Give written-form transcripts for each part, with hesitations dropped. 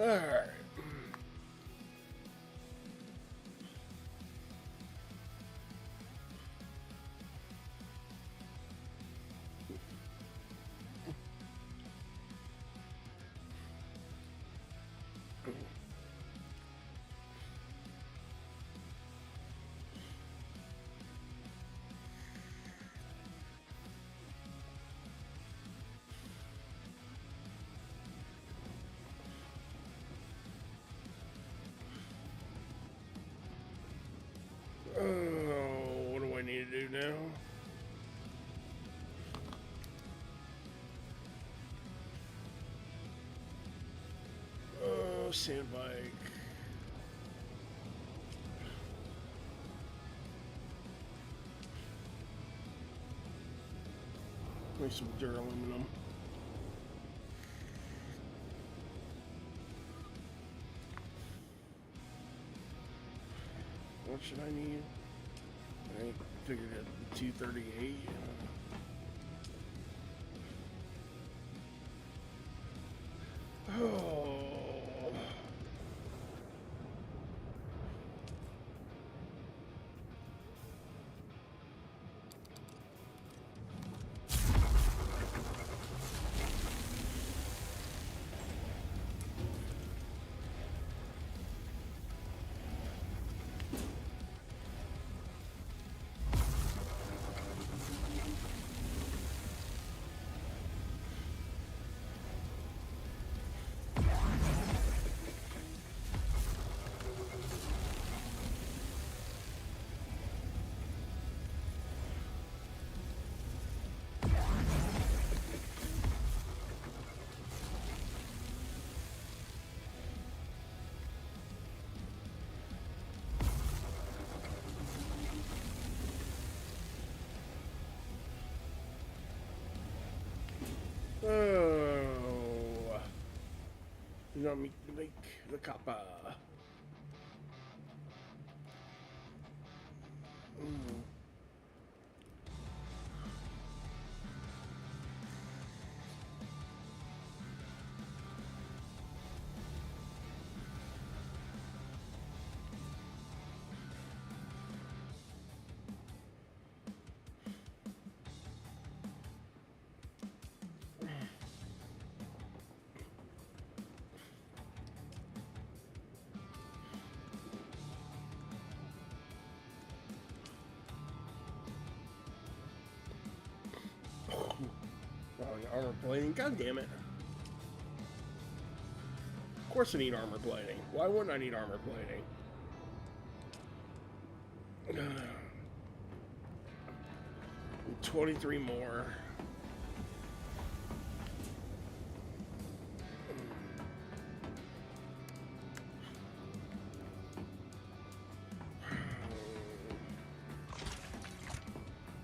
Alright. Oh, what do I need to do now? Oh, sand bike. Make some duraluminum. What should I need? I figured at 238. Oh. Oh, you want me to make the kappa? Oh, armor plating. God damn it. Of course I need armor plating. Why wouldn't I need armor plating? 23 more.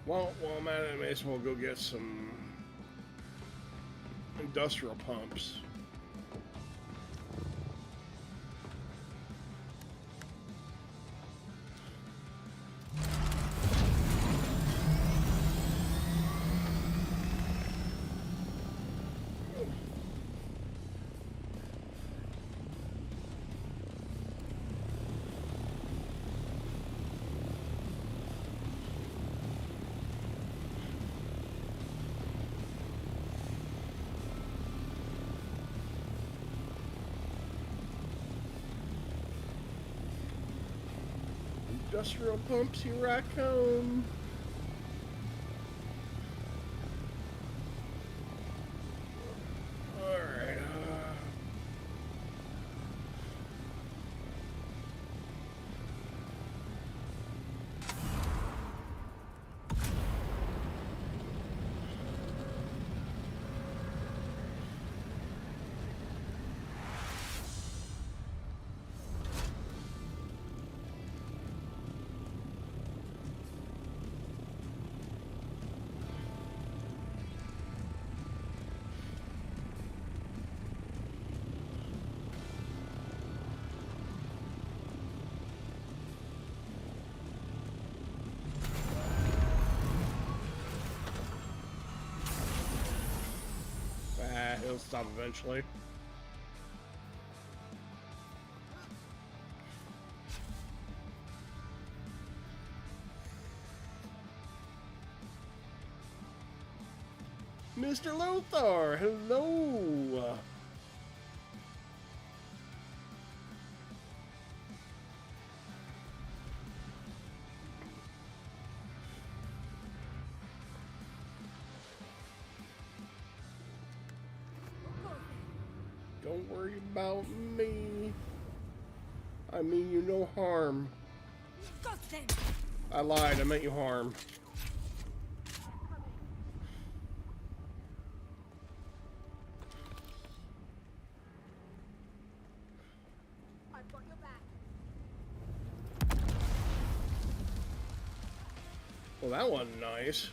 Well, while I'm at it, I may as well go get some industrial pumps. Industrial pumps, here I come. Alright, It'll stop eventually. Mr. Lothar, hello. Don't worry about me. I mean you no harm. I lied, I meant you harm. I've got your back. Well, that wasn't nice.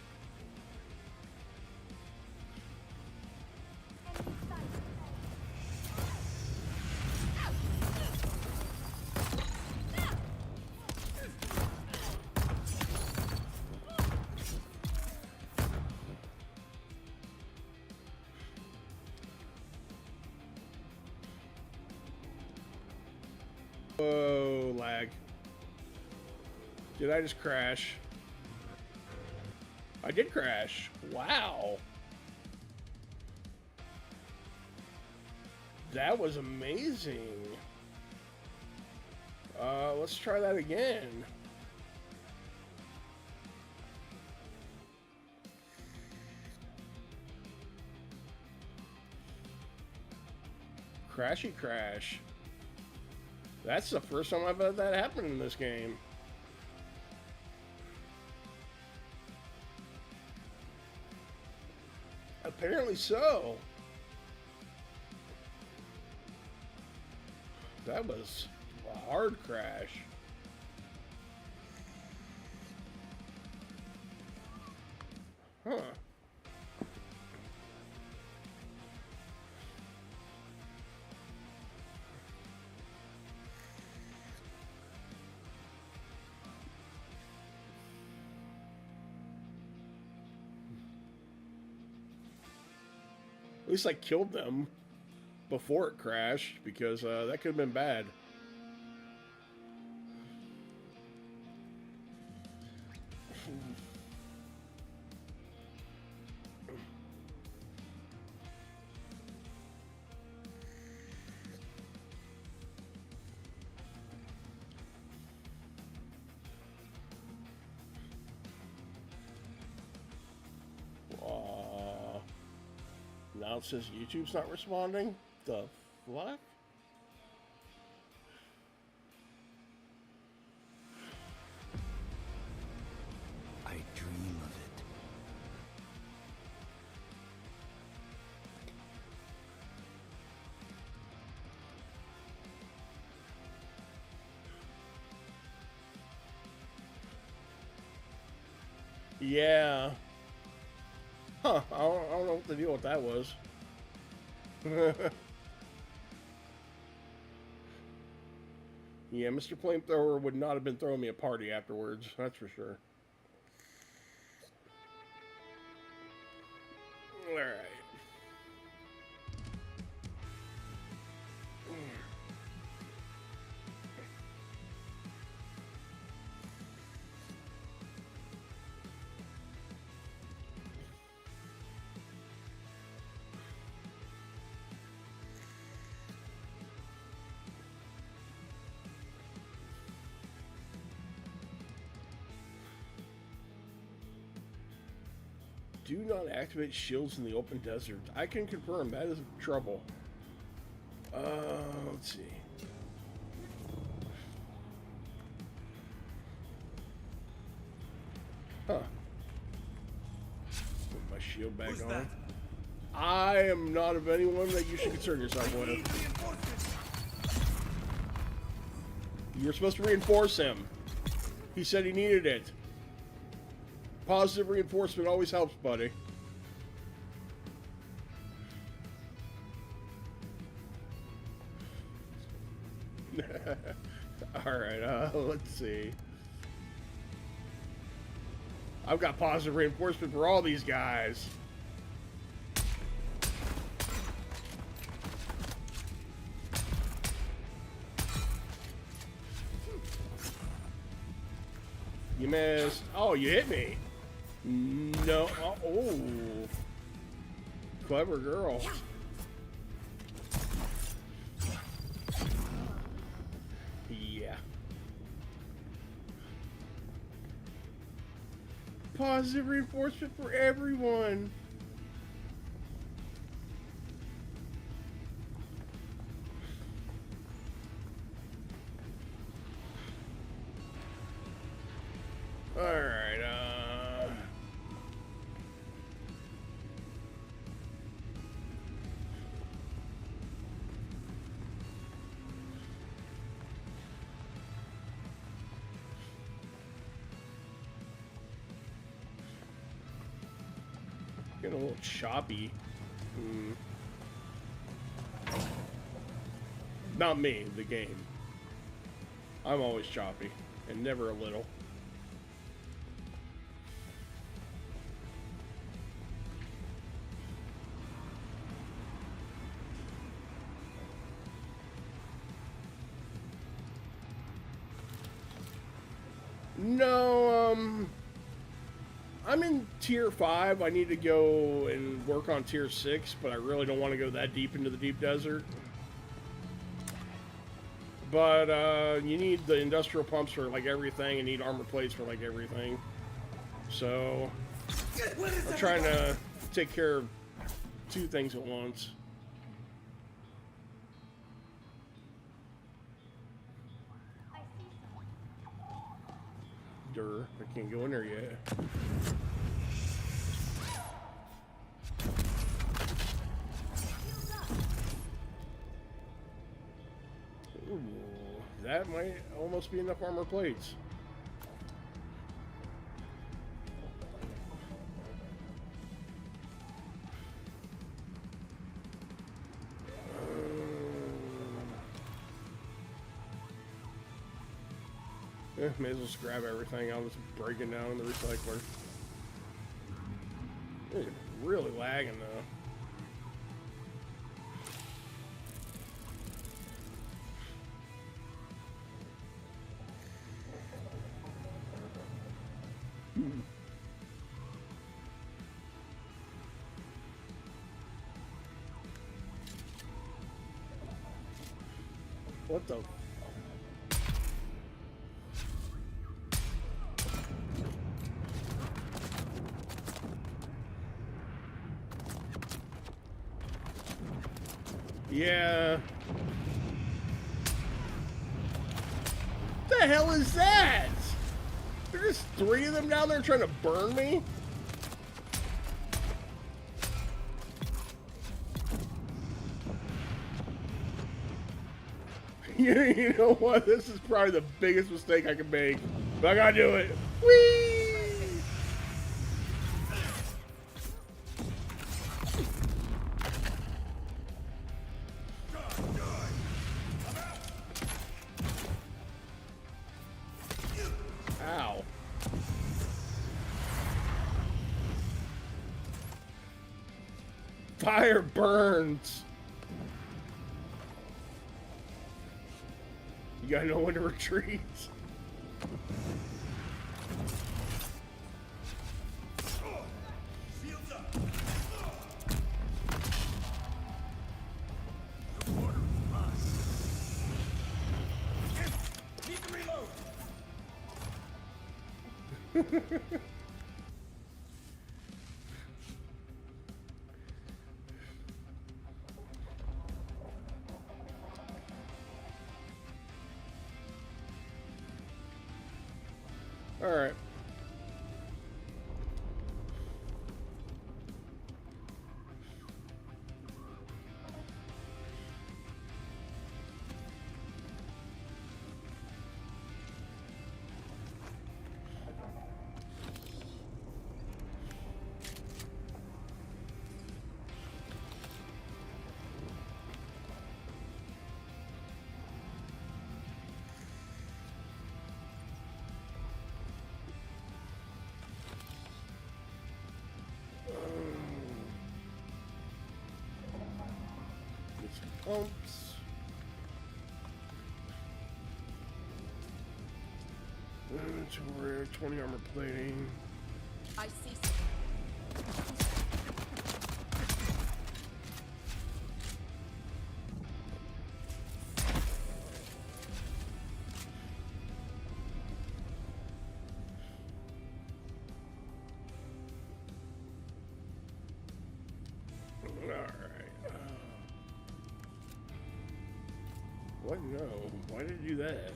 Whoa, lag. Did I just crash? I did crash. Wow. That was amazing. Let's try that again. Crashy crash. That's the first time I've had that happen in this game. Apparently so. That was a hard crash. Huh. At least I killed them before it crashed, because that could have been bad. Now it says YouTube's not responding? The fuck? I dream of it. Yeah. Huh, I don't know what the deal with that was. Yeah, Mr. Flamethrower would not have been throwing me a party afterwards, that's for sure. Alright. Do not activate shields in the open desert. I can confirm that is trouble. Let's see. Huh. Put my shield back on. That? I am not of anyone that you should concern yourself with. You were supposed to reinforce him. He said he needed it. Positive reinforcement always helps, buddy. Alright, let's see. I've got positive reinforcement for all these guys. You missed. Oh, you hit me. No. Oh. Clever girl. Yeah. Positive reinforcement for everyone. All right. Getting a little choppy. Not me, the game. I'm always choppy, and never a little. No, I'm in tier 5. I need to go and work on tier 6, but I really don't want to go that deep into the deep desert. But you need the industrial pumps for like everything, and need armor plates for like everything. So I'm trying to take care of 2 things at once. I can't go in there yet. Ooh, that might almost be enough armor plates. May as well just grab everything. I'll just break it down in the recycler. It's really lagging though. What the? Yeah. What the hell is that? There's 3 of them down there trying to burn me? You know what? This is probably the biggest mistake I can make. But I gotta do it. Whee! Ow. Fire burns. You gotta know when to retreat. All right. Pumps. Inventory, 20 armor plating. I see something. What? No. Why did it do that?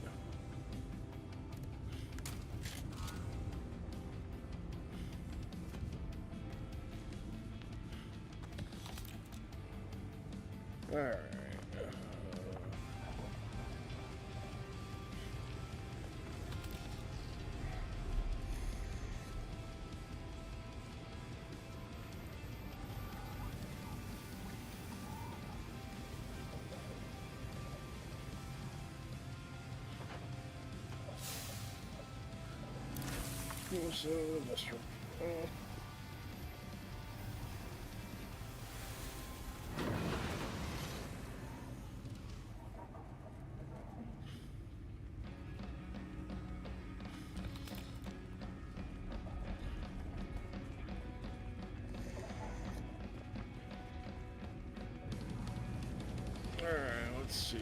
Alright. So, Mr. Alright, let's see.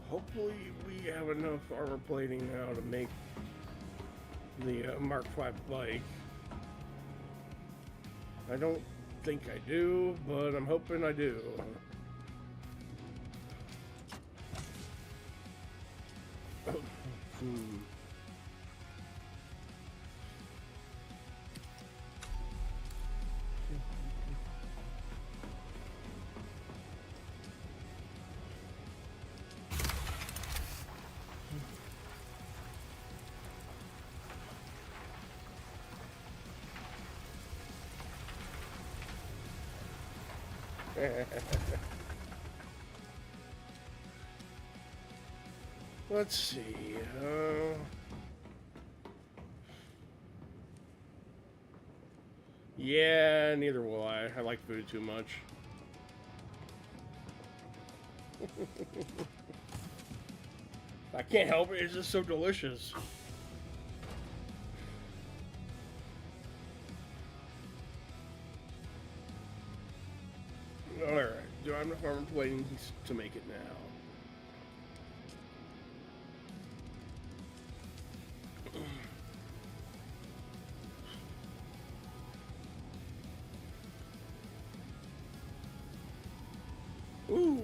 Hopefully we have enough armor plating now to make the Mark V bike. I don't think I do, but I'm hoping I do. Let's see. Yeah, neither will I. I like food too much. I can't help it. It's just so delicious. Alright, do I have enough armor plating to make it now? Ooh.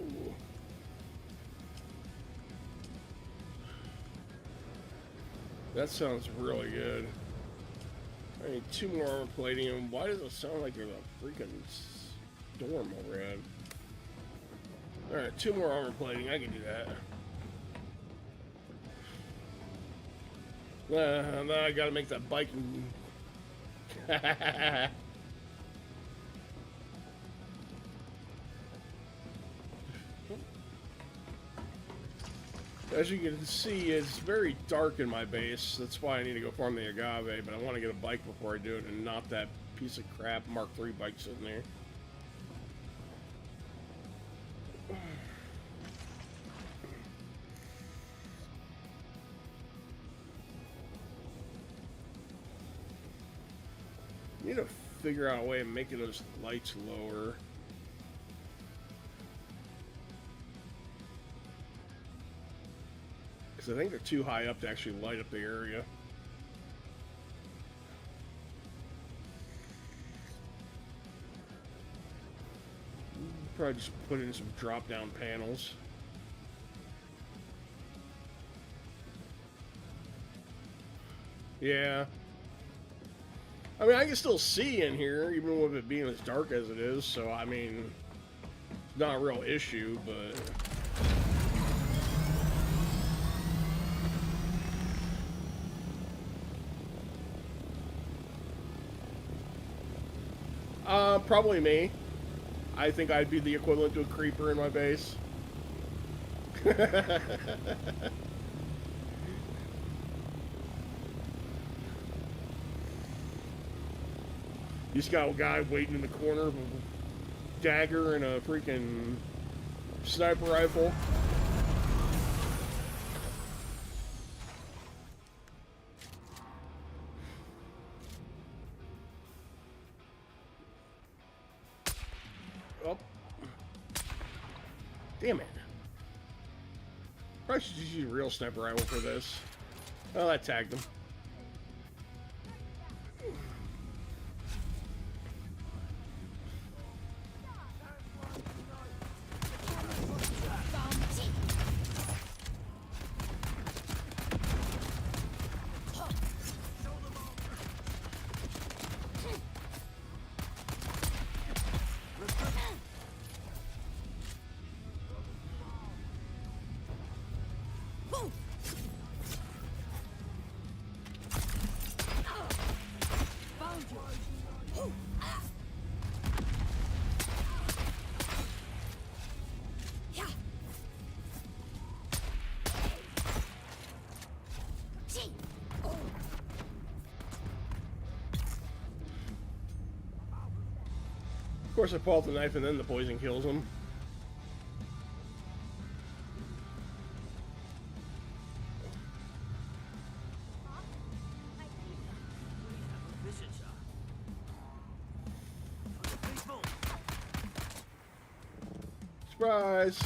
That sounds really good. I need 2 more armor plating, and why does it sound like there's a freaking storm overhead? Alright, 2 more armor plating, I can do that. Then I gotta make that bike. As you can see, it's very dark in my base. That's why I need to go farm the agave, but I want to get a bike before I do it and not that piece of crap Mark III bike sitting there. Need to figure out a way of making those lights lower. Because I think they're too high up to actually light up the area. Probably just put in some drop-down panels. Yeah. I mean, I can still see in here, even with it being as dark as it is, so, I mean, it's not a real issue, but... Probably me. I think I'd be the equivalent to a creeper in my base. You just got a guy waiting in the corner with a dagger and a freaking sniper rifle. Oh. Damn it. Probably should just use a real sniper rifle for this. Oh, that tagged him. Of course, I pull out the knife and then the poison kills him. Surprise!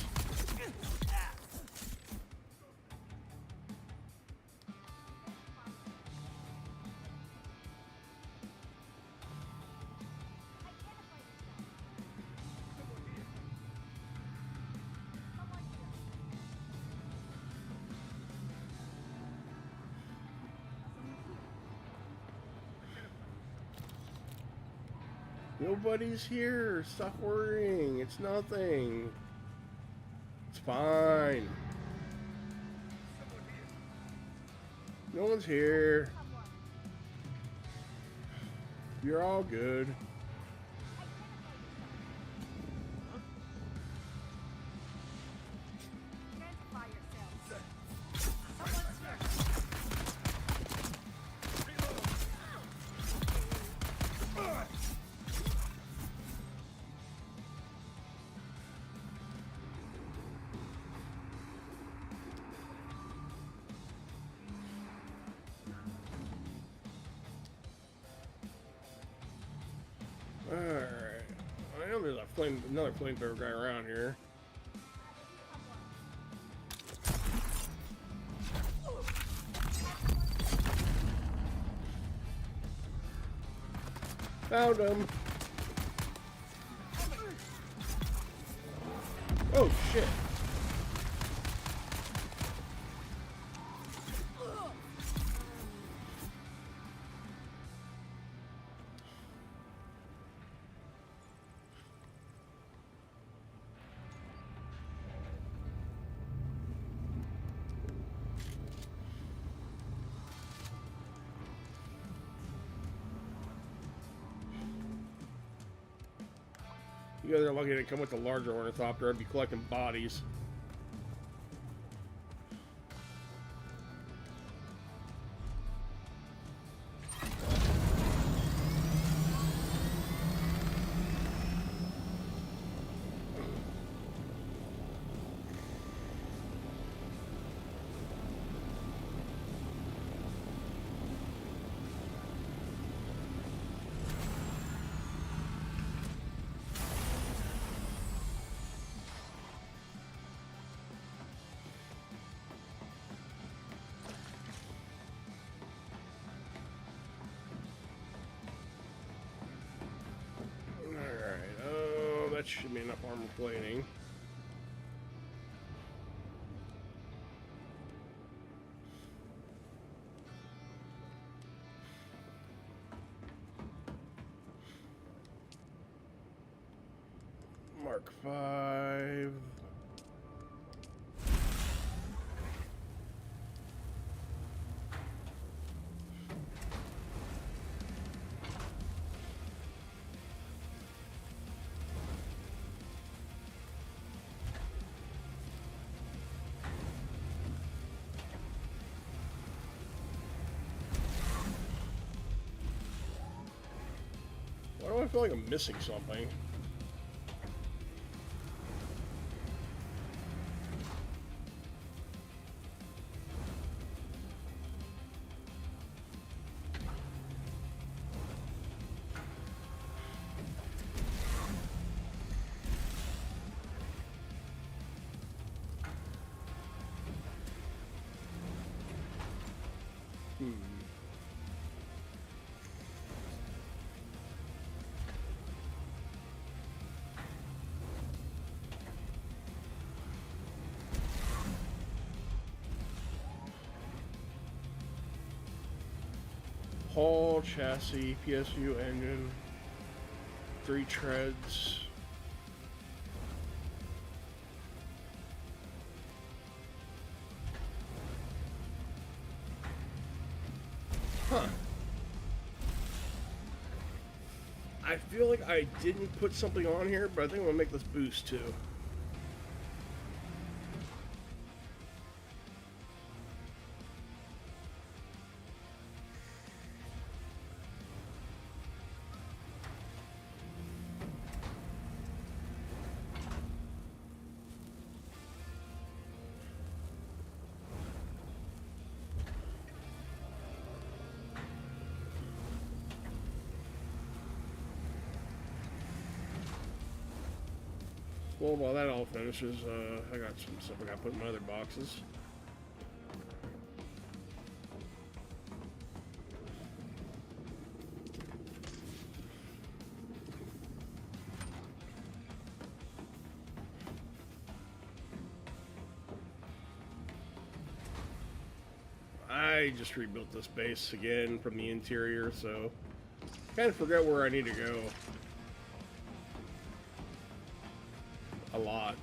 Nobody's here. Stop worrying. It's nothing. It's fine. No one's here. You're all good. Alright. I know there's another flamethrower guy around here. Found him. Oh shit. You guys are lucky to come with the larger ornithopter. I'd be collecting bodies. That should be enough armor plating. Mark 5. Why do I feel like I'm missing something? Hull, chassis, PSU engine, 3 treads. Huh. I feel like I didn't put something on here, but I think I'm gonna make this boost too. Well, while that all finishes, I got some stuff I got to put in my other boxes. I just rebuilt this base again from the interior, so kind of forget where I need to go. A lot.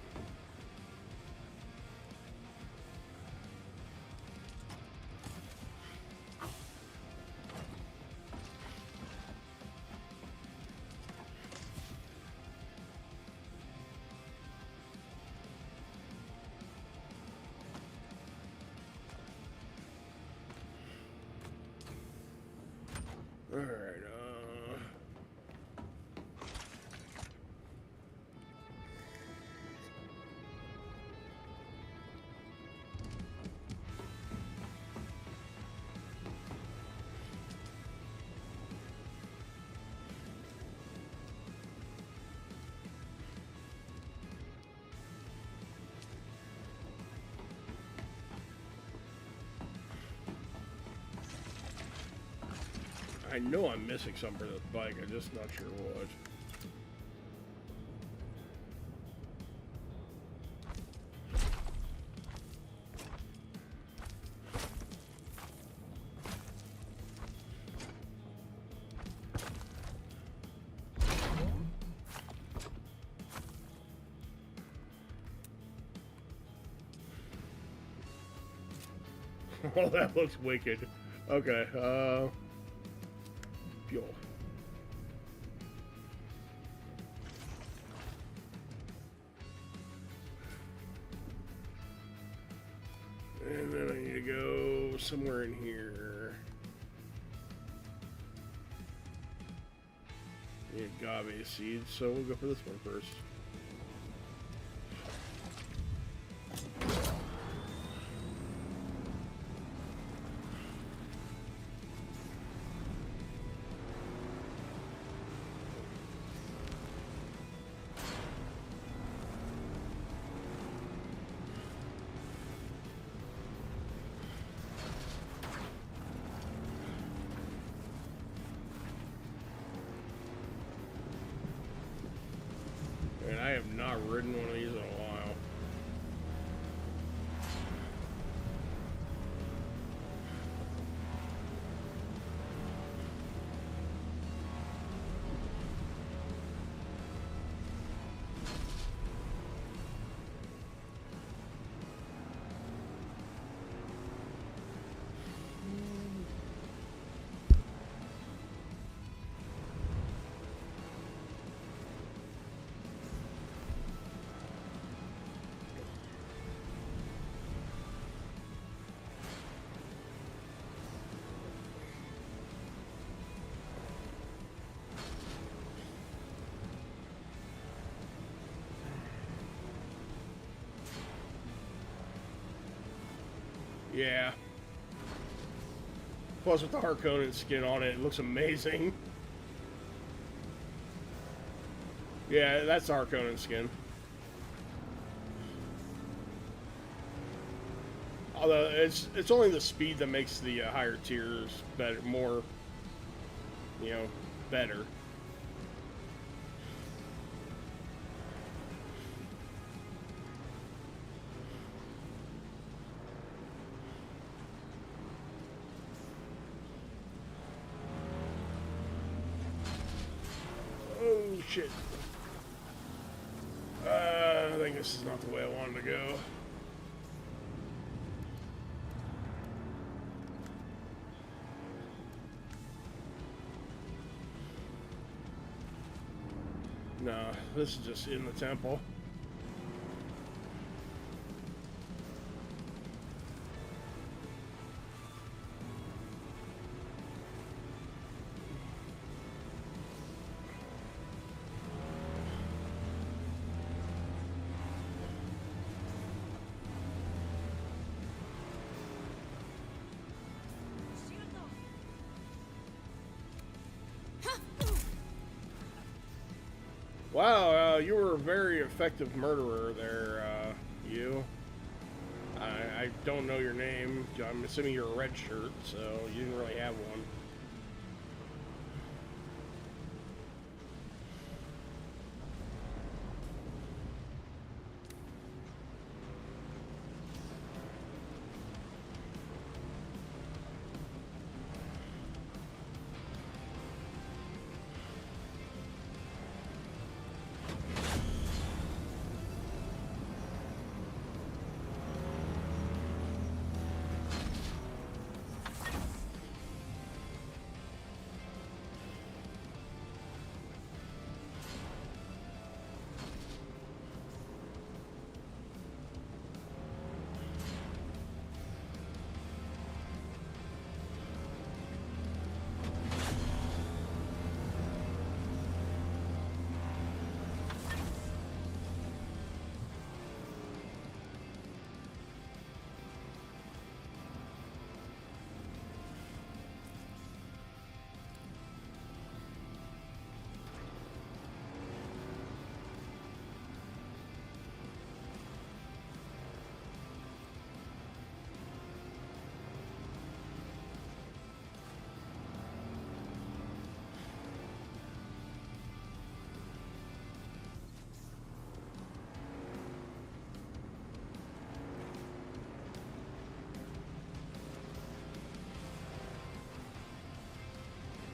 All right. I know I'm missing something for this bike, I'm just not sure what. Oh, that looks wicked. Okay, fuel. somewhere in here. The agave seeds, so we'll go for this one first. And I have not ridden one of these in a while. Yeah. Plus with the Harkonnen skin on it, it looks amazing. Yeah, that's the Harkonnen skin. Although it's only the speed that makes the higher tiers better, more, you know, better. Oh shit. I think this is not the way I wanted to go. No, this is just in the temple. Wow, you were a very effective murderer there, you. I don't know your name. I'm assuming you're a red shirt, so you didn't really have one.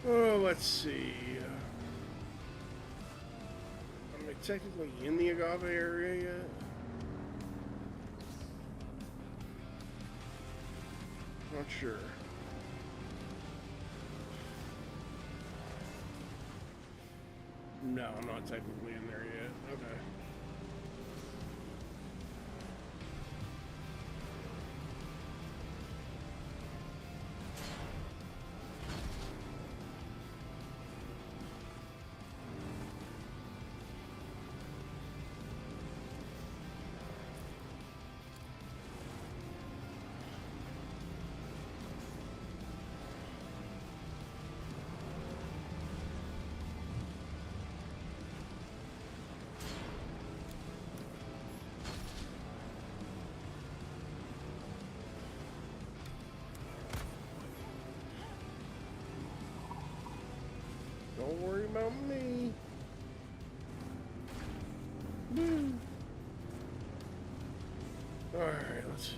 Oh, let's see. Am I technically in the Agave area yet? Not sure. No, I'm not technically in there yet. Okay. Don't worry about me. Woo. Alright, let's see.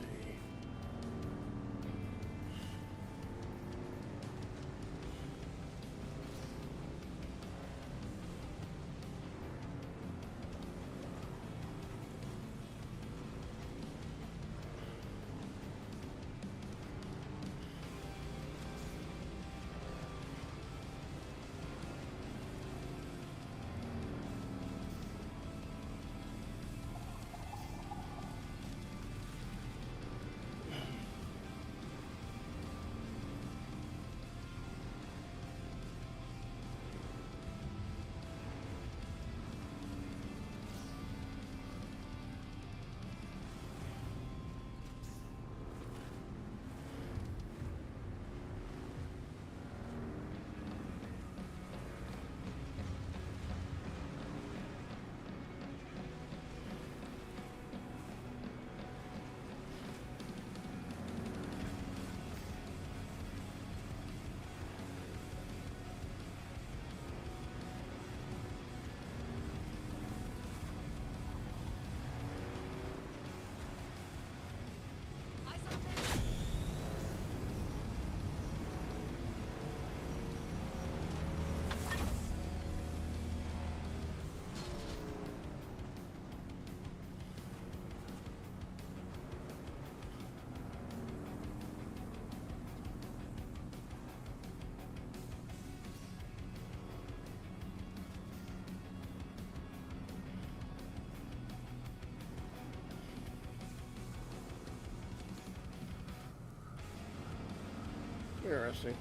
Interesting.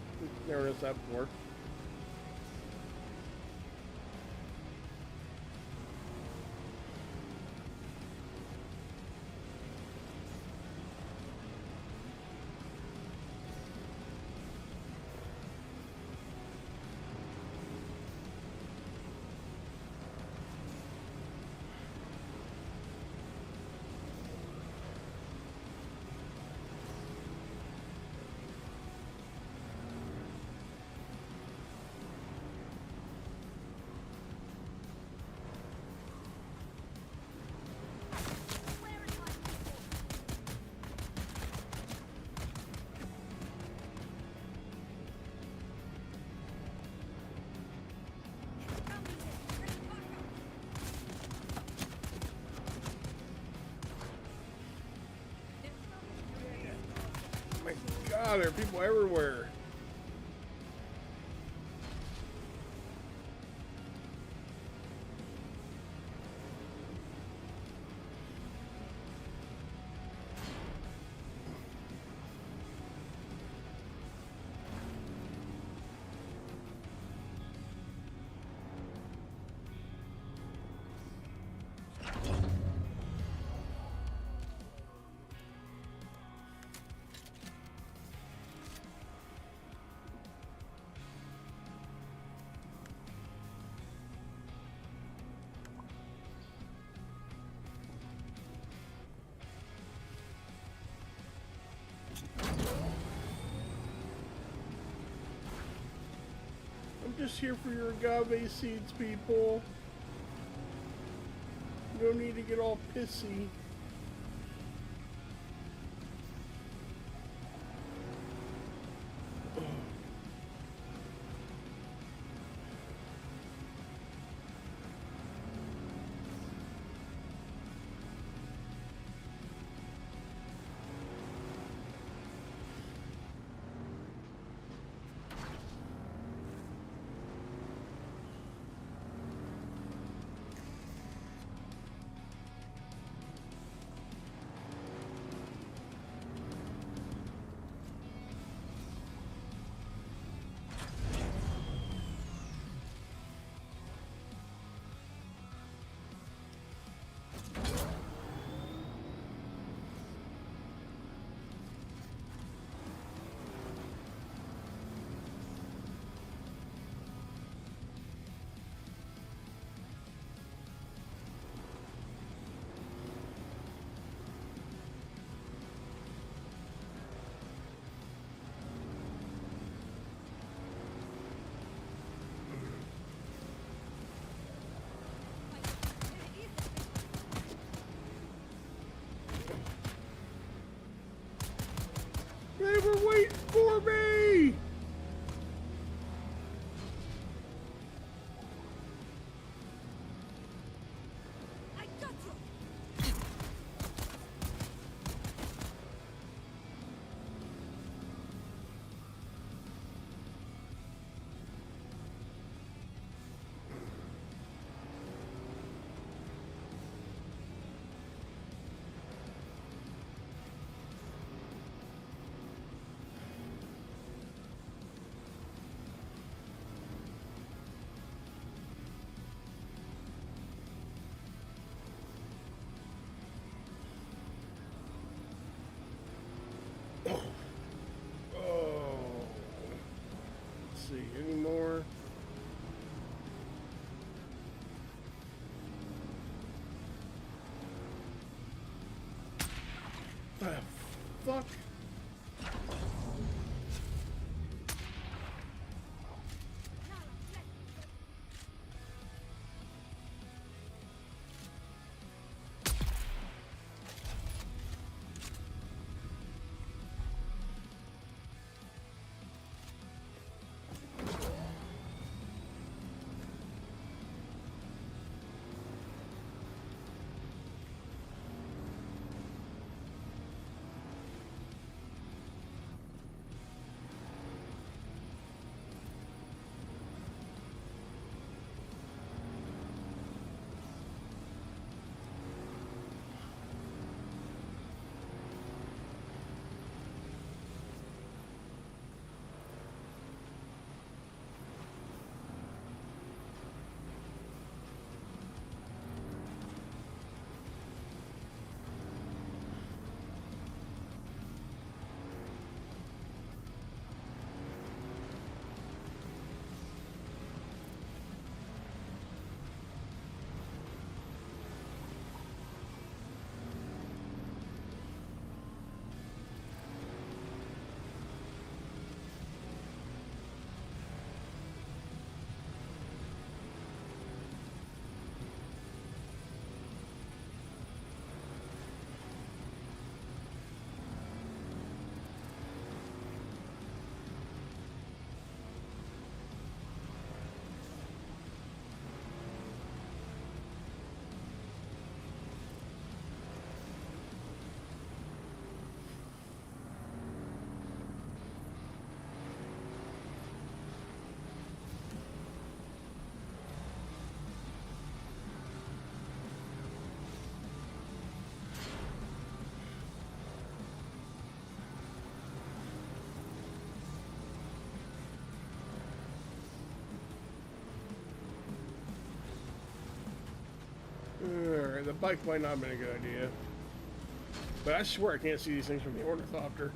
Never noticed that before. My God, there are people everywhere. I'm just here for your agave seeds, people. You don't need to get all pissy. see, any more? The fuck? Alright, the bike might not have been a good idea. But I swear I can't see these things from the ornithopter.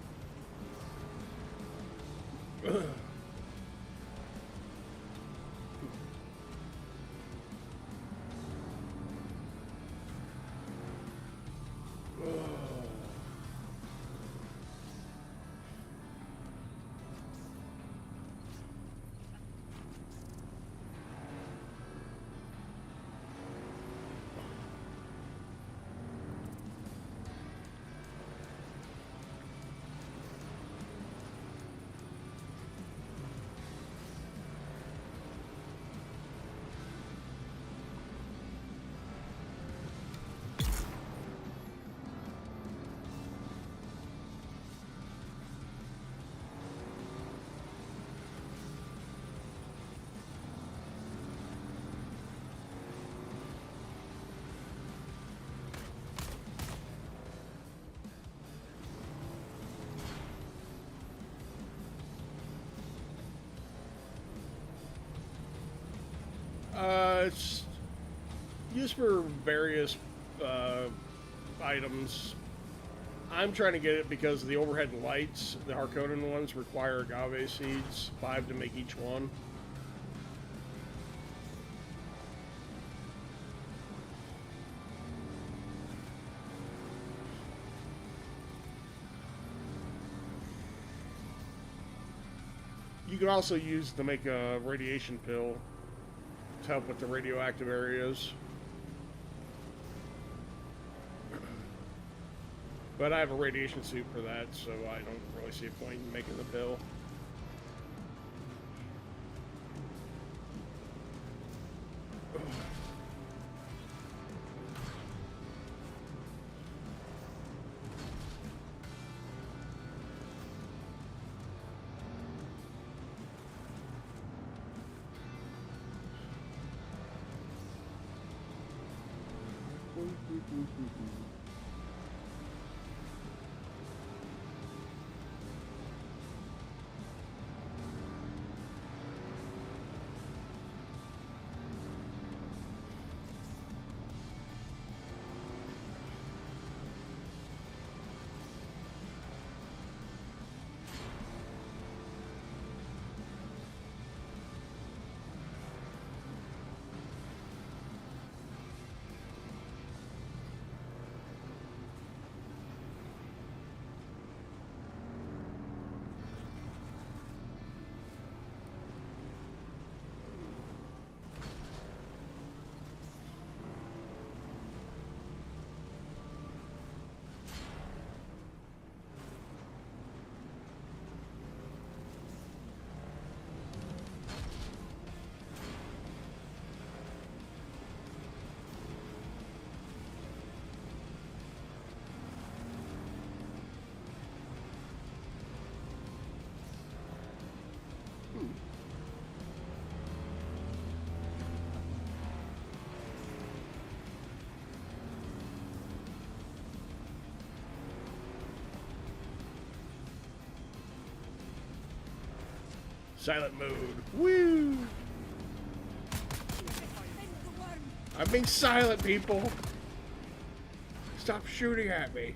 It's used for various items. I'm trying to get it because the overhead lights, the Harkonnen ones, require agave seeds, 5 to make each one. You can also use to make a radiation pill to help with the radioactive areas. But I have a radiation suit for that, so I don't really see a point in making the pill. Silent mode. Woo! I'm being silent, people. Stop shooting at me.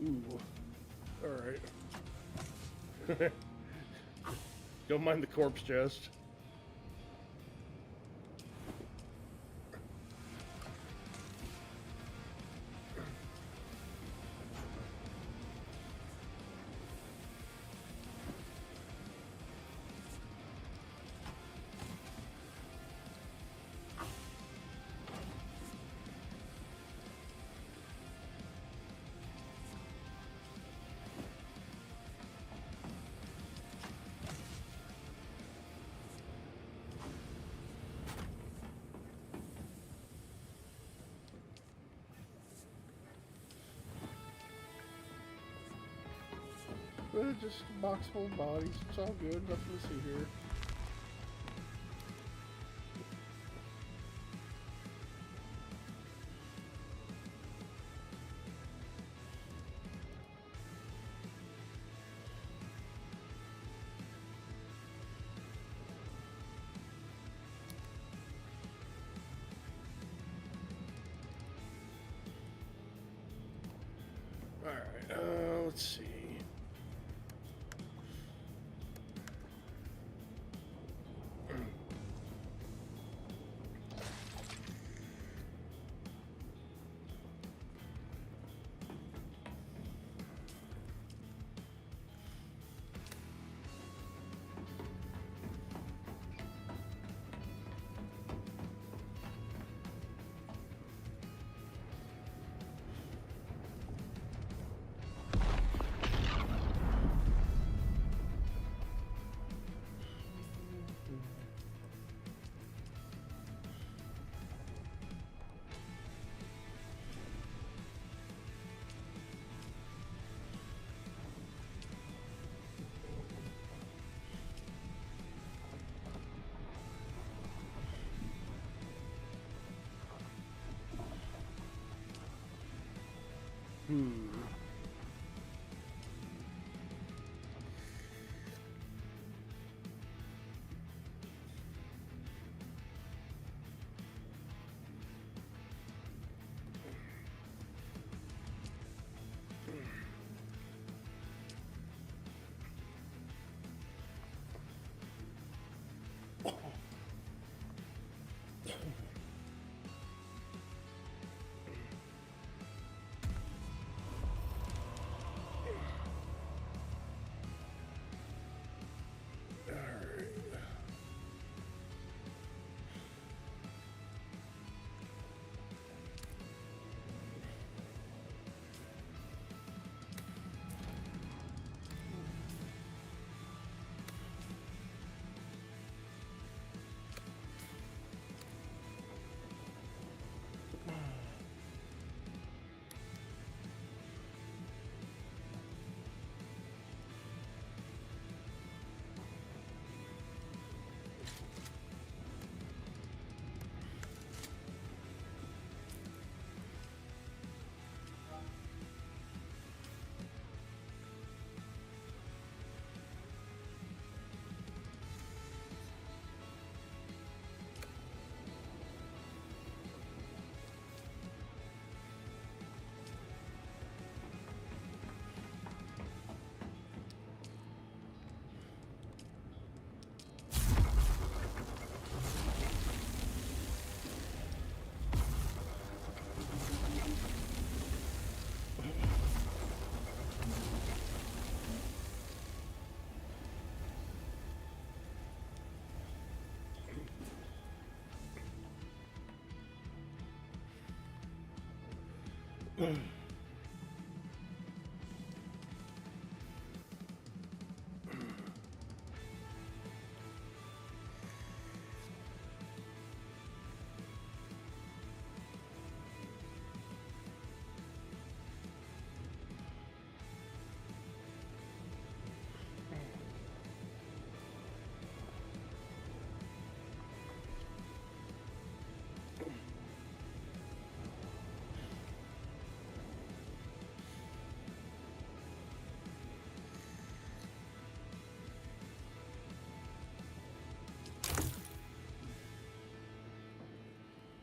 Ooh. Alright. Don't mind the corpse chest. Just a box full of bodies. It's all good. Nothing to see here. Alright, let's see.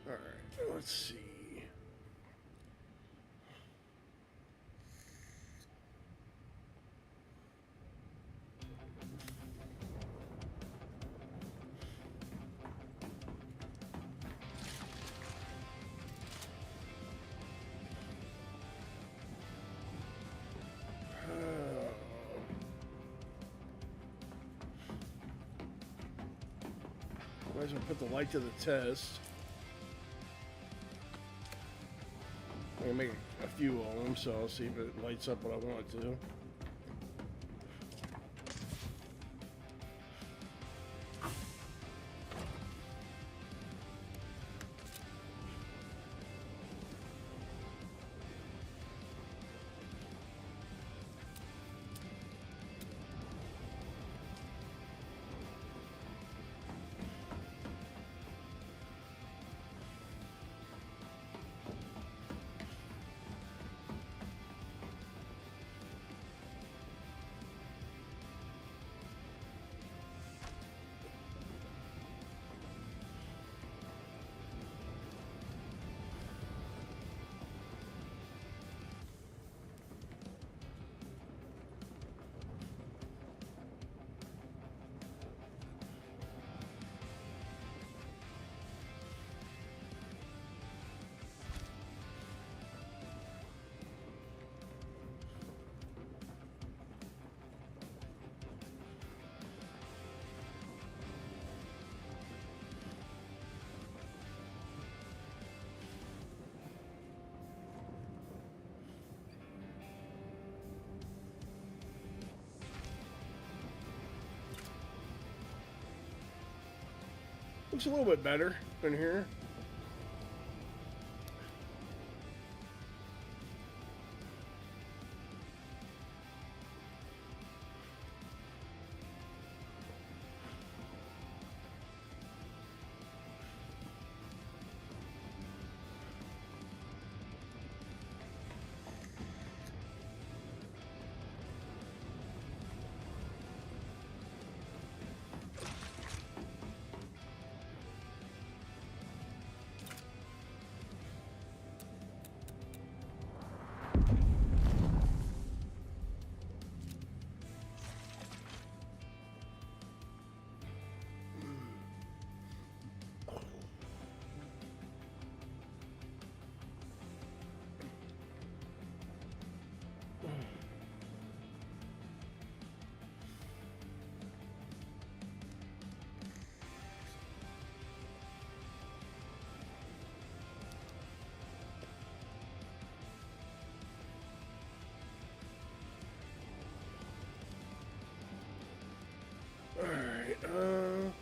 All right, let's see. Might as well put the light to the test. I'm gonna make a few of them, so I'll see if it lights up what I want it to. Looks a little bit better in here. Alright, alright.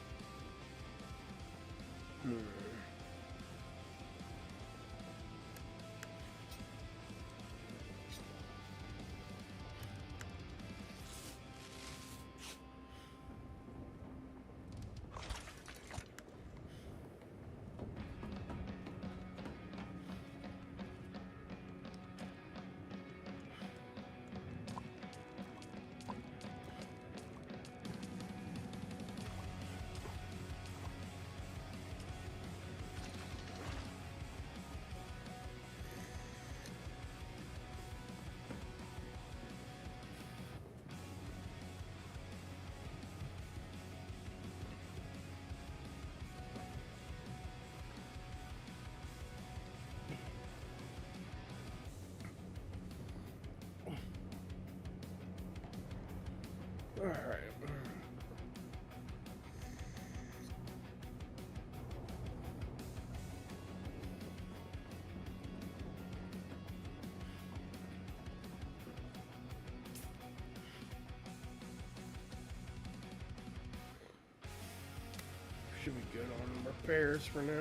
Should be good on repairs for now.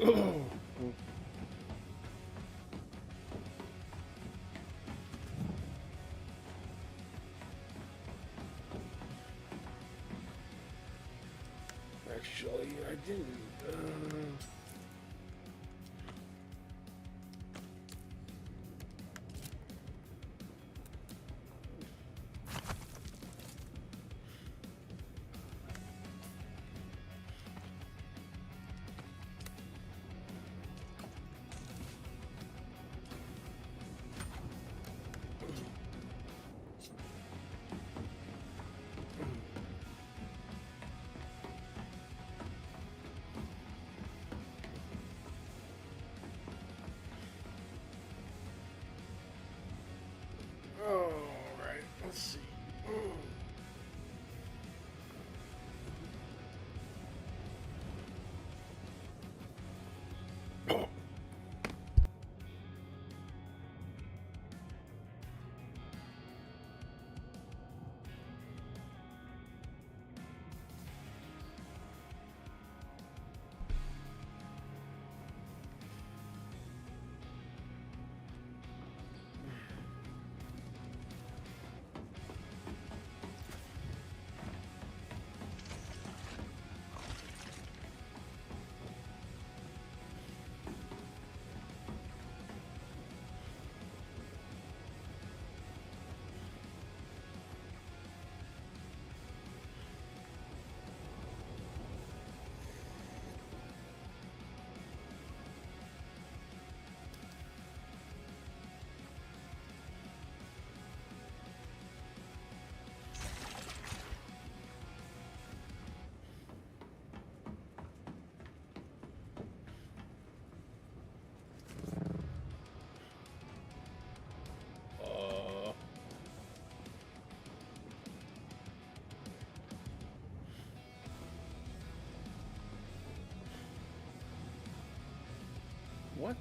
Oh. Actually, I didn't. All right, let's see. What?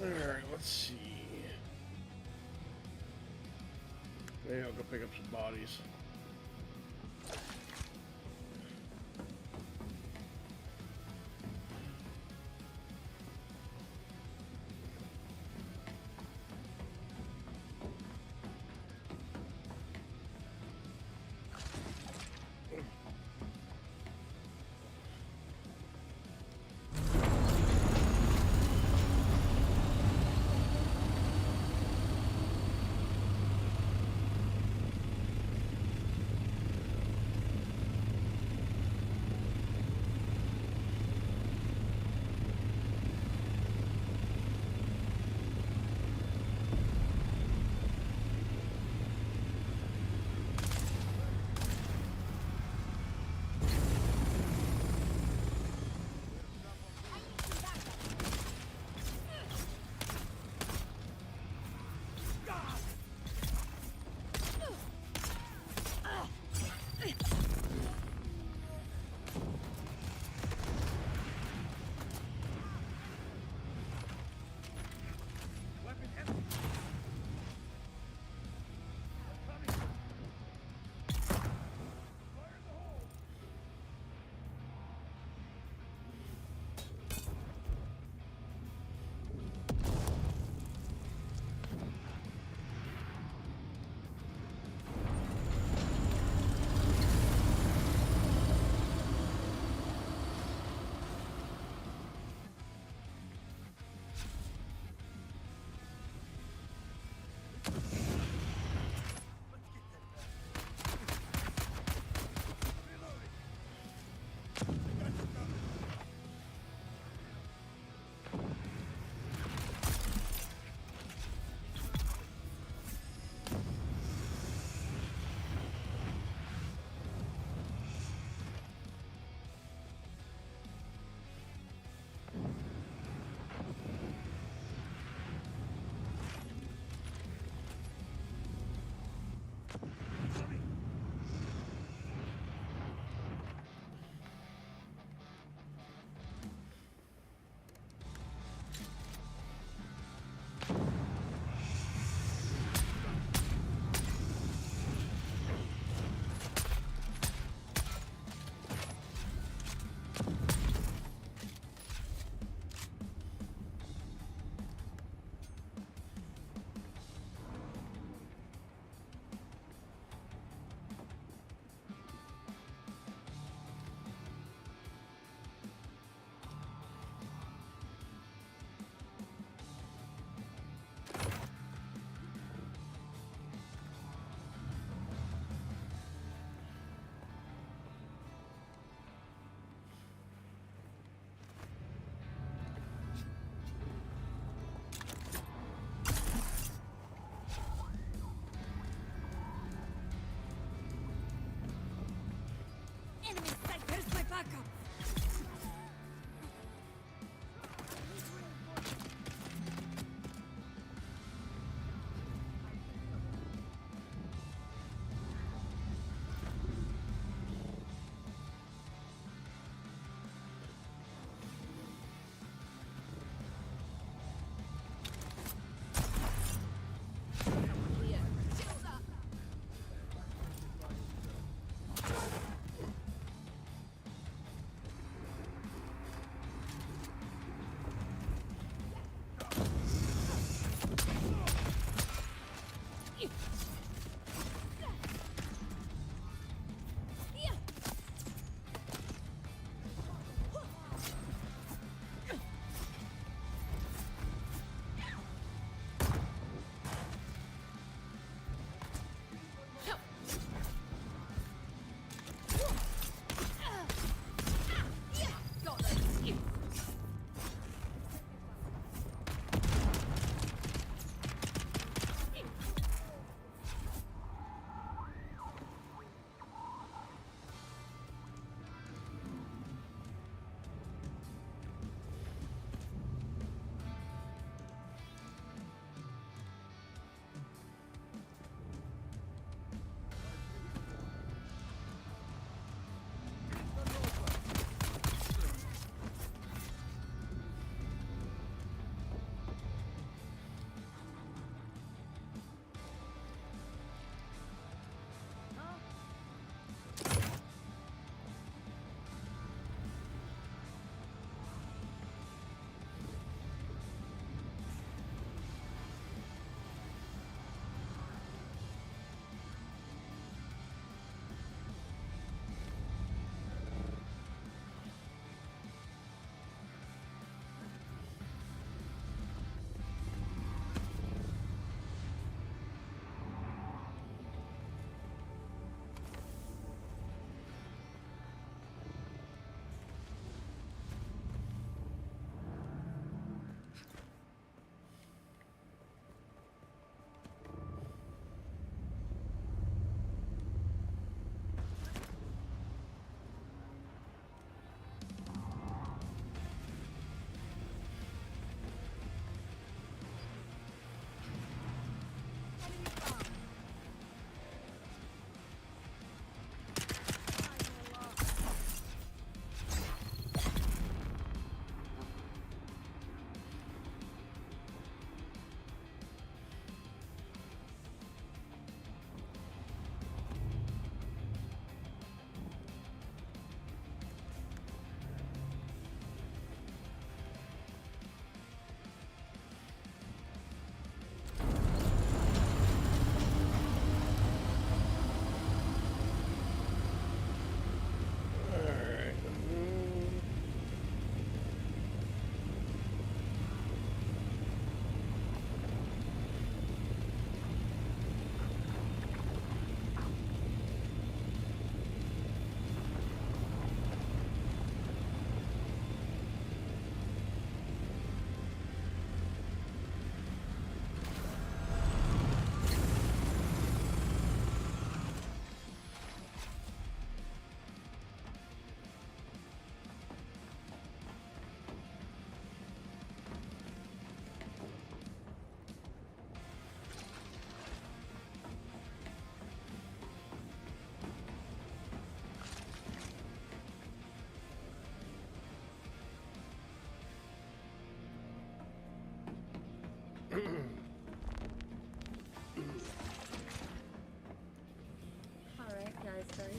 Alright, let's see. Maybe I'll go pick up some bodies.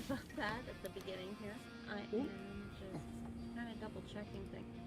about that at the beginning here. I am just kind of double checking things.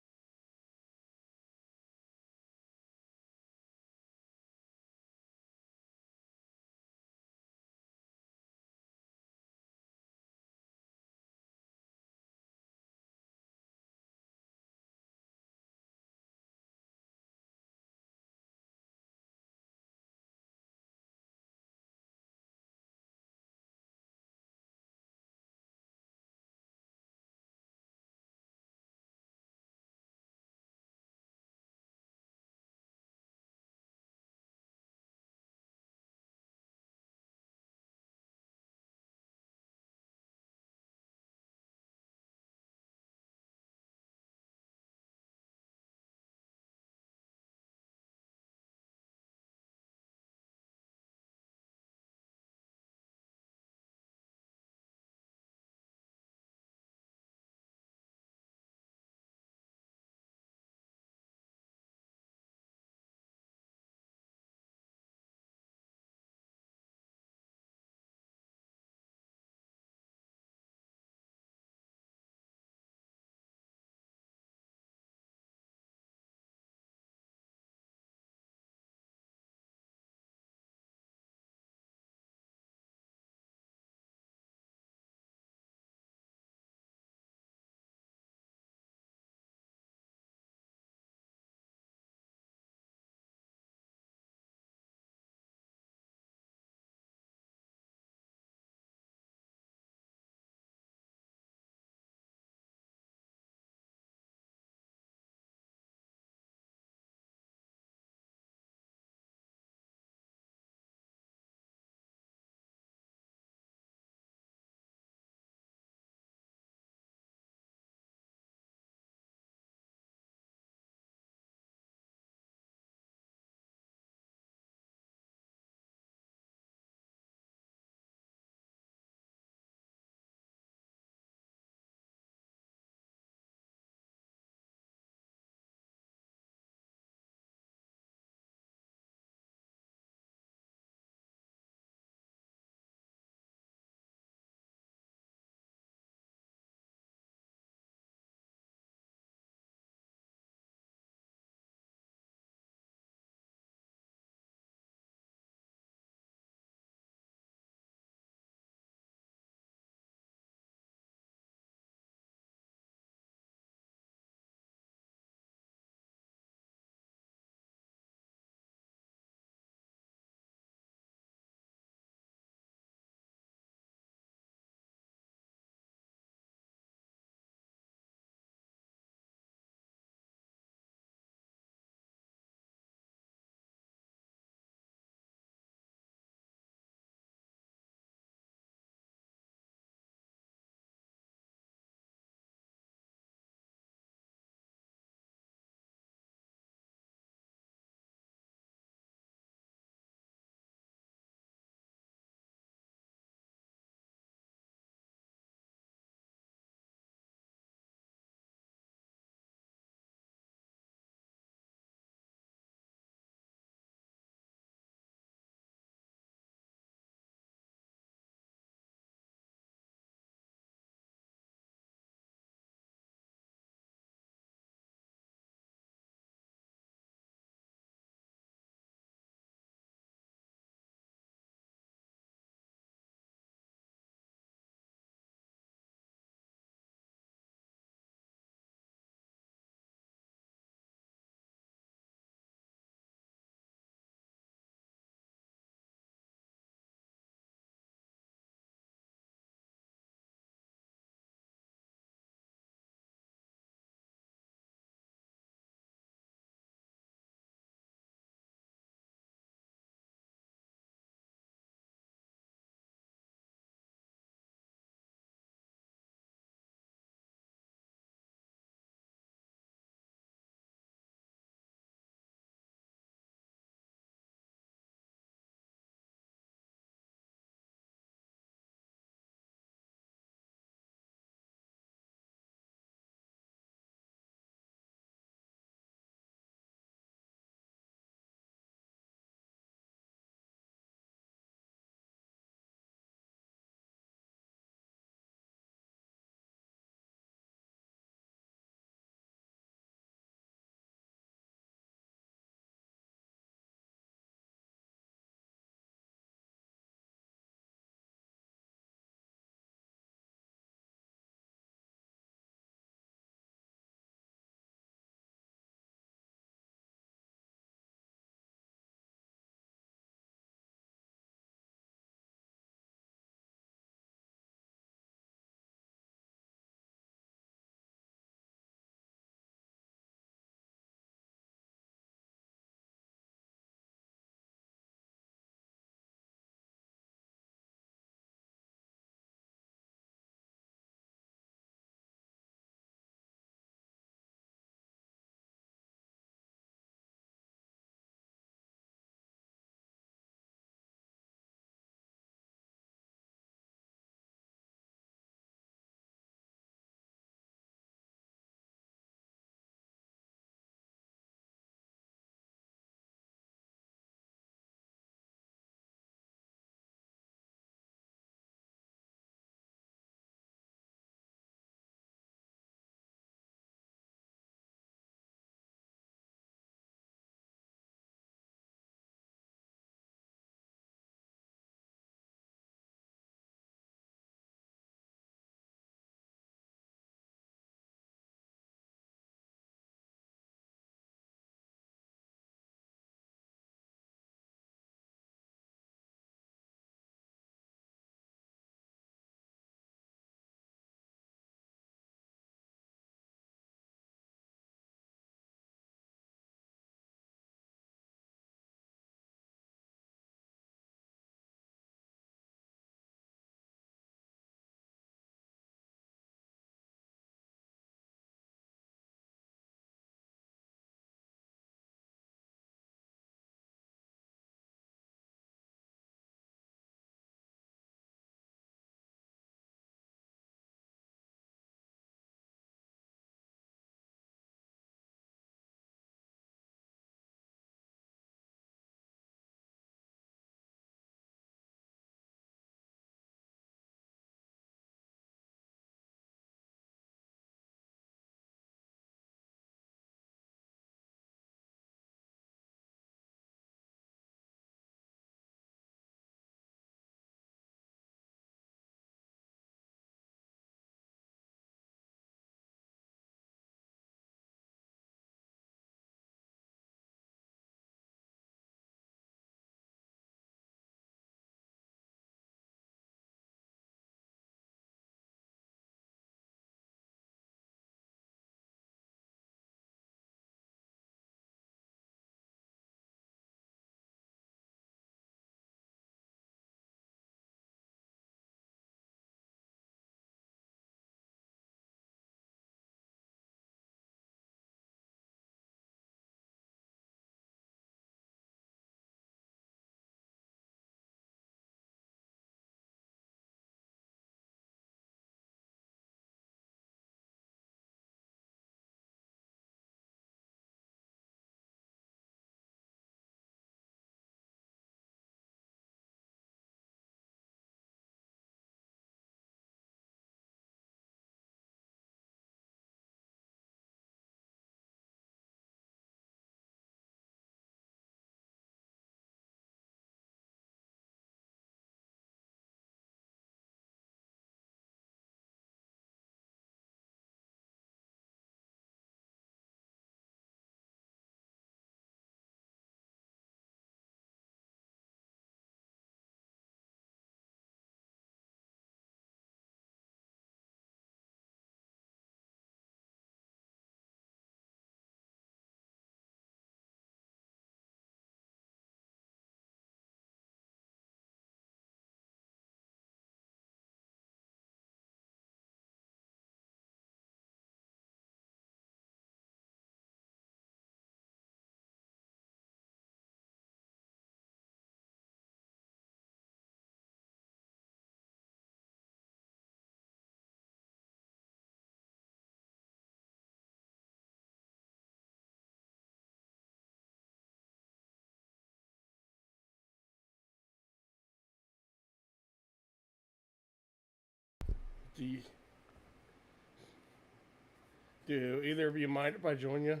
Do either of you mind if I join you?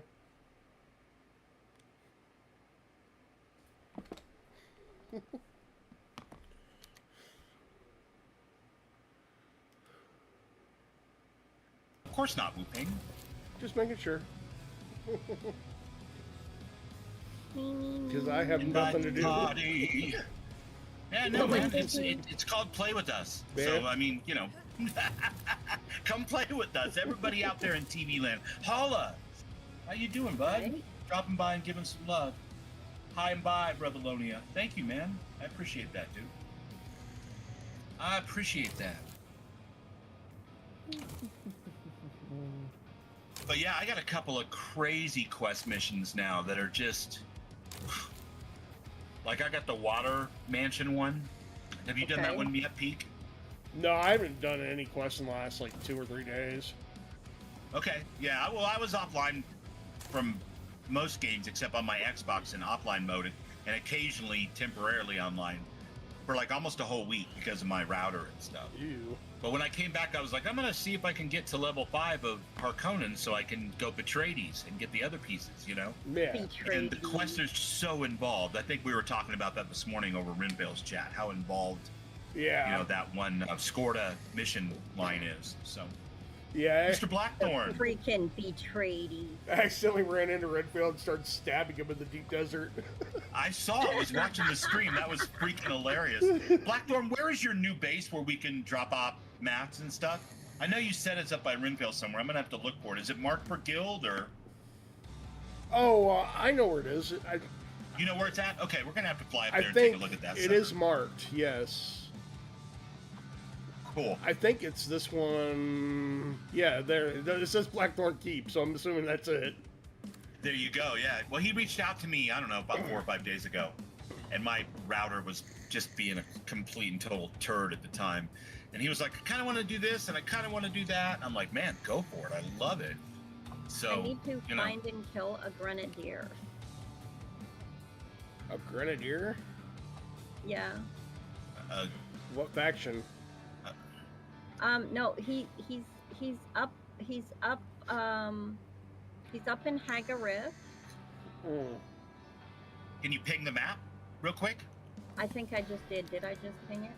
Of course not, Wu-Ping. Just making sure. Me. Because I have nothing to do. Party. Yeah, no, man. It's called Play With Us. Man. So, I mean, you know. Come play with us. Everybody out there in TV land. Holla. How you doing, bud? Right. Dropping by and giving some love. Hi and bye, Brother Lonia. Thank you, man. I appreciate that, dude. I appreciate that. But yeah, I got a couple of crazy quest missions now that are just... Like, I got the Water Mansion one. Have you done that Okay. one yet, Peak? No, I haven't done any quests in the last like 2 or 3 days. Okay, yeah, well, I was offline from most games except on my Xbox in offline mode, and occasionally temporarily online for like almost a whole week because of my router and stuff. Ew. But when I came back, I was like, I'm gonna see if I can get to level 5 of Harkonnen so I can go Betraydes and get the other pieces, you know? Yeah. And the quests are so involved. I think we were talking about that this morning over Rinvale's chat, how involved, Yeah. you know, that one Skorda mission line is. So, Yeah. Mr. Blackthorn. Freaking betrayed. I accidentally ran into Redfield and started stabbing him in the deep desert. I saw. I was watching the stream. That was freaking hilarious. Blackthorn, where is your new base where we can drop off mats and stuff? I know you said it's up by Rinvale somewhere. I'm gonna have to look for it. Is it marked per guild or? Oh, I know where it is. You know where it's at? Okay, we're gonna have to fly up I there and think take a look at that. it sucker. is marked. Yes. Cool. I think it's this one. Yeah, there. It says Blackthorn Keep, so I'm assuming that's it. There you go. Yeah. Well, he reached out to me. I don't know, about 4 or 5 days ago, and my router was just being a complete and total turd at the time. And he was like, I kind of want to do this, and I kind of want to do that. I'm like, man, go for it. I love it. So I need to you know, find and kill a grenadier. A grenadier? Yeah. What faction? No, he's up in Hagarith. Hmm. can you ping the map real quick? I think I just did. Did I just ping it?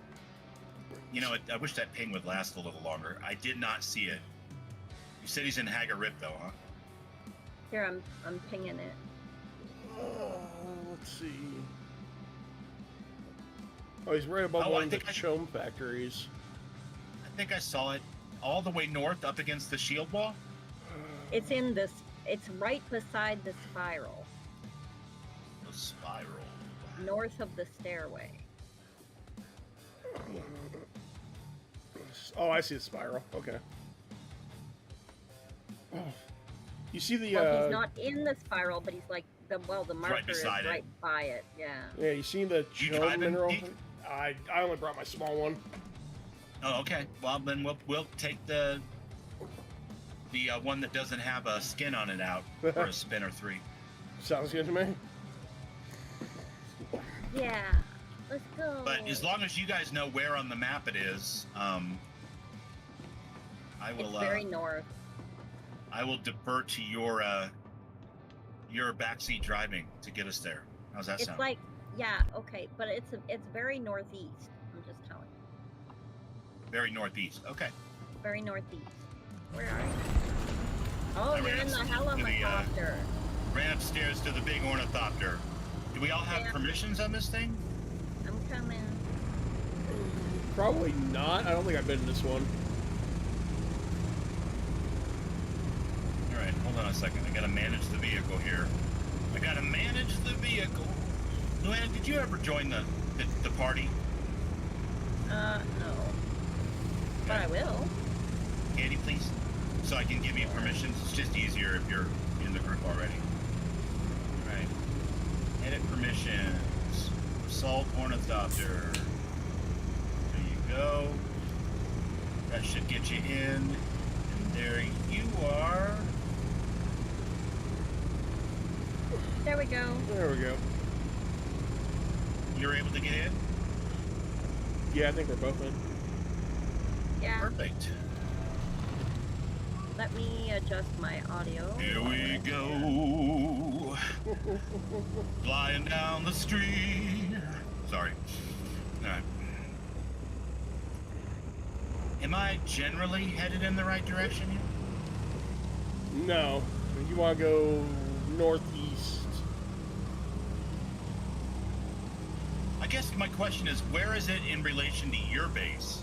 You know, I wish that ping would last a little longer. I did not see it. You said he's in Hagarith, though, huh? Here, I'm pinging it. Let's see. Oh, he's right above Oh, one I of the think I- Chome factories. I think I saw it all the way north up against the shield wall. It's in this. It's right beside the spiral, The spiral. north of the stairway. Oh, I see the spiral. Okay. Oh. You see the Well, he's not in the spiral, but he's like the marker is beside it. right by it. Yeah. Yeah, you seen the You Chome driving, mineral? Pete? I only brought my small one. Oh, okay. Well, then we'll take the one that doesn't have a skin on it out for a spin or 3. Sounds good to me. Yeah. Let's go. But as long as you guys know where on the map it is, I it's will. very north. I will defer to your backseat driving to get us there. How's that It's sound? like, yeah, okay, but it's very northeast. I'm just telling you, Very northeast. Okay. very northeast. Where are you? Oh, I you're ran in the upstairs to the, helicopter. Ran upstairs to the big ornithopter. Do we all have Yeah. permissions on this thing? I'm coming. Probably not. I don't think I've been in this one. All right, hold on a second. I gotta manage the vehicle here. I gotta manage the vehicle. Luann, did you ever join the party? No. But I will. Andy, please, so I can give you permissions. It's just easier if you're in the group already. All right. Edit permissions. Assault ornithopter. There you go. That should get you in. And there you are. There we go. There we go. You're able to get in? Yeah, I think we're both in. Yeah. Perfect. Let me adjust my audio. Here we go. Flying down the street. Sorry. Alright. Am I generally headed in the right direction here? No, you want to go northeast. I guess my question is, where is it in relation to your base?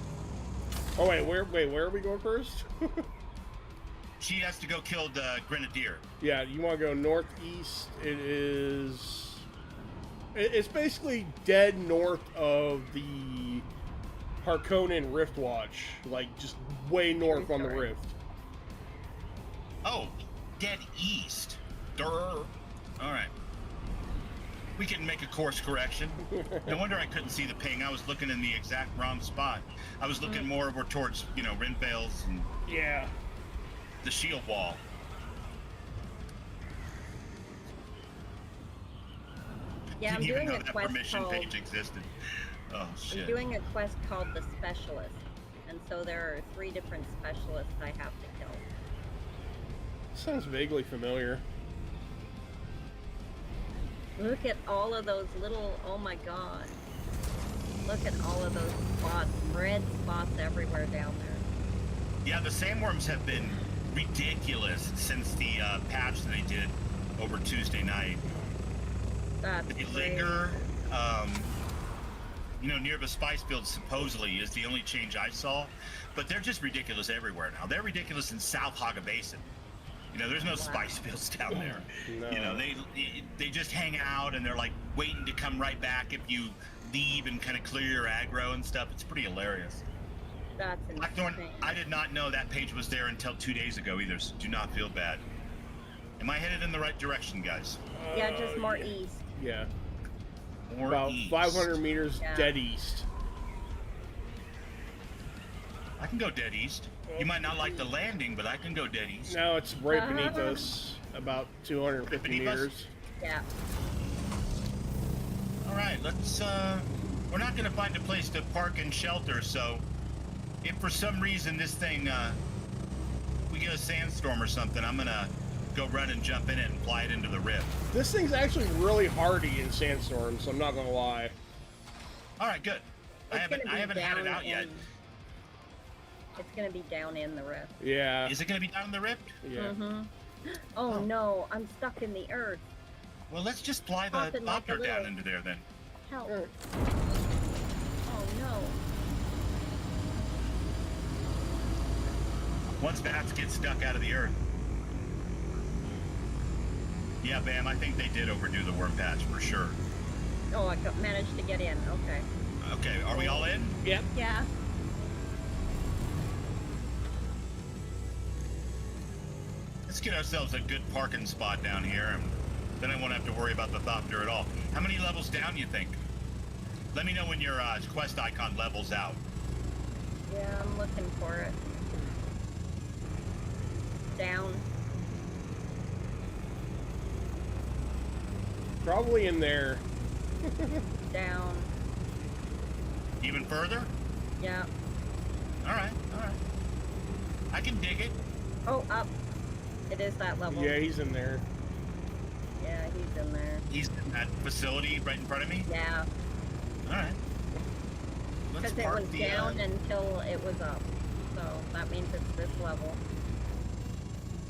Oh wait, where are we going first? She has to go kill the grenadier. Yeah, you want to go northeast. It's basically dead north of the Harkonnen Rift Watch, like just way north on the rift. Oh, dead east. Durr. All right. We can make a course correction. No wonder I couldn't see the ping. I was looking in the exact wrong spot. I was looking more over towards, Rinvales and Yeah. the shield wall. Yeah, I'm Didn't even doing know a that quest permission called. page existed. Oh shit. I'm doing a quest called the Specialist, and so there are 3 different specialists I have to kill. Sounds vaguely familiar. Look at all of those little. Oh my god! Look at all of those spots, red spots everywhere down there. Yeah, the sandworms have been ridiculous since the patch that they did over Tuesday night. That's They crazy. linger, near the spice field supposedly is the only change I saw, but they're just ridiculous everywhere now. They're ridiculous in South Haga Basin. There's no spice fields down there. No. They just hang out and they're like waiting to come right back if you leave and kind of clear your aggro and stuff. It's pretty hilarious. That's Blackthorn, insane. I did not know that page was there until 2 days ago either, so do not feel bad. Am I headed in the right direction, guys? Yeah, just more east. Yeah. More About east. 500 meters Yeah. dead east. I can go dead east. You might not like the landing, but I can go dead east. Now it's right beneath us, about 250 Beneath us? meters. Yeah. All right, let's. We're not gonna find a place to park and shelter, so if for some reason this thing, we get a sandstorm or something, I'm gonna go run and jump in it and fly it into the rift. This thing's actually really hardy in sandstorms, so I'm not gonna lie. All right, good. I It's haven't gonna be had it down out yet. It's gonna be down in the rift. Yeah. Is it gonna be down in the rift? Yeah. Mm-hmm. Oh no, I'm stuck in the earth. Well, let's just fly the Popping like a doctor down little- into there then. Help. Alright. Oh no. Once bats get stuck out of the earth. Yeah, Bam, I think they did overdo the worm patch for sure. Oh, I managed to get in. Okay. Okay, are we all in? Yep. Yeah. Let's get ourselves a good parking spot down here, and then I won't have to worry about the Thopter at all. How many levels down you think? Let me know when your quest icon levels out. Yeah, I'm looking for it. Down. Probably in there. Down. Even further? Yeah. All right, all right. I can dig it. Oh, up. It is that level. Yeah, he's in there. Yeah, he's in there. He's in that facility right in front of me. Yeah. All right. Let's Because it park was the, down until it was up. So that means it's this level.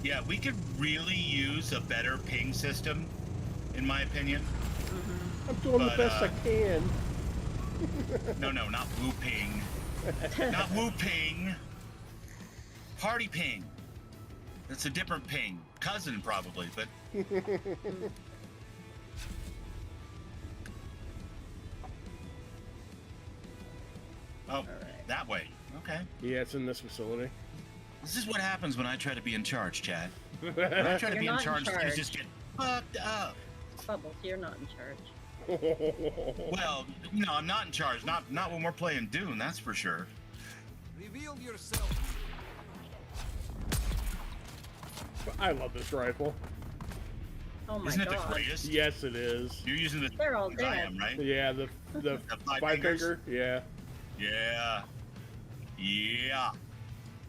Yeah, we could really use a better ping system, in my opinion. I'm doing But, the best I can. No, not woo ping. Not woo ping. Party ping. That's a different ping. Cousin, probably, but. Oh, that way. Okay. Yeah, it's in this facility. This is what happens when I try to be in charge, Chad. When I try to You're be in not in charge, things charge. just get fucked up. Bubbles, you're not in charge. Well, no, I'm not in charge. Not when we're playing Dune, that's for sure. Reveal yourself. I love this rifle. Oh my Isn't it god. the greatest? Yes, it is. You're using the They're all ones I dead. am, right? Yeah, the The five five fingers? finger. Yeah. Yeah. Yeah.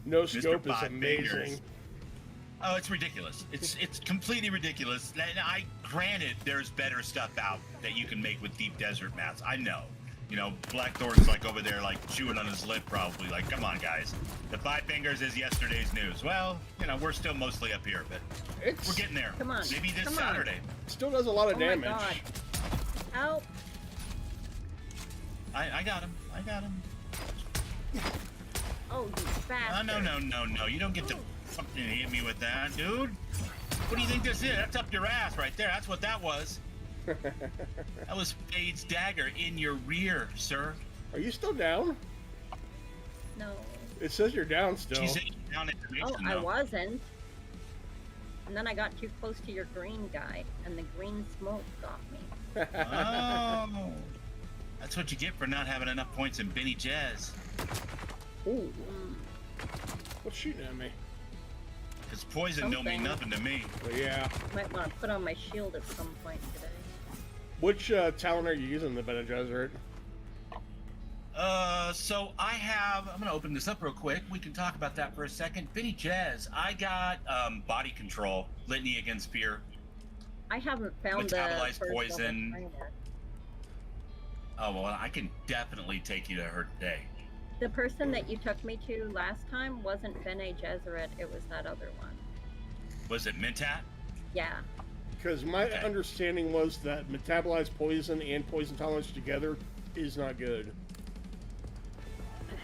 No Mr. scope is Five amazing. Fingers. Oh, it's ridiculous. It's completely ridiculous. And granted, there's better stuff out that you can make with deep desert mats. I know. You know, Blackthorn's like over there, like chewing on his lip, probably. Like, come on, guys. The 5 fingers is yesterday's news. Well, you know, we're still mostly up here, but we're getting there. Come on. Maybe this Come on. Saturday. Still does a lot of Oh damage. my god. Help. I got him. I got him. Oh, you bastard. No. You don't get to fucking hit me with that, dude. What do you think this is? That's up your ass right there. That's what that was. That was Fade's dagger in your rear, sir. Are you still down? No. It says you're down still. She's down information, Oh, I though. wasn't. And then I got too close to your green guy, and the green smoke got me. Oh. That's what you get for not having enough points in Benny Jazz. Ooh. What's shooting at me? Because poison don't mean Something. nothing to me. Well, yeah. Might want to put on my shield at some point today. Which talent are you using in the Bene Gesserit? So I'm gonna open this up real quick. We can talk about that for a second. Benny Jazz, I got body control, litany against fear. I haven't found the Metabolized first poison. level trainer. Oh, well, I can definitely take you to her today. The person that you took me to last time wasn't Bene Gesserit, it was that other one. Was it Mentat? Yeah. Because my Okay. understanding was that metabolized poison and poison tolerance together is not good.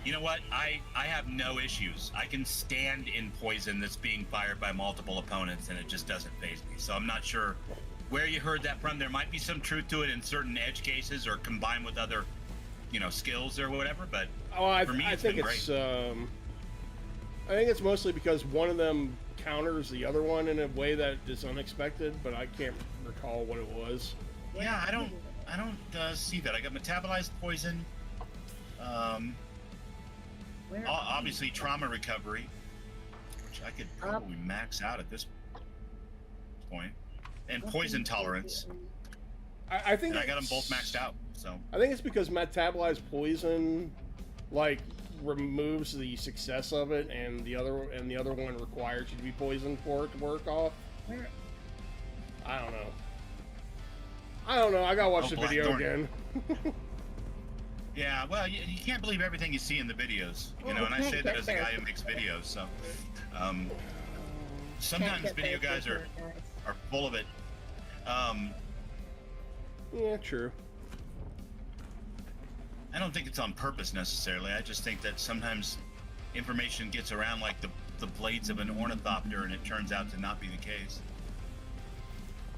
You know what? I have no issues. I can stand in poison that's being fired by multiple opponents, and it just doesn't faze me. So I'm not sure where you heard that from. There might be some truth to it in certain edge cases or combined with other, skills or whatever, but for me, I it's think been it's great. I think it's mostly because one of them counters the other one in a way that is unexpected, but I can't recall what it was. Yeah, I don't see that. I got metabolized poison, Where? obviously trauma recovery, which I could probably max out at this point, and poison tolerance. I think And I got them it's- both maxed out. So I think it's because metabolized poison, like, removes the success of it, and the other one requires you to be poisoned for it to work off. Where? I don't know. I gotta watch the video Blackthorn. again. yeah, well, you can't believe everything you see in the videos, Well, and I can't say that get as a there. guy who makes videos. So Can't sometimes get video there guys quicker, are full of it. Yeah, true. I don't think it's on purpose necessarily. I just think that sometimes information gets around like the blades of an ornithopter, and it turns out to not be the case.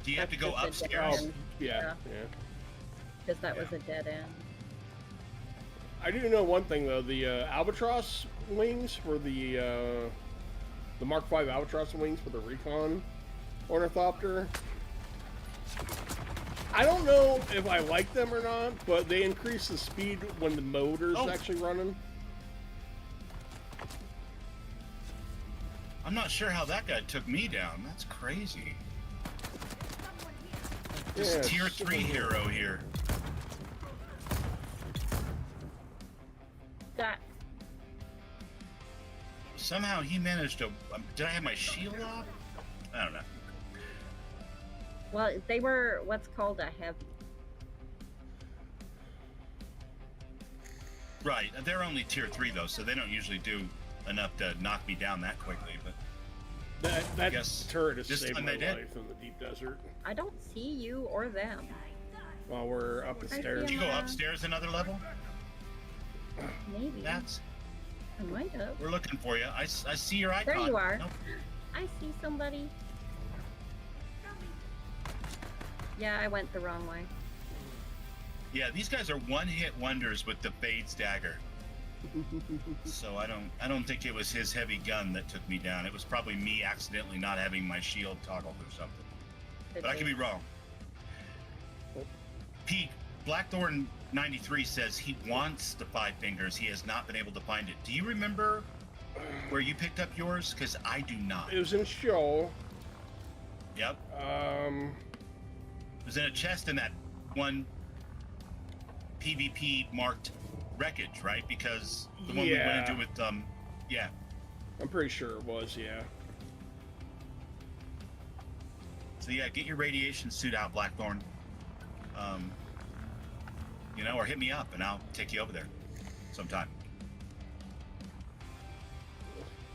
Do you have to That's go just a upstairs? dead end. Yeah. Because that was a dead end. I do know one thing though. The albatross wings for the Mark V albatross wings for the recon ornithopter. I don't know if I like them or not, but they increase the speed when the motor's actually running. I'm not sure how that guy took me down. That's crazy. This Yeah, tier 3 hero here. That. Somehow he managed to. Did I have my shield off? I don't know. Well, they were what's called a heavy. Right, they're only tier 3 though, so they don't usually do enough to knock me down that quickly. But That guess turret has this saved time my they did. life in the deep desert. I don't see you or them. While we're up the I stairs. did you go upstairs another level? Maybe. That's. I might have. We're looking for you. I see your icon. There you are. Nope. I see somebody. Yeah, I went the wrong way. Yeah, these guys are one-hit wonders with the Fade's dagger. So I don't think it was his heavy gun that took me down. It was probably me accidentally not having my shield toggled or something. But I could be wrong. Pete, Blackthorn 93 says he wants the 5 fingers. He has not been able to find it. Do you remember where you picked up yours? Because I do not. It was in Shoal. Yep. It was in a chest in that one PvP marked wreckage, right? Because the one we went into with yeah. I'm pretty sure it was, yeah. So yeah, get your radiation suit out, Blackthorn. You know, or hit me up and I'll take you over there sometime.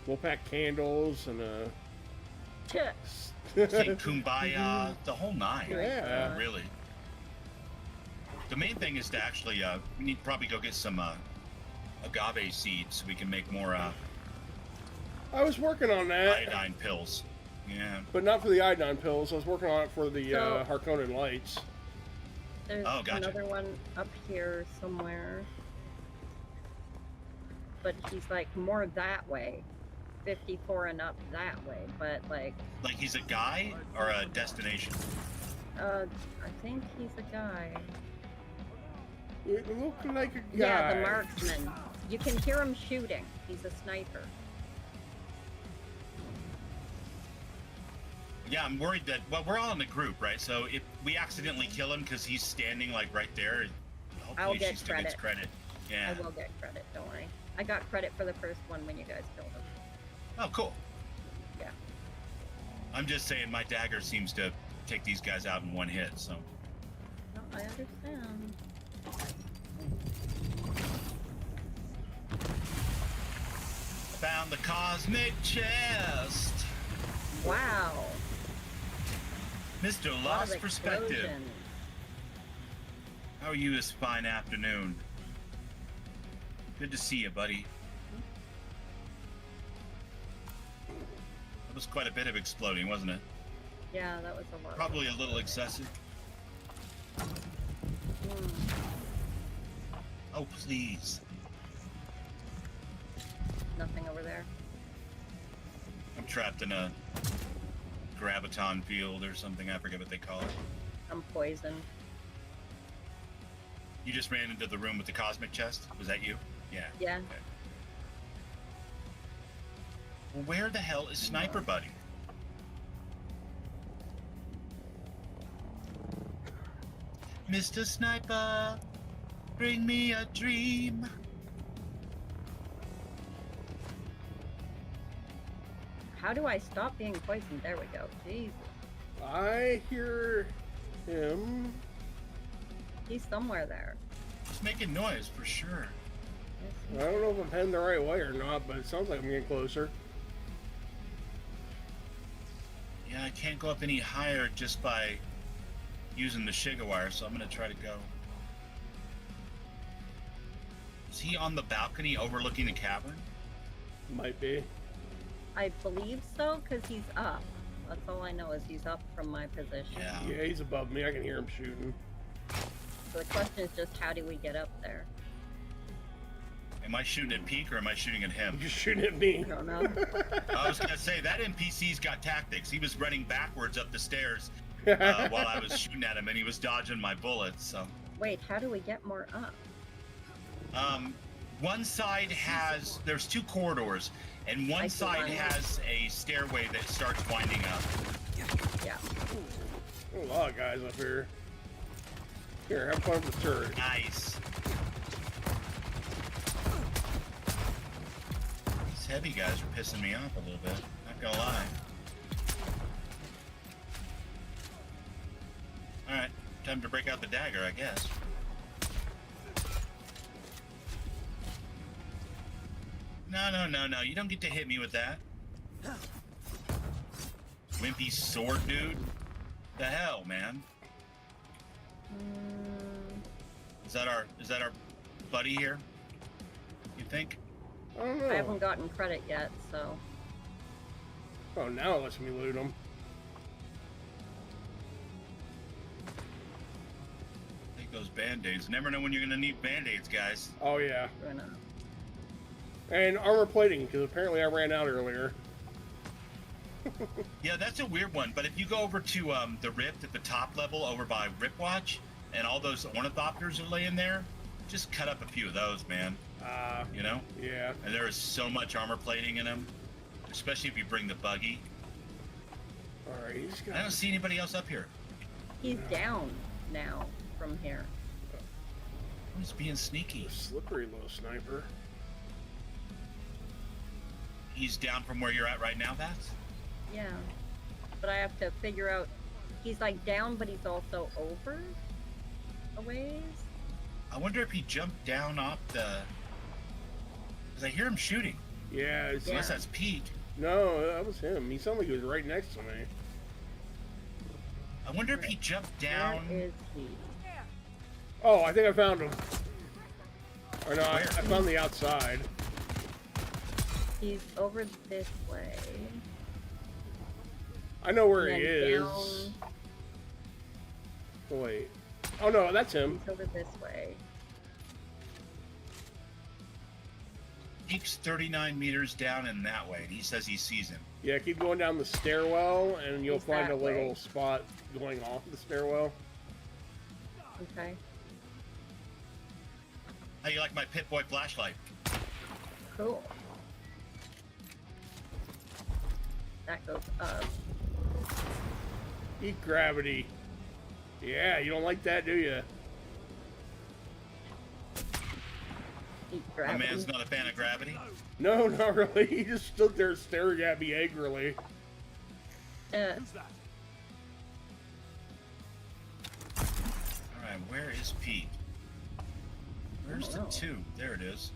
We'll pack candles and Sing Kumbaya, the whole nine. Yeah. Really. The main thing is to actually, we need to probably go get some agave seeds so we can make more I was working on that, iodine pills. Yeah. but not for the iodine pills. I was working on it for the So- Harkonnen lights. There's Oh, gotcha. another one up here somewhere. But he's like more that way. 54 and up that way. But like, Like he's a guy or a destination? I think he's a guy. You look like a guy. Yeah, the marksman. You can hear him shooting. He's a sniper. Yeah, I'm worried that, well, we're all in the group, right? So if we accidentally kill him because he's standing like right there, hopefully I'll get she still gets credit. Yeah. I will get credit, don't worry. I got credit for the first one when you guys killed him. Oh, cool. Yeah. I'm just saying my dagger seems to take these guys out in one hit, so. No, I understand. Found the cosmic chest. Wow. Mr. Lot of Lost Perspective. explosions. How are you this fine afternoon? Good to see you, buddy. That was quite a bit of exploding, wasn't it? Yeah, that was a lot. Probably a little excessive. Oh, please. Nothing over there. I'm trapped in a graviton field or something. I forget what they call it. I'm poisoned. You just ran into the room with the cosmic chest? Was that you? Yeah. Yeah. Okay. Well, where the hell is Sniper Buddy? Mr. Sniper, bring me a dream. How do I stop being poisoned? There we go. Jesus. I hear him. He's somewhere there. It's making noise for sure. I don't know if I'm heading the right way or not, but it sounds like I'm getting closer. Yeah, I can't go up any higher just by using the Shiga wire, so I'm gonna try to go. Is he on the balcony overlooking the cavern? Might be. I believe so, because he's up. That's all I know is he's up from my position. Yeah. Yeah, he's above me. I can hear him shooting. So the question is just how do we get up there? Am I shooting at Peak or am I shooting at him? You're shooting at me. I don't know. I was gonna say that NPC's got tactics. He was running backwards up the stairs while I was shooting at him, and he was dodging my bullets. So, Wait, how do we get more up? one side has there's two corridors, and I one see side one. has a stairway that starts winding up. Yeah. There's a lot of guys up here. Here, have fun with the turret. Nice. These heavy guys are pissing me off a little bit. Not gonna lie. All right, time to break out the dagger, I guess. No, you don't get to hit me with that. Wimpy sword dude? The hell, man? Is that our buddy here? You think? I don't know. I haven't gotten credit yet, so. Oh, now it lets me loot them. Take those band-aids. Never know when you're gonna need band-aids, guys. Oh, yeah. We're gonna- And armor plating, because apparently I ran out earlier. Yeah, that's a weird one. But if you go over to the Rift at the top level over by Ripwatch, and all those ornithopters are laying there, just cut up a few of those, man. You know? Yeah. And there is so much armor plating in them, especially if you bring the buggy. Alright, he's I don't got... see anybody else up here. He's down now from here. He's being sneaky. Slippery little sniper. He's down from where you're at right now, Bats? Yeah. But I have to figure out He's like down, but he's also over a ways. I wonder if he jumped down off the. Because I hear him shooting. Yeah, it's, Unless that's Pete. no, that was him. He sounded like he was right next to me. I wonder if he jumped down. Where is he? Oh, I think I found him. Or no, I Where? found the outside. He's over this way. I know where And he then is. down- Oh, wait. Oh no, that's him. He's over this way. Pete's 39 meters down and that way. And he says he sees him. Yeah, keep going down the stairwell, and you'll He's find a that little way. spot going off the stairwell. Okay. How you like my Pit-Boy flashlight? Cool. That goes up. Eat gravity. Yeah, you don't like that, do you? Eat My gravity. man's not a fan of gravity. No, not really. He just stood there staring at me angrily. Alright, where is Pete? Where's the know. tube? There it is.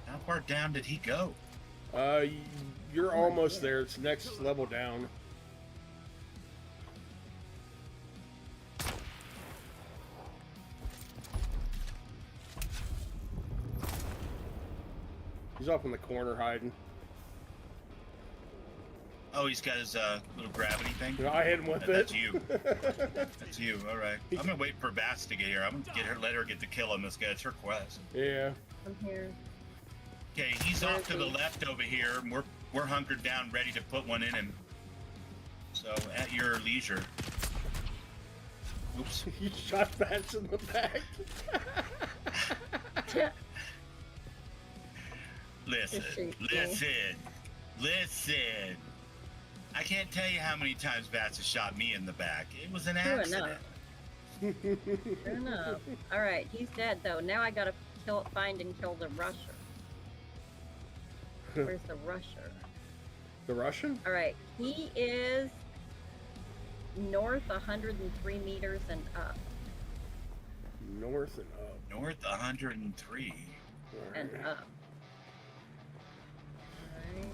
How far down did he go? You're almost there. It's next level down. He's off in the corner hiding. Oh, he's got his little gravity thing. You know, I hit him with it. That's you. That's you. All right. I'm gonna wait for Bats to get here. I'm gonna get her, let her get the kill on this guy. It's her quest. Yeah. I'm here. Okay, he's off to the left over here. And we're hunkered down, ready to put one in him. So at your leisure. Oops. You shot Bats in the back. Listen, Appreciate you. listen. I can't tell you how many times Bats has shot me in the back. It was an True accident. Fair enough. Alright, he's dead though. Now I gotta find and kill the Rusher. Where's the Rusher? The Russian? Alright, he is north 103 meters and up. North and up. North 103. And Alright. up. Alright.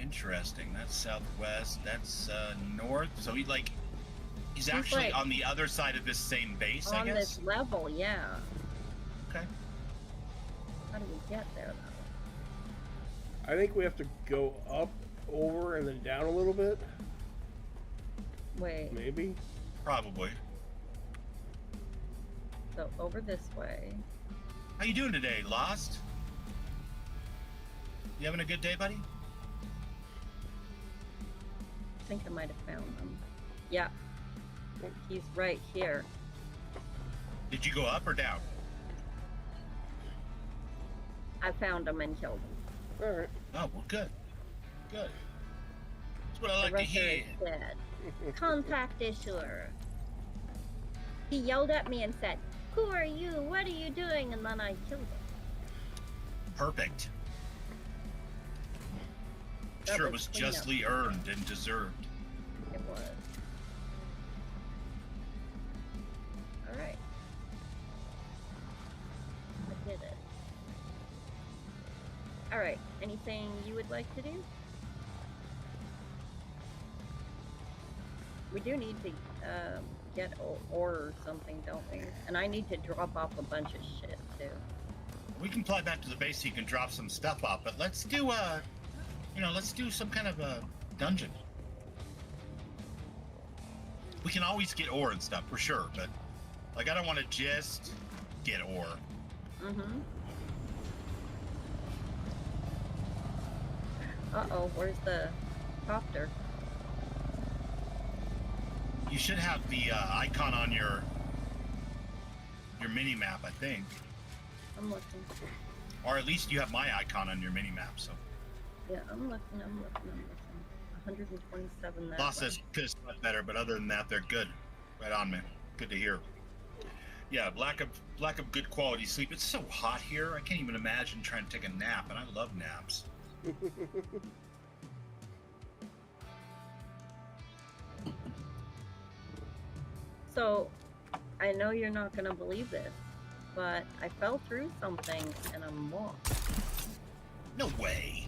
Interesting. That's southwest. That's north. So he's actually like on the other side of this same base, I On guess. this level, yeah. Okay. How do we get there though? I think we have to go up, over, and then down a little bit. Wait, Maybe. Probably. so over this way. How you doing today, Lost? You having a good day, buddy? I think I might have found them. Yeah. He's right here. Did you go up or down? I found him and killed him. Alright. Oh, well, good. Good. That's what I like the to Rusher hear. is dead. Contact issuer. He yelled at me and said, "Who are you? What are you doing?" And then I killed him. Perfect. That Sure, it was was clean up. justly earned and deserved. It was. Alright. I did it. Alright, anything you would like to do? We do need to get ore or something, don't we? And I need to drop off a bunch of shit too. We can fly back to the base so you can drop some stuff off, but let's do let's do some kind of a dungeon. We can always get ore and stuff for sure, but like I don't want to just get ore. Mm-hmm. Uh-oh, where's the copter? You should have the icon on your mini map, I think, I'm looking. or at least you have my icon on your mini map. So Yeah, I'm looking. 127 that Lost way. says could have slept better, but other than that, they're good. Right on, man. Good to hear. Yeah, lack of good quality sleep. It's so hot here. I can't even imagine trying to take a nap, and I love naps. So, I know you're not gonna believe this, but I fell through something and I'm lost. No way.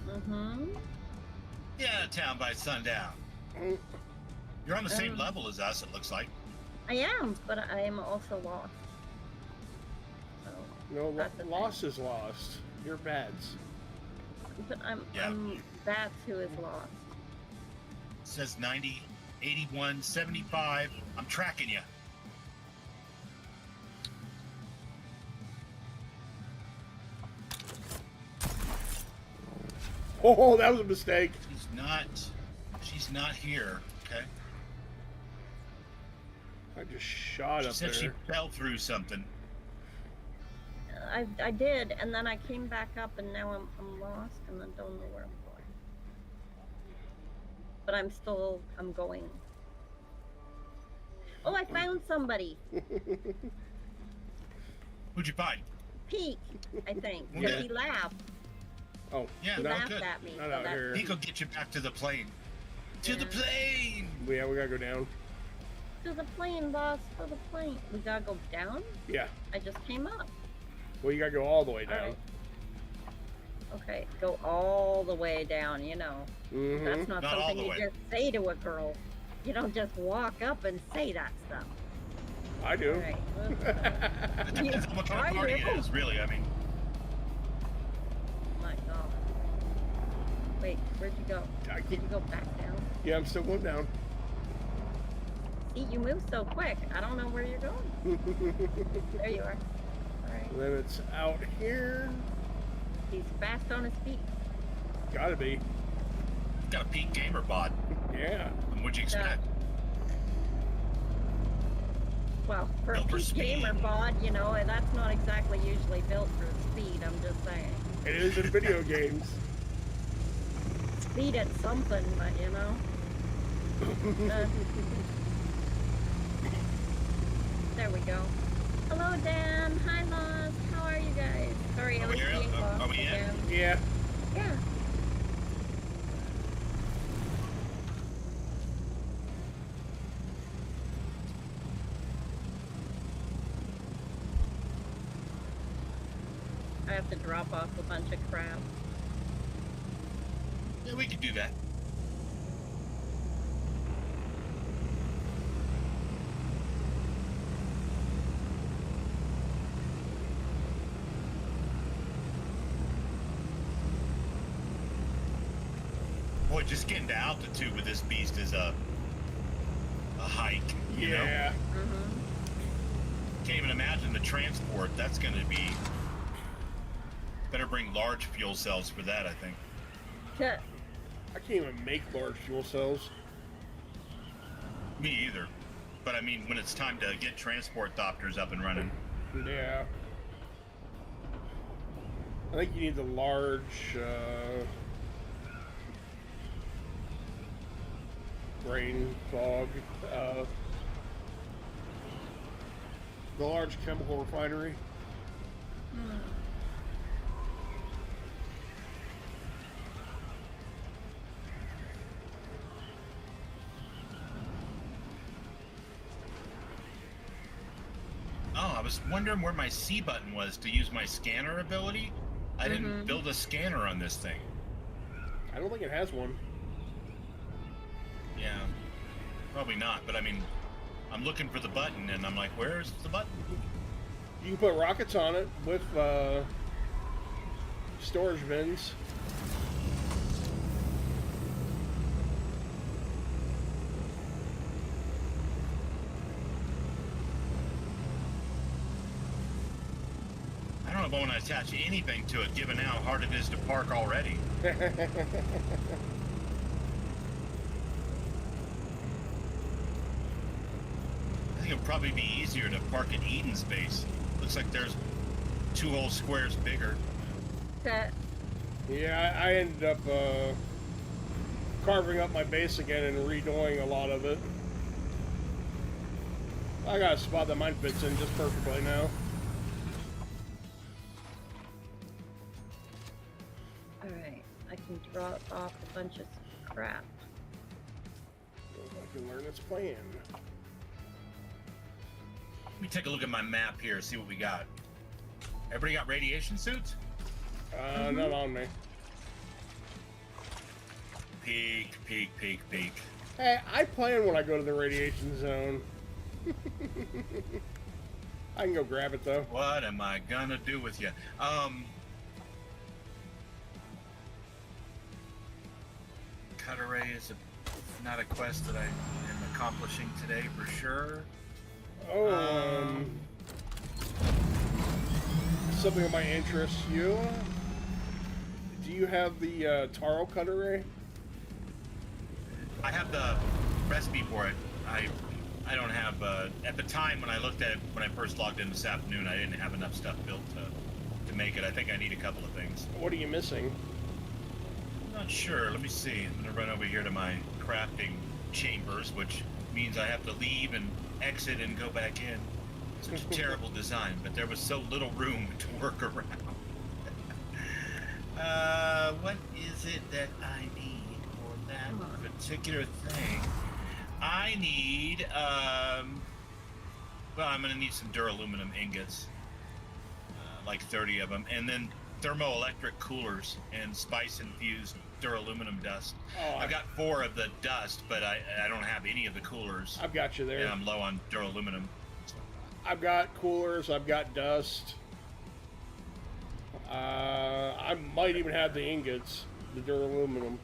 Mm-hmm. Get out of town by sundown. Mm, You're on the same Um, level as us, it looks like. I am, but I am also lost. So, No, That's the thing. lost is lost. You're bads. but Yeah. I'm Bats who is lost. It says 90, 81, 75. I'm tracking you. Oh, that was a mistake. She's not here. Okay. I just shot She up said there. she fell through something. I did, and then I came back up, and now I'm lost, and I don't know where I'm going. But I'm going. Oh, I found somebody. Who'd you find? Pete, I think. Yeah. Because he laughed. Oh, Yeah, He not, laughed good. at me. not so out that's here. He could get you back to the plane. To the Yeah. plane! Yeah, we gotta go down. To the plane, boss. To the plane. We gotta go down? Yeah. I just came up. Well, you gotta go all the way down. Alright. Okay, go all the way down, you know. Mm-hmm. That's not Not all something the you way. just say to a girl. You don't just walk up and say that stuff. I do. Alright. It depends on what kind Are of party you? it is, really. I mean, My god. Wait, where'd you go? I Did keep. you go back down? Yeah, I'm still going down. See, you move so quick. I don't know where you're going. There you are. Alright. Then it's out here. He's fast on his feet. Gotta be. got a peak gamer bod. Yeah. And what'd you expect? Well, for a Built for peak speed. gamer bod, you know, and that's not exactly usually built for speed, I'm just saying. It is in video games. Speed at something, but you know. Uh, there we go. Hello, Dan. Hi, Loz. How are you guys? Sorry, I Are was we here? being Are lost we in? again. Yeah. Yeah. I have to drop off a bunch of crap. Yeah, we could do that. Boy, just getting to altitude with this beast is a hike, you know? Yeah. Mm-hmm. Can't even imagine the transport. That's going to be... Better bring large fuel cells for that, I think. I can't even make large fuel cells. Me either. But I mean, when it's time to get transport doctors up and running. Yeah. I think you need the large, brain fog, the large chemical refinery. Oh, I was wondering where my C button was to use my scanner ability. I didn't build a scanner on this thing. I don't think it has one. Yeah, probably not. But I mean, I'm looking for the button, and I'm like, where's the button? You can put rockets on it with storage bins. I don't know if I want to attach anything to it, given how hard it is to park already. I think it'd probably be easier to park at Eden's base. Looks like there's 2 whole squares bigger. That Yeah, I ended up carving up my base again and redoing a lot of it. I got a spot that mine fits in just perfectly now. Alright, I can drop off a bunch of crap. I can learn its plan. Let me take a look at my map here, see what we got. Everybody got radiation suits? Not on me. Peek, peek, peek, peek. Hey, I plan when I go to the radiation zone. I can go grab it though. What am I gonna do with you? Cut array is not a quest that I am accomplishing today for sure. Oh, something that might interest you. Do you have the taro cutter ray? I have the recipe for it. I don't have, at the time when I looked at it, when I first logged in this afternoon, I didn't have enough stuff built to make it. I think I need a couple of things. What are you missing? I'm not sure. Let me see. I'm gonna run over here to my crafting chambers, which means I have to leave and exit and go back in. Such a terrible design, but there was so little room to work around. What is it that I need for that particular thing? I need, well, I'm gonna need some duraluminum ingots, like 30 of them, and then thermoelectric coolers and spice-infused duraluminum dust. Oh, I've got 4 of the dust, but I don't have any of the coolers. I've got you there. And I'm low on duraluminum. I've got coolers. I've got dust. I might even have the ingots, the duraluminum.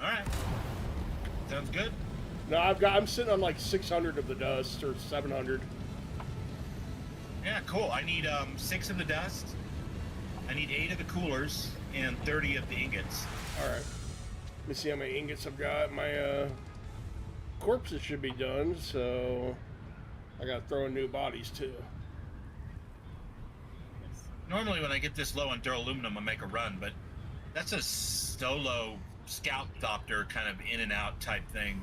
All right, sounds good. No, I'm sitting on like 600 of the dust or 700. Yeah, cool. I need 6 of the dust. I need 8 of the coolers and 30 of the ingots. All right. Let me see how many ingots I've got. My corpses should be done, so I gotta throw in new bodies too. Normally when I get this low on duraluminum, I make a run, but that's a solo scout doctor kind of in and out type thing.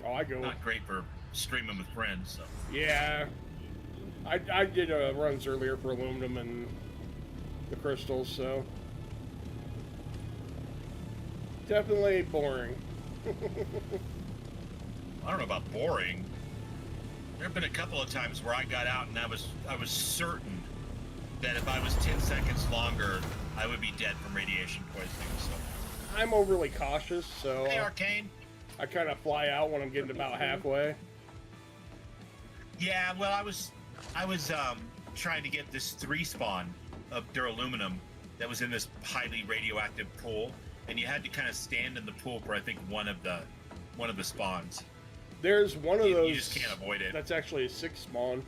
Oh, I go. Not great for streaming with friends. So. Yeah. I did runs earlier for aluminum and the crystals, so definitely boring. I don't know about boring. There have been a couple of times where I got out and I was certain that if I was 10 seconds longer, I would be dead from radiation poisoning. So. I'm overly cautious, so Hey, Arcane. I kind of fly out when I'm getting about halfway. Yeah, well, I was trying to get this 3 spawn of duraluminum that was in this highly radioactive pool, and you had to kind of stand in the pool for I think one of the spawns. There's one of those. You just can't avoid it. That's actually a 6 spawn.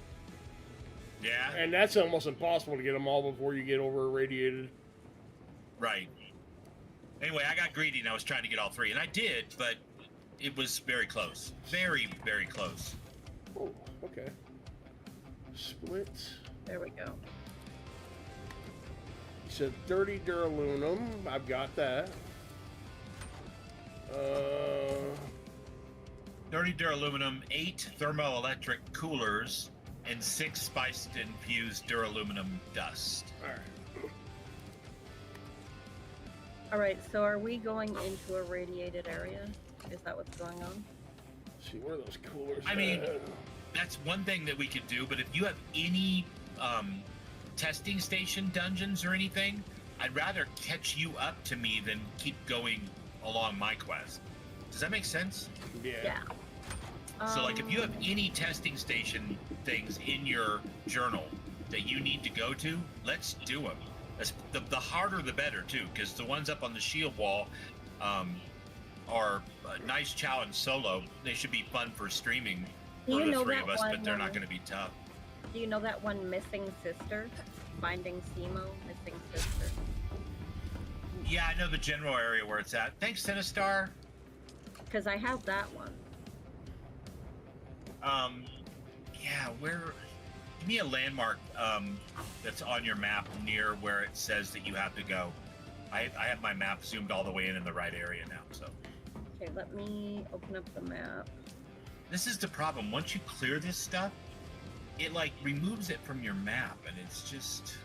Yeah. And that's almost impossible to get them all before you get over irradiated. Right. Anyway, I got greedy and I was trying to get all 3, and I did, but it was very close. Very, very close. Oh, okay. Split. There we go. You said 30 duraluminum. I've got that. 30 duraluminum, 8 thermoelectric coolers, and 6 spiced infused duraluminum dust. Alright. Alright, so are we going into a radiated area? Is that what's going on? See where those coolers I mean, at? that's one thing that we could do, but if you have any testing station dungeons or anything, I'd rather catch you up to me than keep going along my quest. Does that make sense? Yeah. So, like, if you have any testing station things in your journal that you need to go to, let's do them. The harder the better, too, because the ones up on the shield wall are a nice challenge solo. They should be fun for streaming Do for you the know 3 that of us, one, but they're not going to be tough. Do you know that one missing sister? Finding Simo, missing sister. Yeah, I know the general area where it's at. Thanks, Sinistar. Because I have that one. Yeah, where... Give me a landmark that's on your map near where it says that you have to go. I have my map zoomed all the way in the right area now, so... Okay, let me open up the map. This is the problem. Once you clear this stuff, it, like, removes it from your map, and it's just...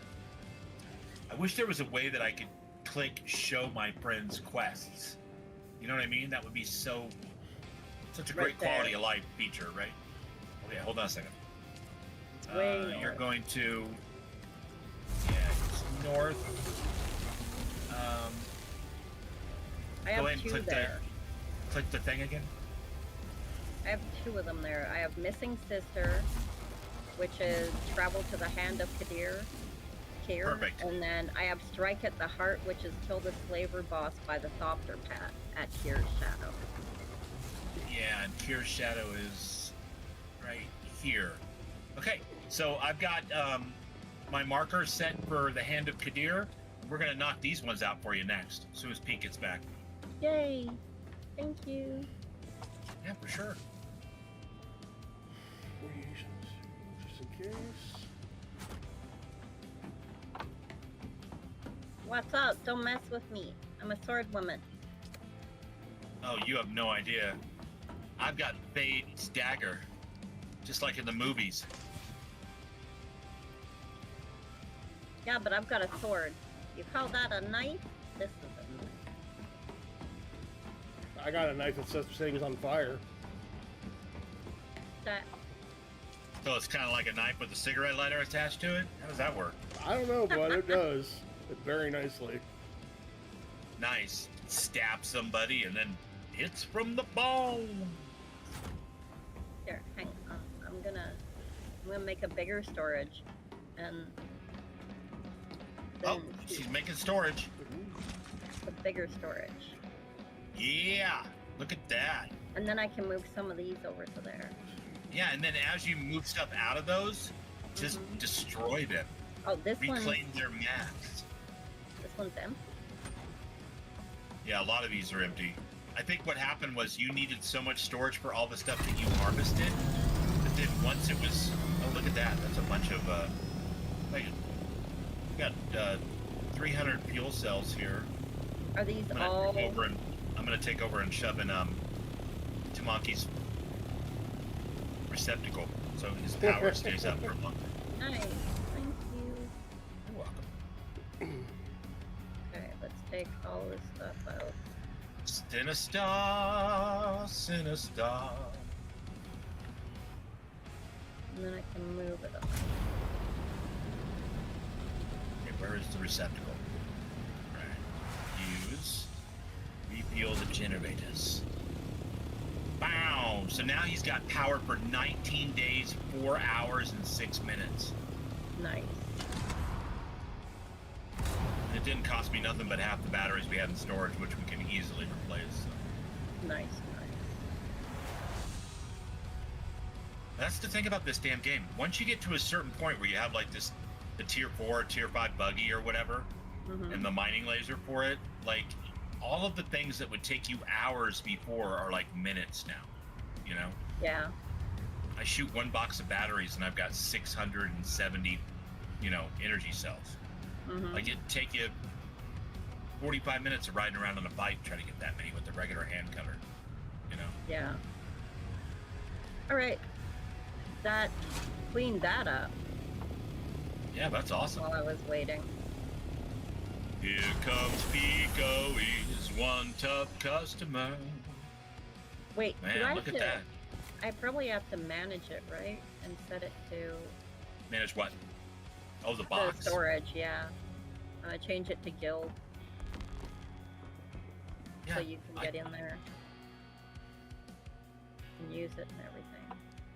I wish there was a way that I could click show my friends' quests. You know what I mean? That would be so Such a Right great there. quality of life feature, right? Okay, hold on a second. It's way You're north. going to, it's north. I Go have ahead and two there. click the thing again. I have two of them there. I have Missing Sister, which is Travel to the Hand of Kadir. Perfect. And then I have Strike at the Heart, which is Kill the Slaver Boss by the Thopter Pat at Kir's Shadow. Yeah, and Kier's Shadow is right here. Okay, so I've got my marker set for the Hand of Kadir. We're gonna knock these ones out for you next, as soon as Pete gets back. Yay! Thank you. Yeah, for sure. Variations, just in case. What's up? Don't mess with me. I'm a sword woman. Oh, you have no idea. I've got Fade's dagger, just like in the movies. Yeah, but I've got a sword. You call that a knife? This is a knife. I got a knife that sets things on fire. That So it's kind of like a knife with a cigarette lighter attached to it? How does that work? I don't know, but it does. It very nicely. Nice. Stab somebody and then hits from the bone. here, hang on. I'm gonna make a bigger storage, and Oh, then she's making storage. a bigger storage, Yeah, look at that. and then I can move some of these over to there. Yeah, and then as you move stuff out of those, just destroy them. Oh, this Reclaim their mass. one's empty. Yeah, a lot of these are empty. I think what happened was you needed so much storage for all the stuff that you harvested, but then once it was, oh look at that, that's a bunch of, we got 300 fuel cells here. Are these I'm all? gonna take over and shove in Tamaki's receptacle, so his power stays up for longer. Nice. Thank you. You're welcome. Okay, let's take all this stuff out. Sinister. And then I can move it up. Okay, where is the receptacle? Right. Use. Refuel the generators. Bow! So now he's got power for 19 days, 4 hours, and 6 minutes. Nice. And it didn't cost me nothing but half the batteries we had in storage, which we can easily replace. So. Nice. That's the thing about this damn game. Once you get to a certain point where you have like this, the tier 4 or tier 5 buggy or whatever, and the mining laser for it, like all of the things that would take you hours before are like minutes now, you know? Yeah. I shoot one box of batteries and I've got 670, energy cells. Like it'd take you 45 minutes of riding around on a bike trying to get that many with the regular hand cutter, Yeah. All right. That cleaned that up Yeah, that's awesome. while I was waiting. Here comes Pico, he's one tough customer. Wait, do I Man, have look at to? that. I probably have to manage it, right? And set it to Manage what? Oh, the the box. storage. Yeah. Change it to guild Yeah, so you can get in there and use it and everything.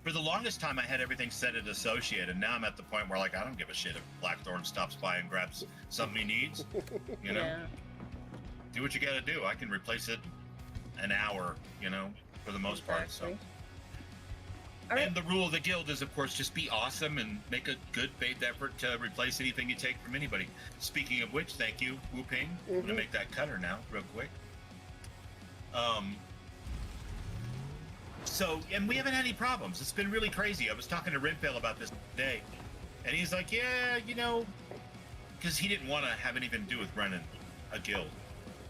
For the longest time, I had everything set at associated. Now I'm at the point where, like, I don't give a shit if Blackthorn stops by and grabs something he needs. You know, Yeah. do what you got to do. I can replace it an hour. For the most part. So. Exactly. All right. And the rule of the guild is, of course, just be awesome and make a good faith effort to replace anything you take from anybody. Speaking of which, thank you, Wu Ping. I'm gonna make that cutter now, real quick. So, and we haven't had any problems. It's been really crazy. I was talking to Renfell about this today, and he's like, yeah, because he didn't want to have anything to do with running a guild,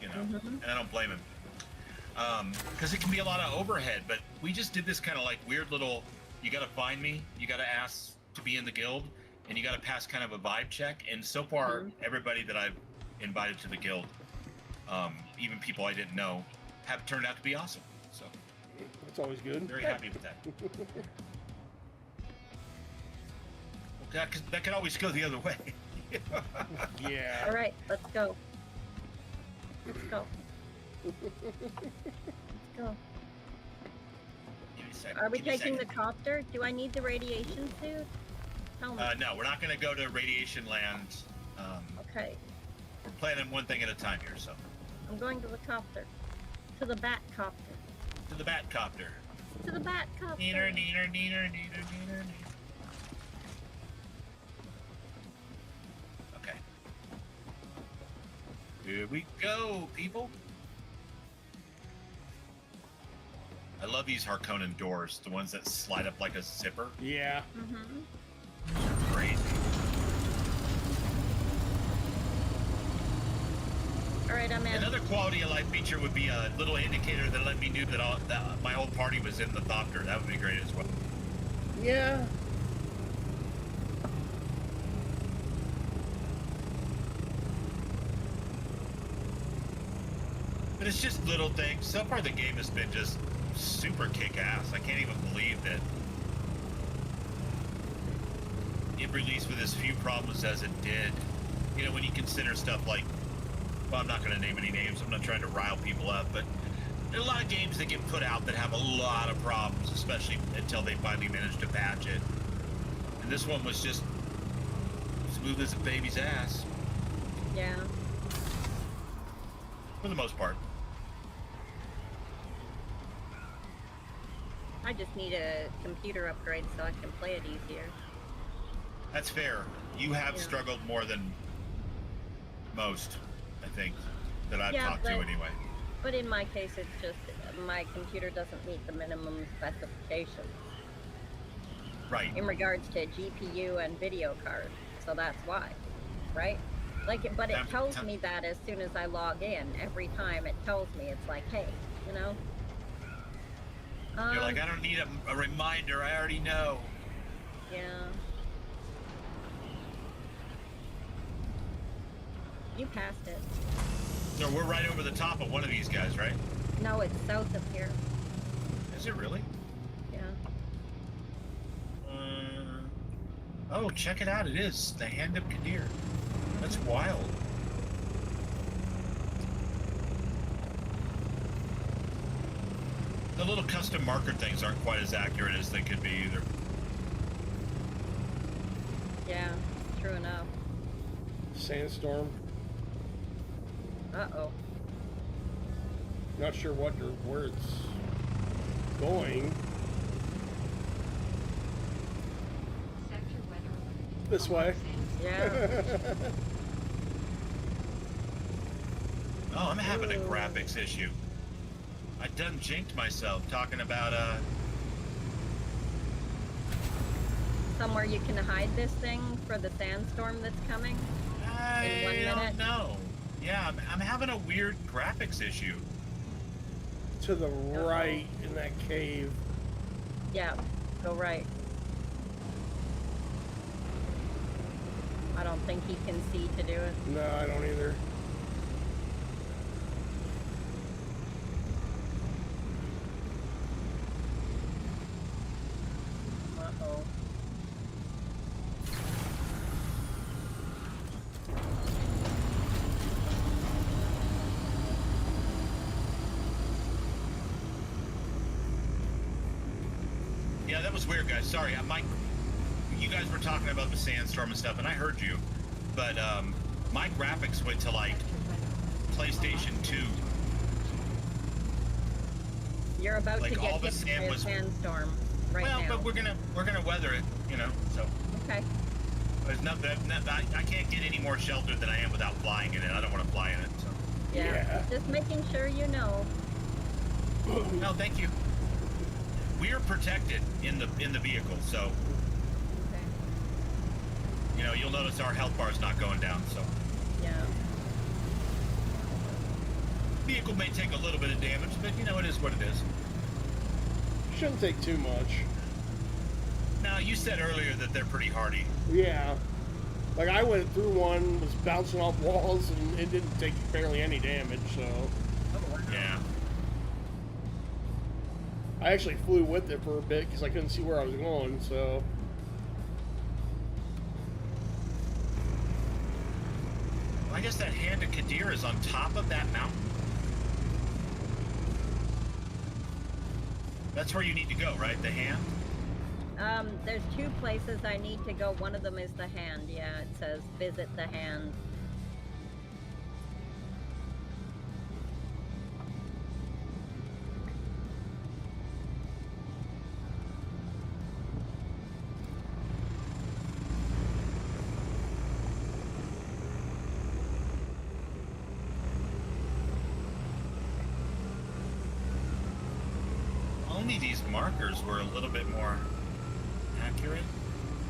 and I don't blame him. Because it can be a lot of overhead, but we just did this kind of like weird little, you got to find me, you got to ask to be in the guild, and you got to pass kind of a vibe check. And so far, everybody that I've invited to the guild, even people I didn't know, have turned out to be awesome. So That's always good. Very happy with that. Well, that could always go the other way. Yeah. All right, let's go. Let's go. Let's go. Give me a second. Are we give me a taking the second. copter? Do I need the radiation suit? Tell me. No, we're not going to go to radiation land. Okay, We're planning one thing at a time here, so. I'm going to the copter. To the bat copter. To the bat copter. To the bat copter. Neener, neener, neener, neener, neener. Okay. Here we go, people. I love these Harkonnen doors, the ones that slide up like a zipper. Yeah. Mm-hmm. Crazy. All right, I'm in. Another quality of life feature would be a little indicator that let me know that my whole party was in the thopter. That would be great as well. Yeah. But it's just little things. So far the game has been just super kick-ass. I can't even believe that it released with as few problems as it did. You know, when you consider stuff like, well, I'm not going to name any names. I'm not trying to rile people up, but there are a lot of games that get put out that have a lot of problems, especially until they finally manage to patch it. And this one was just smooth as a baby's ass, Yeah. for the most part. I just need a computer upgrade so I can play it easier. That's fair. You have Yeah. struggled more than most, I think, that I've Yeah, talked to but- anyway. But in my case, it's just my computer doesn't meet the minimum specifications Right. in regards to GPU and video card. So that's why, right? Like, but it Time- tells time- me that as soon as I log in. Every time it tells me, it's like, hey, you know. You're like, I don't need a reminder. I already know. Yeah. You passed it. So we're right over the top of one of these guys, right? No, it's south of here. Is it really? Yeah. Oh, check it out. It is the Hand of Kadir. That's wild. The little custom marker things aren't quite as accurate as they could be either. Yeah. True enough. Sandstorm. Uh-oh. Not sure what or where it's going. This way. Yeah. Oh, I'm having a graphics issue. I done jinked myself talking about Somewhere you can hide this thing for the sandstorm that's coming. In 1 I don't minute? know. Yeah, I'm having a weird graphics issue. To the right in that cave. Yeah, go right. I don't think he can see to do it. No, I don't either. Uh-oh. Yeah, that was weird, guys. Sorry, you guys were talking about the sandstorm and stuff, and I heard you, but my graphics went to like PlayStation 2. You're about Like, to all get the hit sand by a was- sandstorm right Well, now. but we're gonna weather it, you know. So Okay. there's I can't get any more sheltered than I am without flying in it. I don't want to fly in it. So Yeah. Yeah. Just making sure you know. no, thank you. We are protected in the vehicle, so Okay. you know you'll notice our health bar is not going down. So Yeah. vehicle may take a little bit of damage, but you know it is what it is. Shouldn't take too much. Now you said earlier that they're pretty hardy. Yeah. Like I went through one, was bouncing off walls, and it didn't take barely any damage, so. Yeah. I actually flew with it for a bit because I couldn't see where I was going, so... I guess that Hand of Kadir is on top of that mountain. That's where you need to go, right? The Hand? There's 2 places I need to go. One of them is the Hand. Yeah, it says visit the Hand. Only these markers were a little bit more accurate.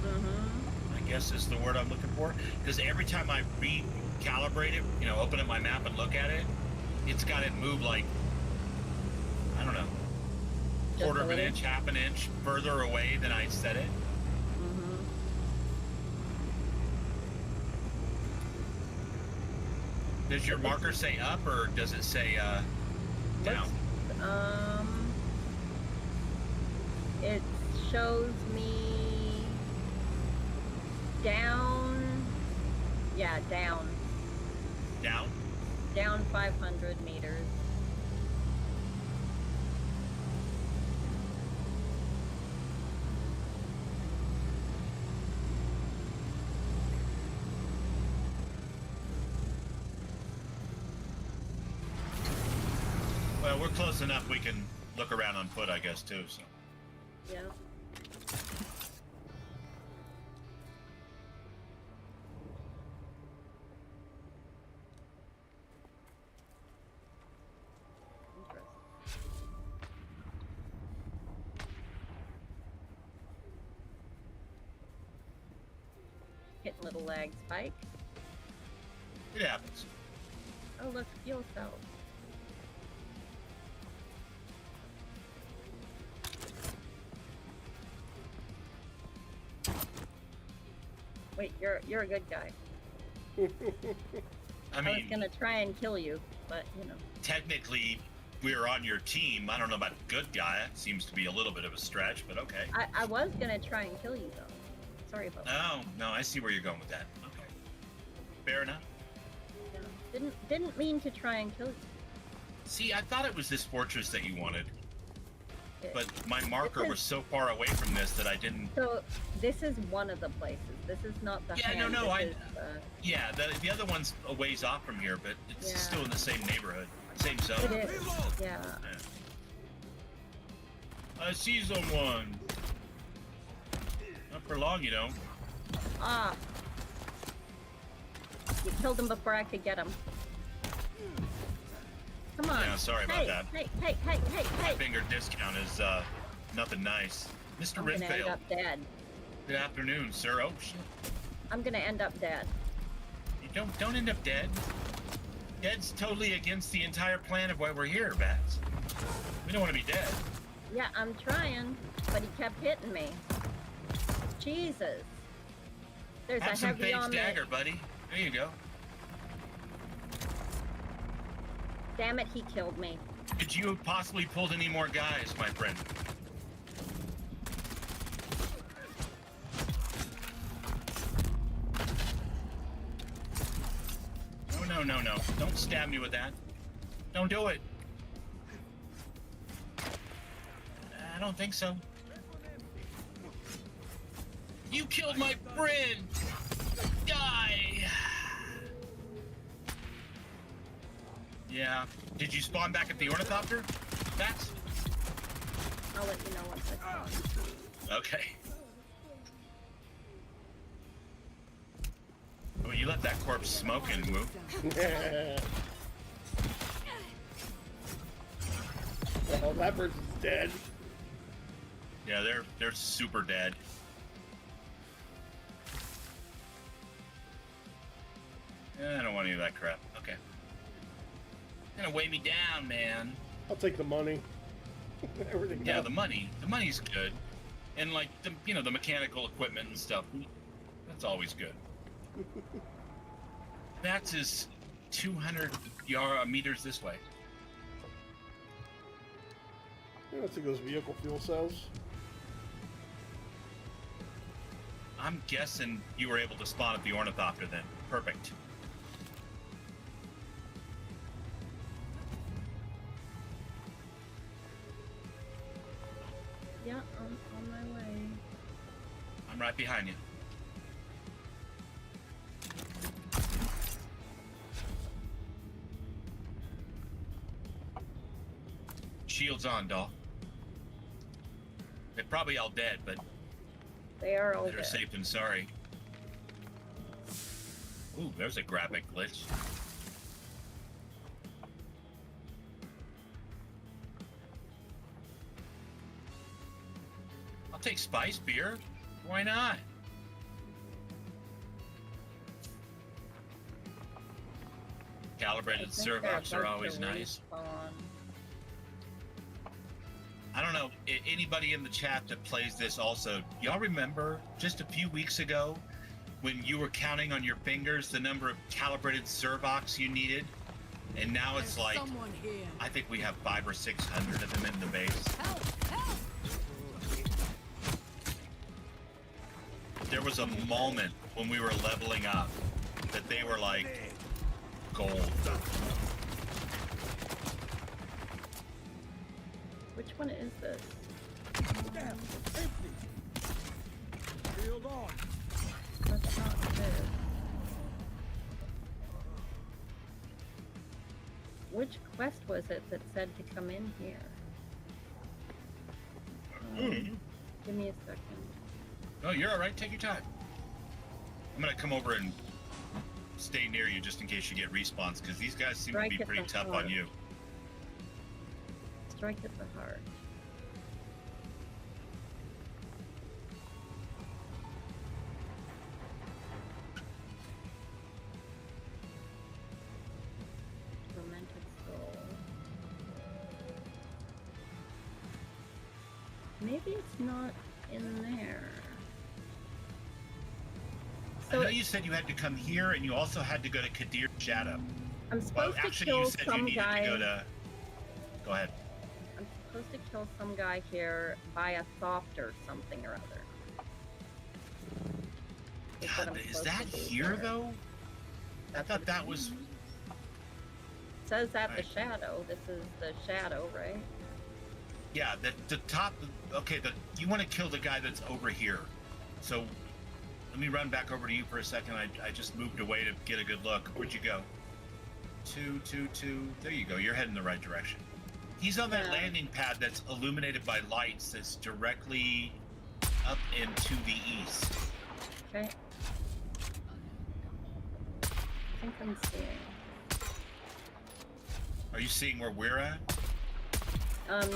Mm-hmm. I guess is the word I'm looking for. Because every time I recalibrate it, you know, open up my map and look at it, it's got it move like, I don't know, quarter of an inch, half an inch further away than I set it. Mm-hmm. Does your marker say up or does it say down? It shows me down. Yeah, down. Down? Down 500 meters. Well, we're close enough we can look around on foot, I guess, too, so. Yeah. Hitting little lag spike. It happens. Oh, look, fuel cells. Wait, you're a good guy. I I was mean, gonna try and kill you, but you know. technically, we're on your team. I don't know about good guy. It seems to be a little bit of a stretch, but okay. I was gonna try and kill you though. Sorry about that. Oh, no, I see where you're going with that. Okay. Fair enough. Yeah. Didn't mean to try and kill you. See, I thought it was this fortress that you wanted, It- but my marker was so far away from this that I didn't... So this is one of the places. This is not the Yeah, hand. no, this I- is, Yeah, the other one's a ways off from here, but it's Yeah. still in the same neighborhood, same it zone. is. Yeah. I see someone. Not for long, you know. Ah. You killed him before I could get him. Come on. Yeah, sorry about hey, that. Hey. Finger discount is nothing nice. Mr. I'm gonna end Rinfield, up dead. good afternoon, sir. Oh shit. I'm gonna end up dead. You don't end up dead. Dead's totally against the entire plan of why we're here, Bats. We don't want to be dead. Yeah, I'm trying, but he kept hitting me. Jesus. There's Have a some heavy phase on me. dagger, buddy. There you go. Damn it, he killed me. Could you have possibly pulled any more guys, my friend? No. Don't stab me with that. Don't do it. I don't think so. You killed my friend! Die! Yeah. Did you spawn back at the ornithopter? That's... I'll let you know once it's on. Okay. Well, you let that corpse smoke and move. Well, that person's dead. Yeah, they're super dead. Yeah, I don't want any of that crap. Okay. You're gonna weigh me down, man. I'll take the money. Everything Yeah, else. the money's good, and like the mechanical equipment and stuff. That's always good. That's is 200 meters this way. gonna take those vehicle fuel cells. I'm guessing you were able to spawn at the ornithopter then. Perfect. Yeah, I'm on my way. I'm right behind you. Shields on, doll. They're probably all dead, but They are all better dead. safe than sorry. Ooh, there's a graphic glitch. I'll take spice beer. Why not? Calibrated I think they're servox are about always to nice. respawn. I don't know, anybody in the chat that plays this also, y'all remember just a few weeks ago when you were counting on your fingers the number of calibrated servox you needed? And now it's like, Someone here. I think we have 500 or 600 of them in the base. Help! Help! There was a moment when we were leveling up that they were like gold. Which one is this? Shield on. That's not this. Which quest was it that said to come in here? Give me a second. No, you're all right. Take your time. I'm gonna come over and stay near you just in case you get respawns, because these guys seem to Strike be at pretty the tough heart. on you. Strike at the heart. Tormented soul. Maybe it's not in there. I So know you said you had to come here, and you also had to go to Kadir Shadow. I'm Well, supposed to actually, you kill said you some needed guy. to go to. Go ahead. I'm supposed to kill some guy here by a softer something or other. Is what God, I'm is supposed that to do here there. though? I That's thought what that it was. It says that the Right. shadow. This is the shadow, right? Yeah, the top. Okay, you want to kill the guy that's over here. So let me run back over to you for a second. I just moved away to get a good look. Where'd you go? 222. There you go. You're heading the right direction. He's on that Yeah. landing pad that's illuminated by lights that's directly up and to the east. Okay. I think I'm seeing. Are you seeing where we're at?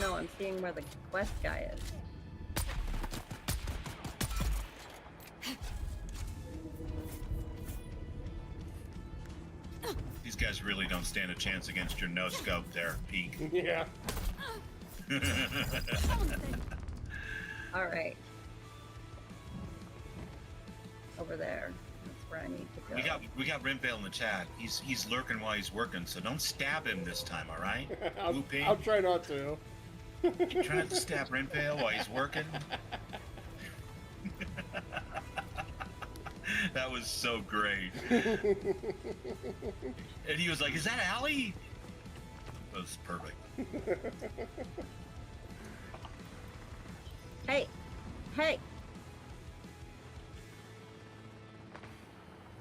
No, I'm seeing where the quest guy is. These guys really don't stand a chance against your no scope there, Peak. Yeah. All right. Over there. That's where I need to go. We got Rimvale in the chat. He's lurking while he's working, so don't stab him this time, all right? Blue I'll try not to. You try not to stab Rimvale while he's working. That was so great. And he was like, "Is that Allie?" That was perfect. Hey! Hey!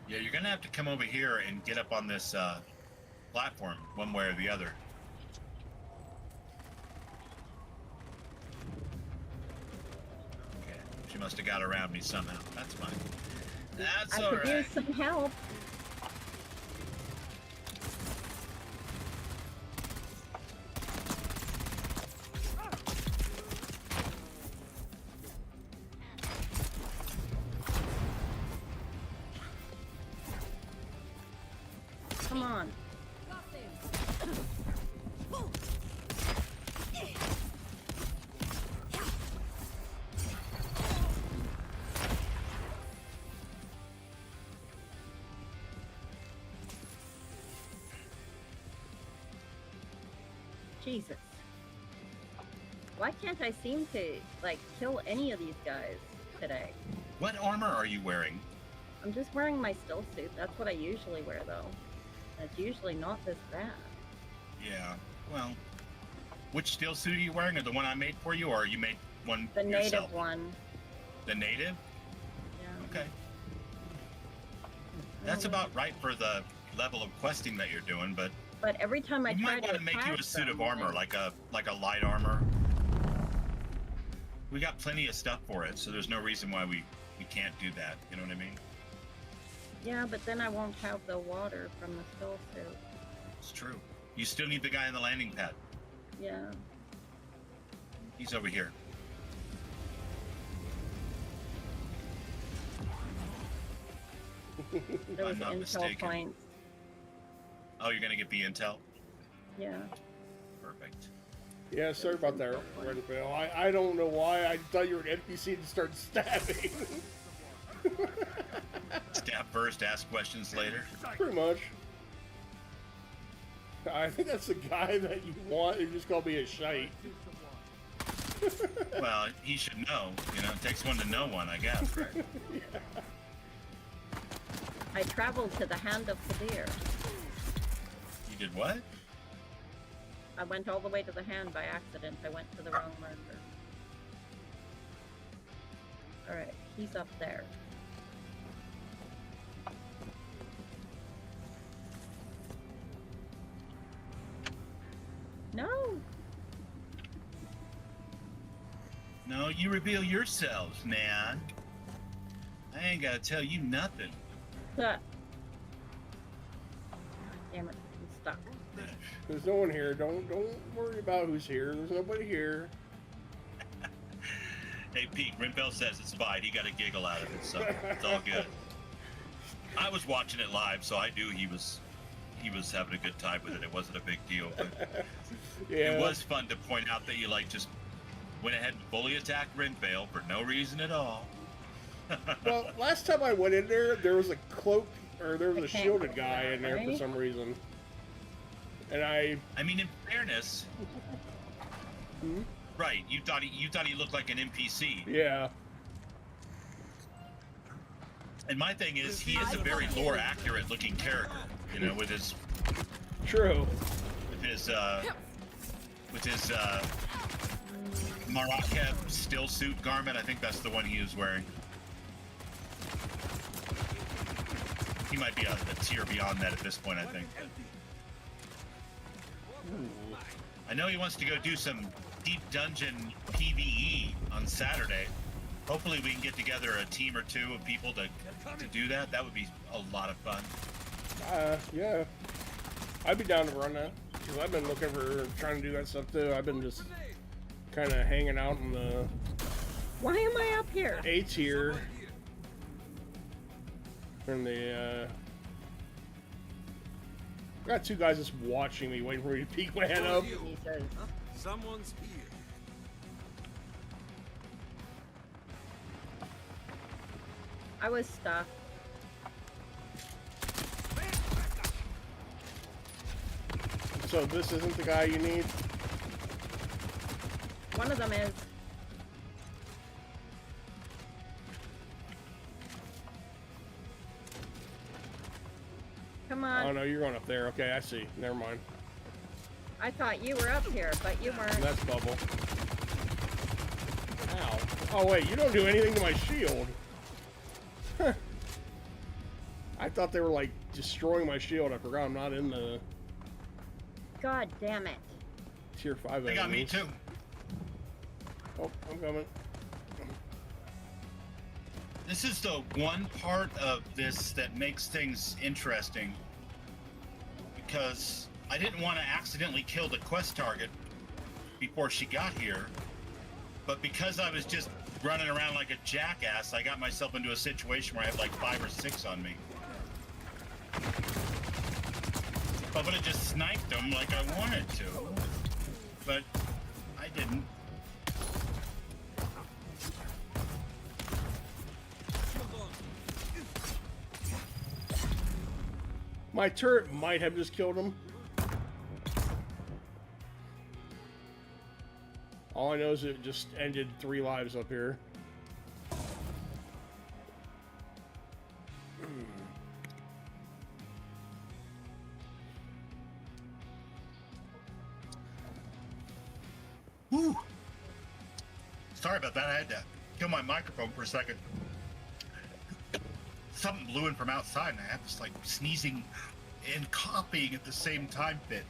Yeah, you're gonna have to come over here and get up on this platform, one way or the other. Okay, she must have got around me somehow. That's fine. That's I all could right. use some help. Come on. Got this. Jesus. Why can't I seem to, like, kill any of these guys today? What armor are you wearing? I'm just wearing my still suit. That's what I usually wear, though. It's usually not this bad. Yeah, well, which steel suit are you wearing? Or the one I made for you, or you made one The yourself? native one. The native? Yeah. Okay. That's about right for the level of questing that you're doing, but But every time I you try might want to make you attack a suit of them, armor, like a light armor. We got plenty of stuff for it, so there's no reason why we can't do that. You know what I mean? Yeah, but then I won't have the water from the still suit. It's true. You still need the guy on the landing pad. Yeah. He's over here. There was I'm not intel mistaken. points. Oh, you're gonna get the intel? Yeah. Perfect. Yeah, sorry about that, Renville. I don't know why. I thought you were an NPC and started stabbing. Stab first, ask questions later. Pretty much. I think that's the guy that you want. You just called me a shite. Well, he should know. You know, it takes one to know one, I guess. Right? Yeah. I traveled to the Hand of Kabir. You did what? I went all the way to the hand by accident. I went to the wrong marker. Alright, he's up there. No! No, you reveal yourselves, man. I ain't gotta tell you nothing. Damn it, I'm stuck. There's no one here. Don't worry about who's here. There's nobody here. Hey, Pete, Rimbell says it's fine. He got a giggle out of it, so it's all good. I was watching it live, so I knew he was having a good time with it. It wasn't a big deal, but Yeah. it was fun to point out that you just went ahead and fully attacked Rinvale for no reason at all. Well, last time I went in there was a cloak, or there was a I can't shielded go guy in there for right? some reason. And I mean, in fairness, right? You thought he looked like an NPC, yeah. and my thing is, he is a very lore accurate looking character. You know, with his True. Marakeb still suit garment. I think that's the one he was wearing. He might be a tier beyond that at this point, I think. I know he wants to go do some deep dungeon PvE on Saturday. Hopefully we can get together a team or two of people to do that. That would be a lot of fun. Yeah. I'd be down to run that. Because I've been looking for, trying to do that stuff too. I've been just kind of hanging out in the Why am I up here? A tier. In the, I got two guys just watching me, waiting for me to peek my head up. Jesus. Someone's here. I was stuck. So this isn't the guy you need? One of them is. Come Oh on. no, you're going up there. Okay, I see. Never mind. I thought you were up here, but you weren't. That's Bubble. Ow. Oh wait, you don't do anything to my shield. Huh. I thought they were like destroying my shield. I forgot I'm not in the God damn it. tier 5 They got me enemies. too. Oh, I'm coming. This is the one part of this that makes things interesting, because I didn't want to accidentally kill the quest target before she got here, but because I was just running around like a jackass, I got myself into a situation where I have like 5 or 6 on me. If I would have just sniped them like I wanted to, but I didn't. My turret might have just killed him. All I know is it just ended 3 lives up here. Woo! Sorry about that. I had to kill my microphone for a second. Something blew in from outside, and I had this like sneezing and coughing at the same time fit.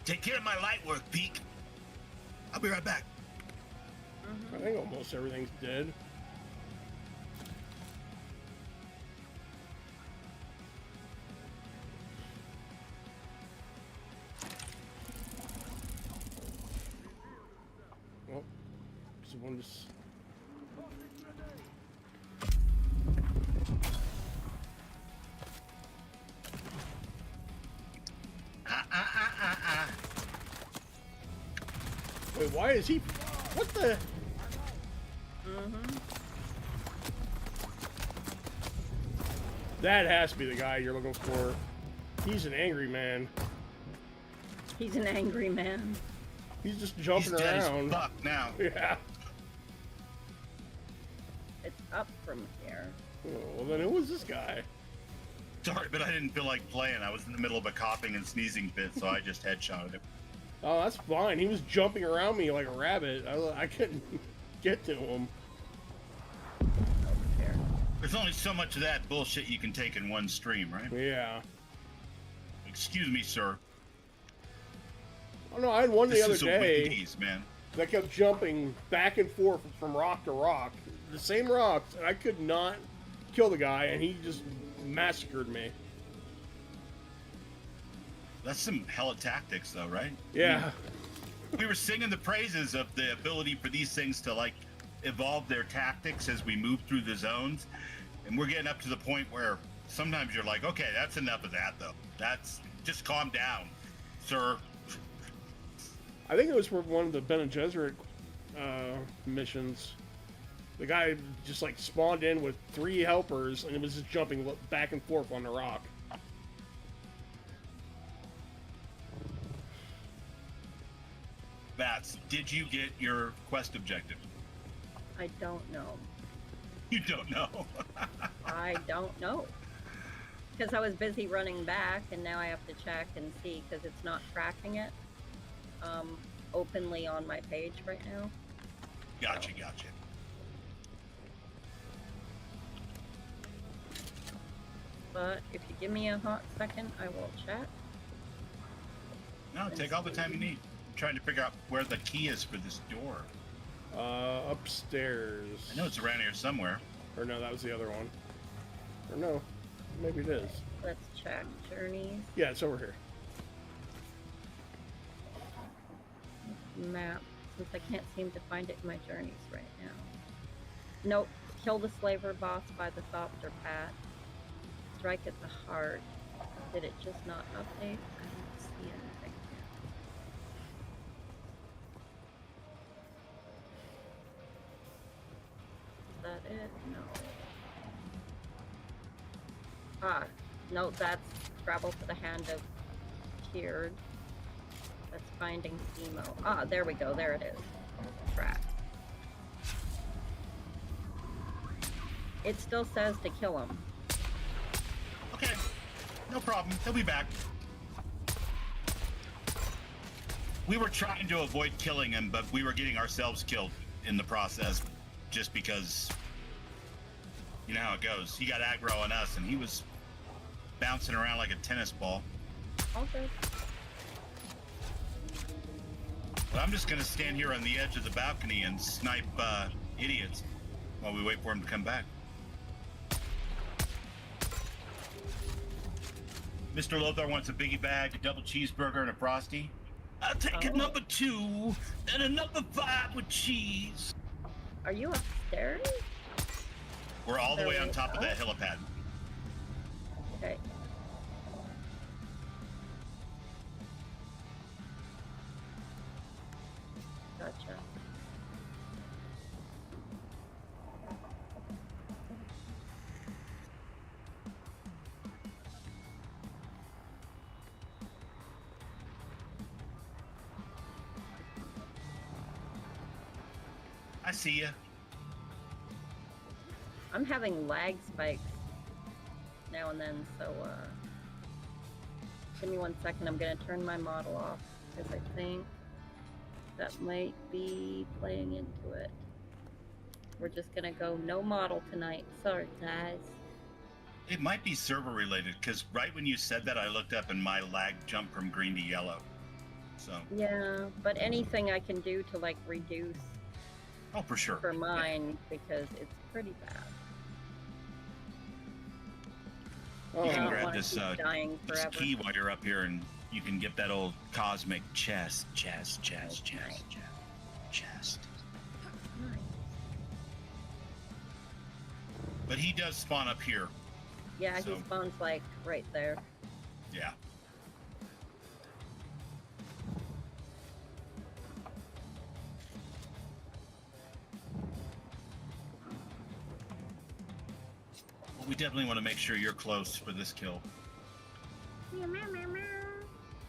Take care of my light work, Peak. I'll be right back. I think almost everything's dead. Well, someone just... Wait, why is he... What the... That has to be the guy you're looking for. He's an angry man. He's an angry man. He's just jumping He's dead around. as fuck now. Yeah. It's up from here. Oh, well, then who was this guy? Sorry, but I didn't feel like playing. I was in the middle of a coughing and sneezing fit, so I just headshotted him. Oh, that's fine. He was jumping around me like a rabbit. I couldn't get to him. Over here. There's only so much of that bullshit you can take in one stream, right? Yeah. Excuse me, sir. Oh no, I had one the This other is a day Wendy's, man. that kept jumping back and forth from rock to rock. The same rocks, and I could not kill the guy, and he just massacred me. That's some hella tactics, though, right? Yeah. We were singing the praises of the ability for these things to, like, evolve their tactics as we move through the zones. And we're getting up to the point where sometimes you're like, okay, that's enough of that, though. That's... Just calm down, sir. I think it was for one of the Bene Gesserit missions. The guy just, like, spawned in with 3 helpers, and it was just jumping back and forth on the rock. Bats, did you get your quest objective? I don't know. You don't know. I don't know. Because I was busy running back, and now I have to check and see, because it's not tracking it openly on my page right now. Gotcha. But if you give me a hot second, I will check. No, take all the time you need. I'm trying to figure out where the key is for this door. Upstairs. I know it's around here somewhere. Or no, that was the other one. Or no, maybe it is. Let's check journeys, Yeah, it's over here. map, since I can't seem to find it in my journeys right now. Nope. Kill the slaver boss by the softer path. Strike at the heart. Did it just not update? I don't see anything here. Is that it? No. Ah, no, that's travel to the hand of Tiered. That's finding Emo. Ah, there we go. There it is. Track. It still says to kill him. Okay, no problem. He'll be back. We were trying to avoid killing him, but we were getting ourselves killed in the process just because, you know how it goes. He got aggro on us, and he was bouncing around like a tennis ball. All good. But I'm just going to stand here on the edge of the balcony and snipe idiots while we wait for him to come back. Mr. Lothar wants a biggie bag, a double cheeseburger, and a Frosty. I'll take a number 2 and a number 5 with cheese. Are you upstairs? We're all the way on top of that helipad. Okay. Gotcha. I see you. I'm having lag spikes now and then, so give me 1 second. I'm gonna turn my model off because I think that might be playing into it. We're just gonna go no model tonight. Sorry, guys. It might be server related because right when you said that, I looked up and my lag jumped from green to yellow. So. Yeah, but anything I can do to like reduce Oh, for sure. for mine because it's pretty bad. Oh, You I can don't grab wanna this, keep dying this forever. key while you're up here, and you can get that old cosmic chest. Nice. But he does spawn up here. Yeah, So- he spawns like right there. Yeah. Well, we definitely want to make sure you're close for this kill.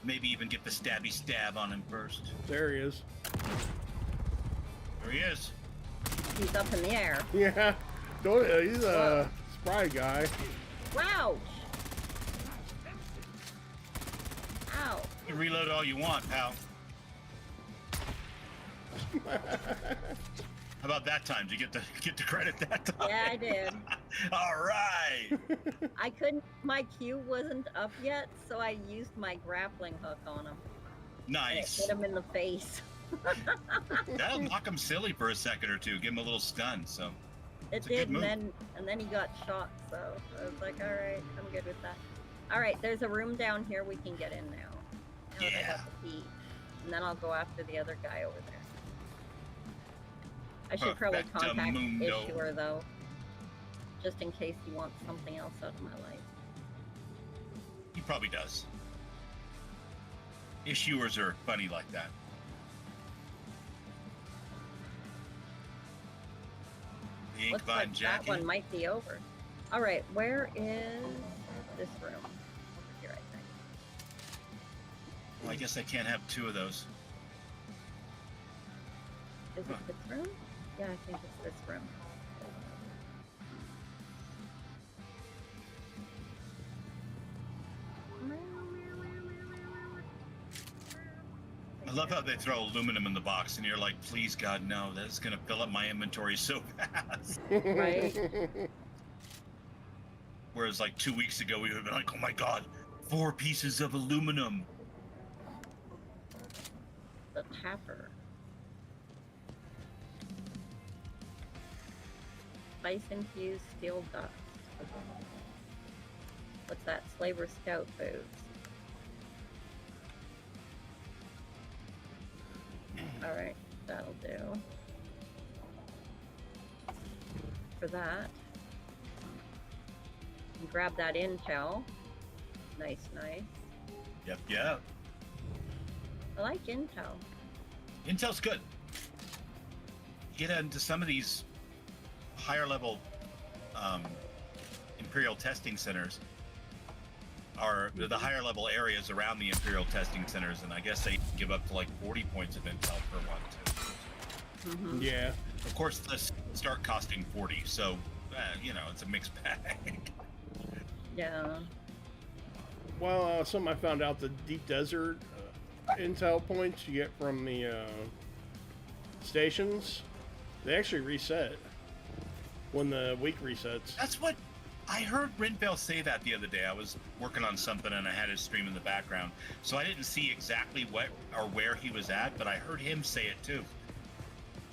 Maybe even get the stabby stab on him first. there he is. There he is. He's up in the air. Yeah, he's a spry guy. Wow! Ow! You can reload all you want, pal. How about that time? Did you get the credit that time? Yeah, I did. All right. I couldn't. My Q wasn't up yet, so I used my grappling hook on him. And it Nice. hit him in the face. That'll knock him silly for a second or two. Give him a little stun. So It It's a good did, move. and then he got shot. So I was like, all right, I'm good with that. All right, there's a room down here we can get in now. Now that I Yeah. got the key, and then I'll go after the other guy over there. I should probably contact Perfectamundo. Issuer though, just in case he wants something else out of my life. He probably does. Issuers are funny like that. The ink Looks vine like that jacket. one might be over. All right, where is this room? Over here, I think. Well, I guess I can't have two of those. Is Huh. it this room? Yeah, I think it's this room. I love how they throw aluminum in the box, and you're like, "Please, God, no! That's gonna fill up my inventory so fast." Right? Whereas, like 2 weeks ago, we would have been like, "Oh my God, 4 pieces of aluminum!" The tapper. Spice infused steel dust. What's that? Slaver scout boots. Alright, that'll do. For that. And grab that intel. Nice, nice. Yep, yep. I like intel. Intel's good. Get into some of these higher level Imperial testing centers, are the higher level areas around the Imperial testing centers, and I guess they give up to like 40 points of intel per one too. Mm-hmm. Yeah. Of course, this start costing 40, so you know, it's a mixed bag. Yeah. Well, something I found out, the deep desert intel points you get from the stations, they actually reset when the week resets. That's what I heard Rinfell say that the other day. I was working on something and I had his stream in the background, so I didn't see exactly what or where he was at, but I heard him say it too.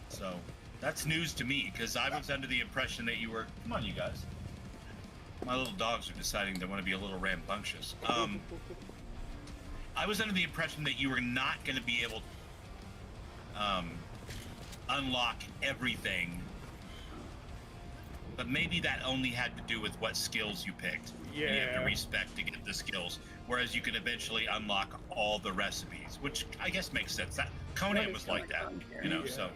So that's news to me, because I was under the impression that you were. Come on, you guys. My little dogs are deciding they want to be a little rambunctious. I was under the impression that you were not going to be able to unlock everything, but maybe that only had to do with what skills you picked. And you have to Yeah. respect to get the skills, whereas you can eventually unlock all the recipes, which I guess makes sense. That Conan What was is like that, going on here? you know. Yeah. So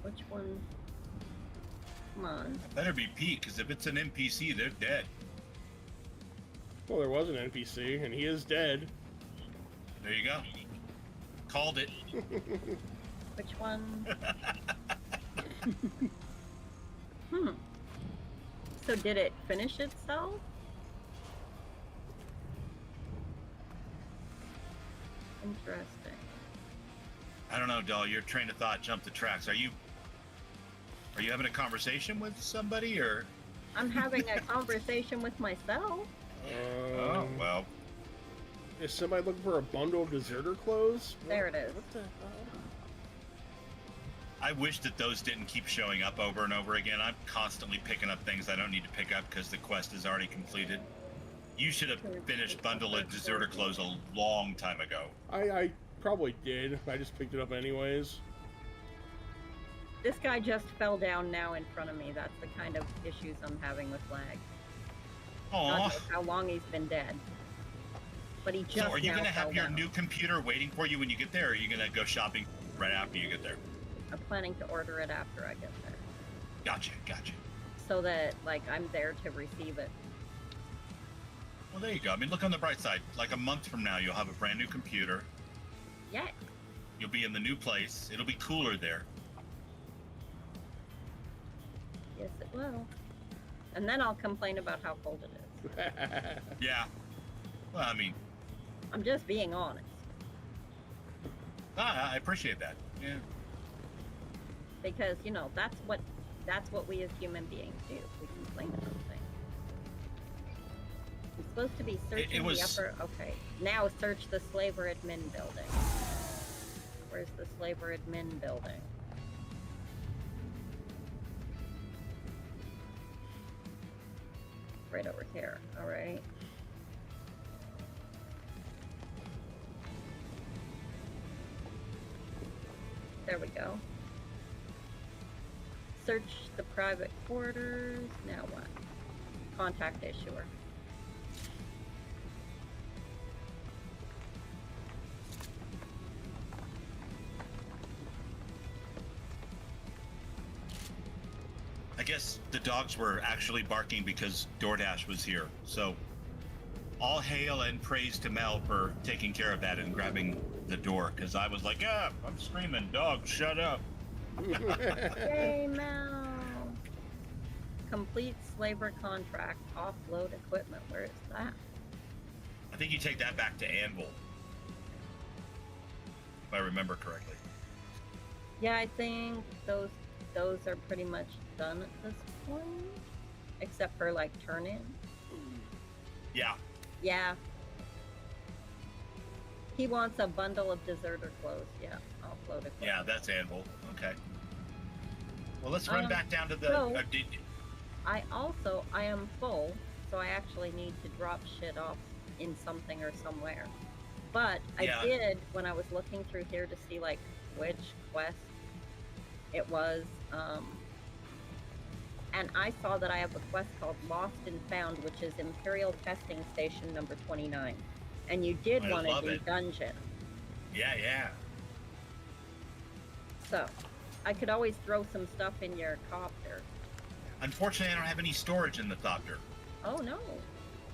Which one? Come on. better be Pete, because if it's an NPC, they're dead. Well, there was an NPC, and he is dead. There you go. Called it. Which one? So did it finish itself? Interesting. I don't know, doll. Your train of thought jumped the tracks. Are you having a conversation with somebody, or? I'm having a conversation with myself. Oh well. Is somebody looking for a bundle of deserter clothes? There it is. What the hell? I wish that those didn't keep showing up over and over again. I'm constantly picking up things I don't need to pick up because the quest is already completed. You should have finished Bundle of Deserter Clothes a long time ago. I probably did. I just picked it up anyways. This guy just fell down now in front of me. That's the kind of issues I'm having with lag. God Aww. knows how long he's been dead. But he just So are you now going to have fell your down. new computer waiting for you when you get there, or are you going to go shopping right after you get there? I'm planning to order it after I get there. Gotcha. So that, like, I'm there to receive it. Well, there you go. I mean, look on the bright side. Like a month from now, you'll have a brand new computer. Yeah. You'll be in the new place. It'll be cooler there. Yes, it will. And then I'll complain about how cold it is. Yeah. Well, I mean, I'm just being honest. I appreciate that. Yeah. Because, you know, that's what we as human beings do. We complain about things. I'm supposed to be searching was- the upper... Okay. Now search the slaver admin building. Where's the slaver admin building? Right over here. Alright. There we go. Search the private quarters. Now what? Contact issuer. I guess the dogs were actually barking because DoorDash was here. So all hail and praise to Mel for taking care of that and grabbing the door, because I was like, I'm screaming, dog, shut up. Yay, Mel! Complete slaver contract. Offload equipment. Where is that? I think you take that back to Anvil, if I remember correctly. Yeah, I think those are pretty much done at this point. Except for, like, turn in. Yeah. Yeah. He wants a bundle of deserter clothes. Yeah, offload equipment. Yeah, that's Anvil. Okay. Well, let's run back down to the... so- I I am full, so I actually need to drop shit off in something or somewhere. But Yeah. I did, when I was looking through here to see, like, which quest it was, and I saw that I have a quest called Lost and Found, which is Imperial Testing Station number 29. And you did I want to love do it. dungeon. yeah. So, I could always throw some stuff in your copter. Unfortunately, I don't have any storage in the Thopter. Oh, no.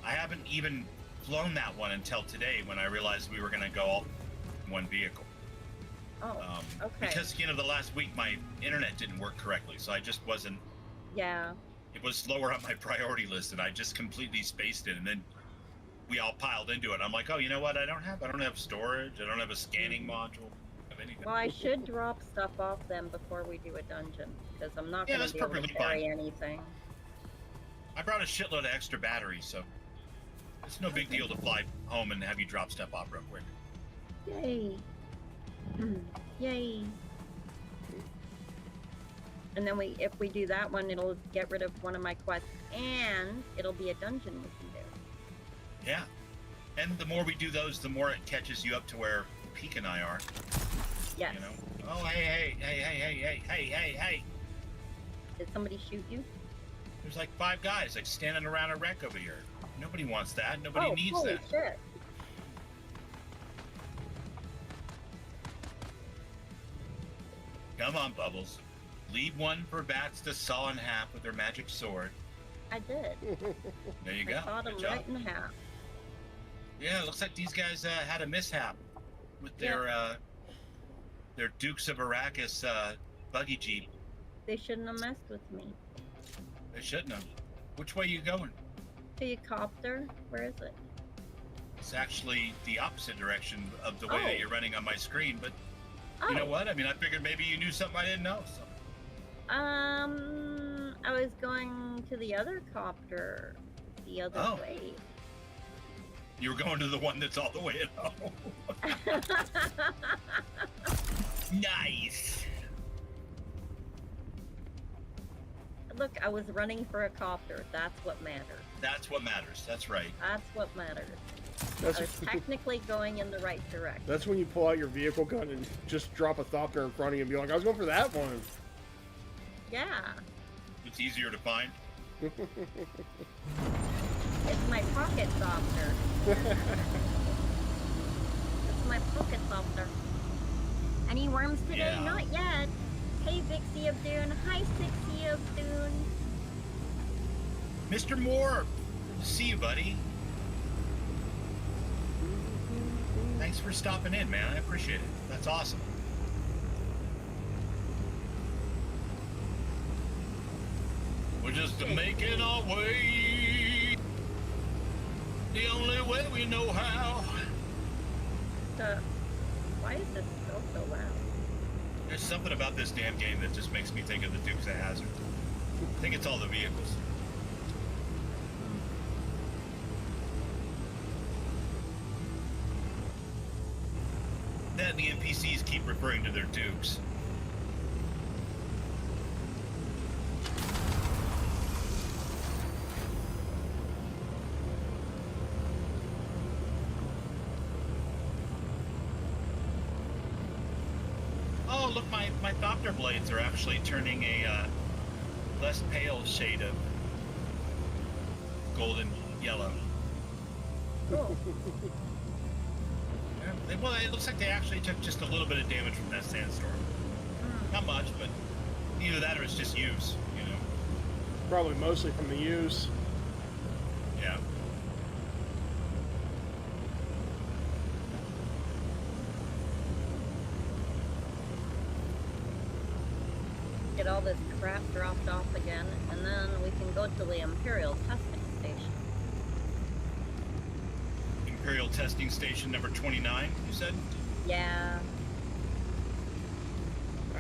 I haven't even flown that one until today when I realized we were going to go all in one vehicle. Oh, okay. Because, you know, the last week my internet didn't work correctly, so I just wasn't... Yeah. It was lower on my priority list, and I just completely spaced it, and then we all piled into it. I'm like, oh, you know what? I don't have storage. I don't have a scanning module. Of anything. Well, I should drop stuff off them before we do a dungeon, because I'm not Yeah, going that's to be able to perfectly carry fine. anything. I brought a shitload of extra batteries, so it's no big deal to fly home and have you drop stuff off real quick. Yay. Yay. And then if we do that one, it'll get rid of one of my quests, and it'll be a dungeon we can do. Yeah. And the more we do those, the more it catches you up to where Peek and I are. Yes. You know? Oh, hey. Did somebody shoot you? There's like 5 guys like standing around a wreck over here. Nobody wants that. Nobody needs holy that. shit. Come on, Bubbles. Leave one for Bats to saw in half with her magic sword. I did. There you go. I sawed Good him job. right in half. Yeah, it looks like these guys had a mishap. with their Dukes of Arrakis buggy jeep. They shouldn't have messed with me. They shouldn't have. Which way you going? Do you copter? Where is it? It's actually the opposite direction of the way Oh. that you're running on my screen, but Oh. you know what? I mean, I figured maybe you knew something I didn't know. So. I was going to the other copter the other Oh. way. You were going to the one that's all the way at home. Nice. Look, I was running for a copter. That's what matters. That's what matters. That's right. That's what matters. That's I was technically going in the right direction. that's when you pull out your vehicle gun and just drop a thopter in front of you and be like, I was going for that one. Yeah. It's easier to find. It's my pocket softer. It's my pocket softer. Any worms today? Yeah. Not yet. Hey, Vixie of Dune. Hi, Sixie of Dune. Mr. Moore, good to see you, buddy. Thanks for stopping in, man. I appreciate it. That's awesome. We're just making our way the only way we know how. Why is this still so loud? There's something about this damn game that just makes me think of the Dukes of Hazzard. I think it's all the vehicles. Then the NPCs keep referring to their Dukes. Oh, look, my Thopter blades are actually turning a less pale shade of golden yellow. Cool. Yeah, well, it looks like they actually took just a little bit of damage from that sandstorm. Not much, but either that or it's just use, you know? Probably mostly from the use. Yeah. Get all this crap dropped off again, and then we can go to the Imperial testing station. Imperial testing station number 29, you said? Yeah.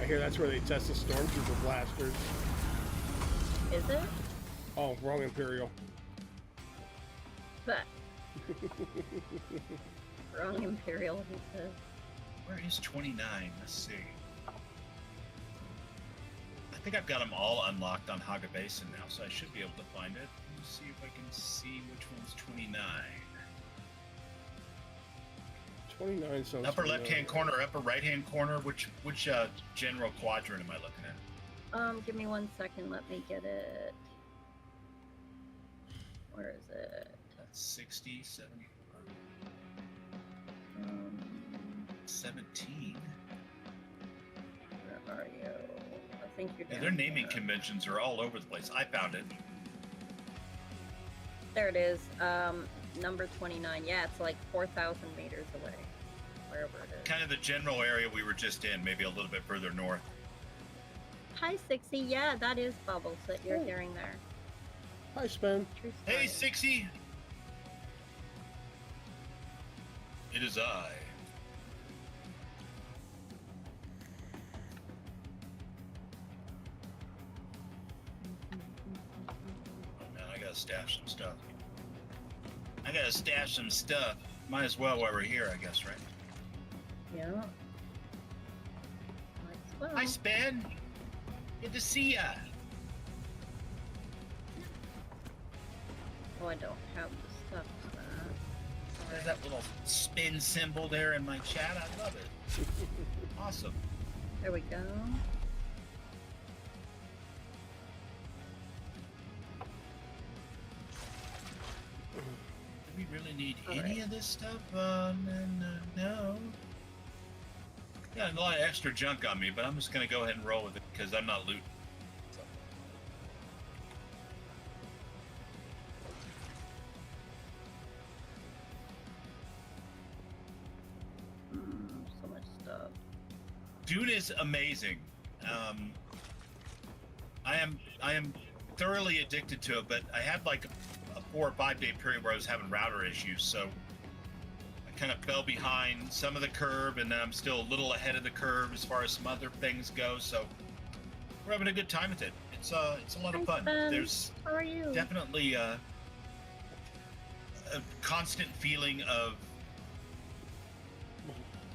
I hear that's where they test the stormtrooper blasters. Is it? Oh, wrong Imperial. But wrong Imperial, he says. Where is 29? Let's see. I think I've got them all unlocked on Haga Basin now, so I should be able to find it. Let's see if I can see which one's 29. 29 sounds Upper familiar. left-hand corner, upper right-hand corner. Which general quadrant am I looking at? Give me 1 second, let me get it. Where is it? That's 60, 70, Um, 17. where are you? I think you're Yeah, down their naming here. conventions are all over the place. I found it. There it is. Number 29. Yeah, it's like 4,000 meters away. Wherever it is. Kind of the general area we were just in, maybe a little bit further north. Hi, Sixie. Yeah, that is Bubbles that you're hearing there. Hi, Spin. True Hey, story. Sixie! It is I. Oh man, I gotta stash some stuff. I gotta stash some stuff. Might as well while we're here, I guess, right? Yeah. Might as well. Hi, Spen. Good to see ya. Oh, I don't have the stuff for that. There's that little spin symbol there in my chat. I love it. Awesome. There we go. Do we really need All any right. of this stuff? No. Got a lot of extra junk on me, but I'm just gonna go ahead and roll with it because I'm not looting. So. Dune is amazing. I am thoroughly addicted to it, but I had like a 4 or 5 day period where I was having router issues, so I kind of fell behind some of the curve, and then I'm still a little ahead of the curve as far as some other things go. So we're having a good time with it. It's a lot of Hi, fun. Sven. There's How are you? definitely a constant feeling of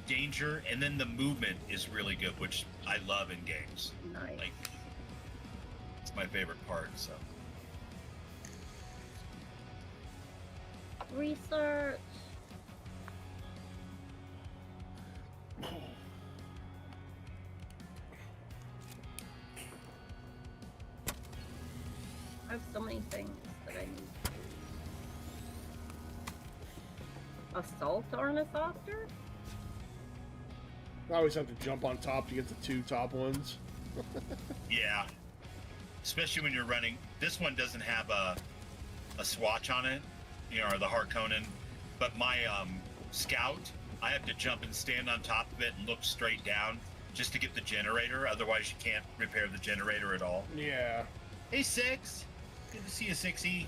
danger, and then the movement is really good, which I love in games. Nice. Like, it's my favorite part. So Research. I have so many things that I need. Assault Ornithopter? I always have to jump on top to get the 2 top ones. yeah, especially when you're running. This one doesn't have a swatch on it, or the Harkonnen, but my Scout, I have to jump and stand on top of it and look straight down just to get the generator. Otherwise, you can't repair the generator at all. Yeah. Hey, Six. Good to see you, Sixy.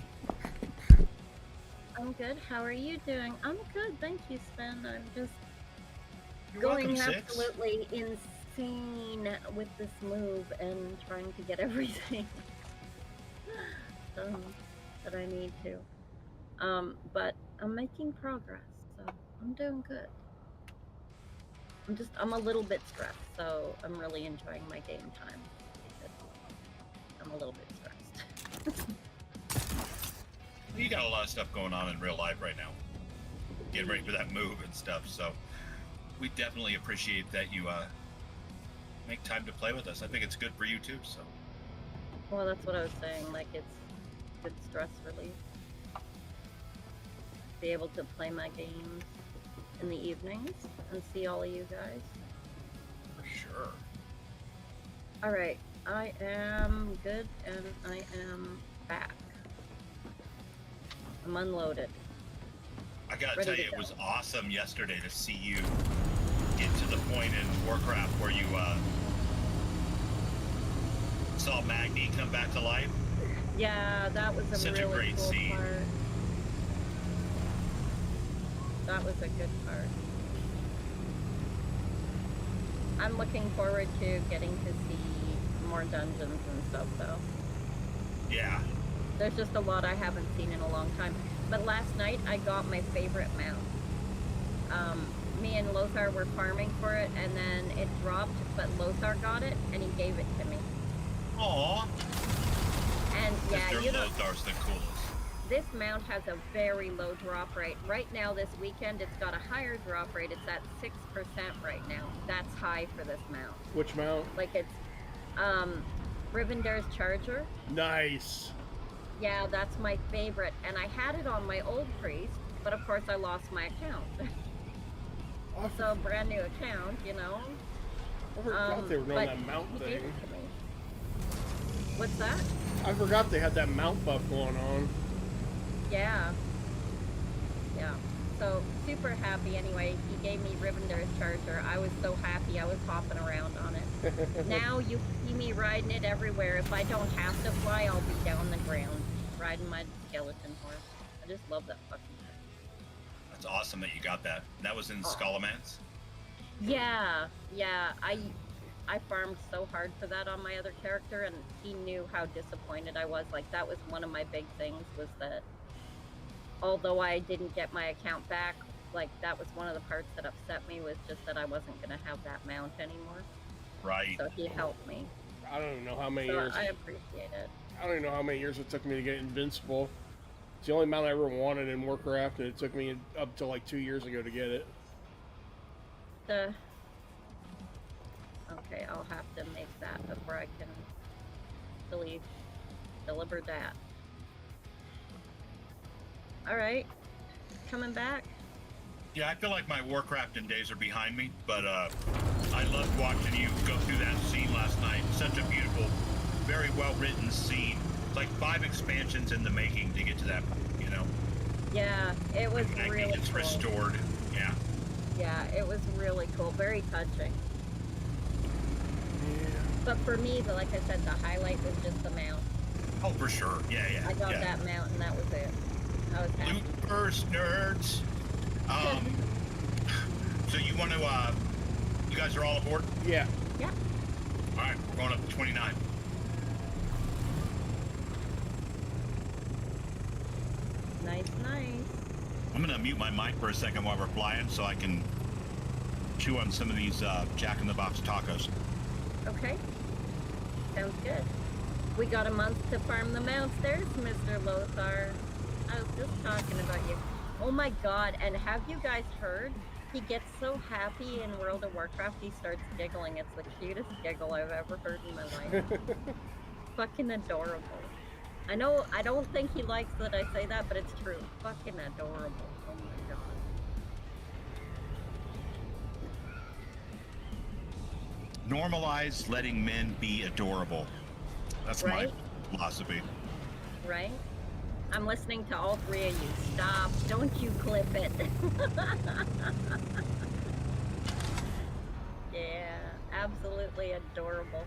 I'm good. How are you doing? I'm good. Thank you, Sven. I'm just You're going welcome, Six. absolutely insane with this move and trying to get everything that I need to. But I'm making progress, so I'm doing good. I'm a little bit stressed, so I'm really enjoying my game time because I'm a little bit stressed. You got a lot of stuff going on in real life right now. Getting ready for that move and stuff, so we definitely appreciate that you make time to play with us. I think it's good for you too, so. Well, that's what I was saying, like it's good stress relief. Be able to play my games in the evenings and see all of you guys. For sure. Alright, I am good and I am back. I'm unloaded. I gotta Ready tell to you, it go. was awesome yesterday to see you get to the point in Warcraft where you saw Magni come back to life. Yeah, that was a Such a really great cool scene. part. That was a good part. I'm looking forward to getting to see more dungeons and stuff though. Yeah. There's just a lot I haven't seen in a long time. But last night I got my favorite mount. Me and Lothar were farming for it and then it dropped, but Lothar got it and he gave it to me. Aw. And yeah, Mr. you know, Lothar's the coolest. this mount has a very low drop rate. Right now this weekend it's got a higher drop rate. It's at 6% right now. That's high for this mount. Which mount? Like it's Rivendar's Charger. Nice. Yeah, that's my favorite. And I had it on my old priest, but of course I lost my account. Oh, So brand new account, you know. I forgot they were doing but that mount he gave thing. it to me. What's that? I forgot they had that mount buff going on. Yeah. Yeah. So super happy anyway. He gave me Rivendar's Charger. I was so happy. I was hopping around on it. Now you see me riding it everywhere. If I don't have to fly, I'll be down the ground riding my skeleton horse. I just love that fucking thing. That's awesome that you got that. That was in Skullomance. Yeah, yeah. I farmed so hard for that on my other character, and he knew how disappointed I was. Like, that was one of my big things, was that although I didn't get my account back, like, that was one of the parts that upset me, was just that I wasn't going to have that mount anymore. Right. So he helped me. I don't even know how many So years. I appreciate it. I don't even know how many years it took me to get Invincible. It's the only mount I ever wanted in Warcraft, and it took me up to like 2 years ago to get it. Okay, I'll have to make that before I can deliver that. Alright, coming back. Yeah, I feel like my Warcrafting days are behind me, but I loved watching you go through that scene last night. Such a beautiful, very well-written scene. Like 5 expansions in the making to get to that, you know. Yeah, it was Magni really gets cool. restored. Yeah. Yeah, it was really cool. Very touching. But for me, like I said, the highlight was just the mount. Oh, for sure. Yeah, yeah. I got yeah. that mount, and that was it. I was happy. Loot first, nerds. So you want to, you guys are all aboard? Yeah. Yeah. All right, we're going up to 29. Nice, nice. I'm going to mute my mic for a second while we're flying so I can chew on some of these Jack-in-the-Box tacos. Okay. Sounds good. We got a month to farm the mounts. There's Mr. Lothar. I was just talking about you. Oh my god, and have you guys heard? He gets so happy in World of Warcraft, he starts giggling. It's the cutest giggle I've ever heard in my life. Fucking adorable. I know, I don't think he likes that I say that, but it's true. Fucking adorable. Oh my god. Normalize letting men be adorable. That's Right? my philosophy. Right? I'm listening to all three of you. Stop. Don't you clip it. Yeah, absolutely adorable.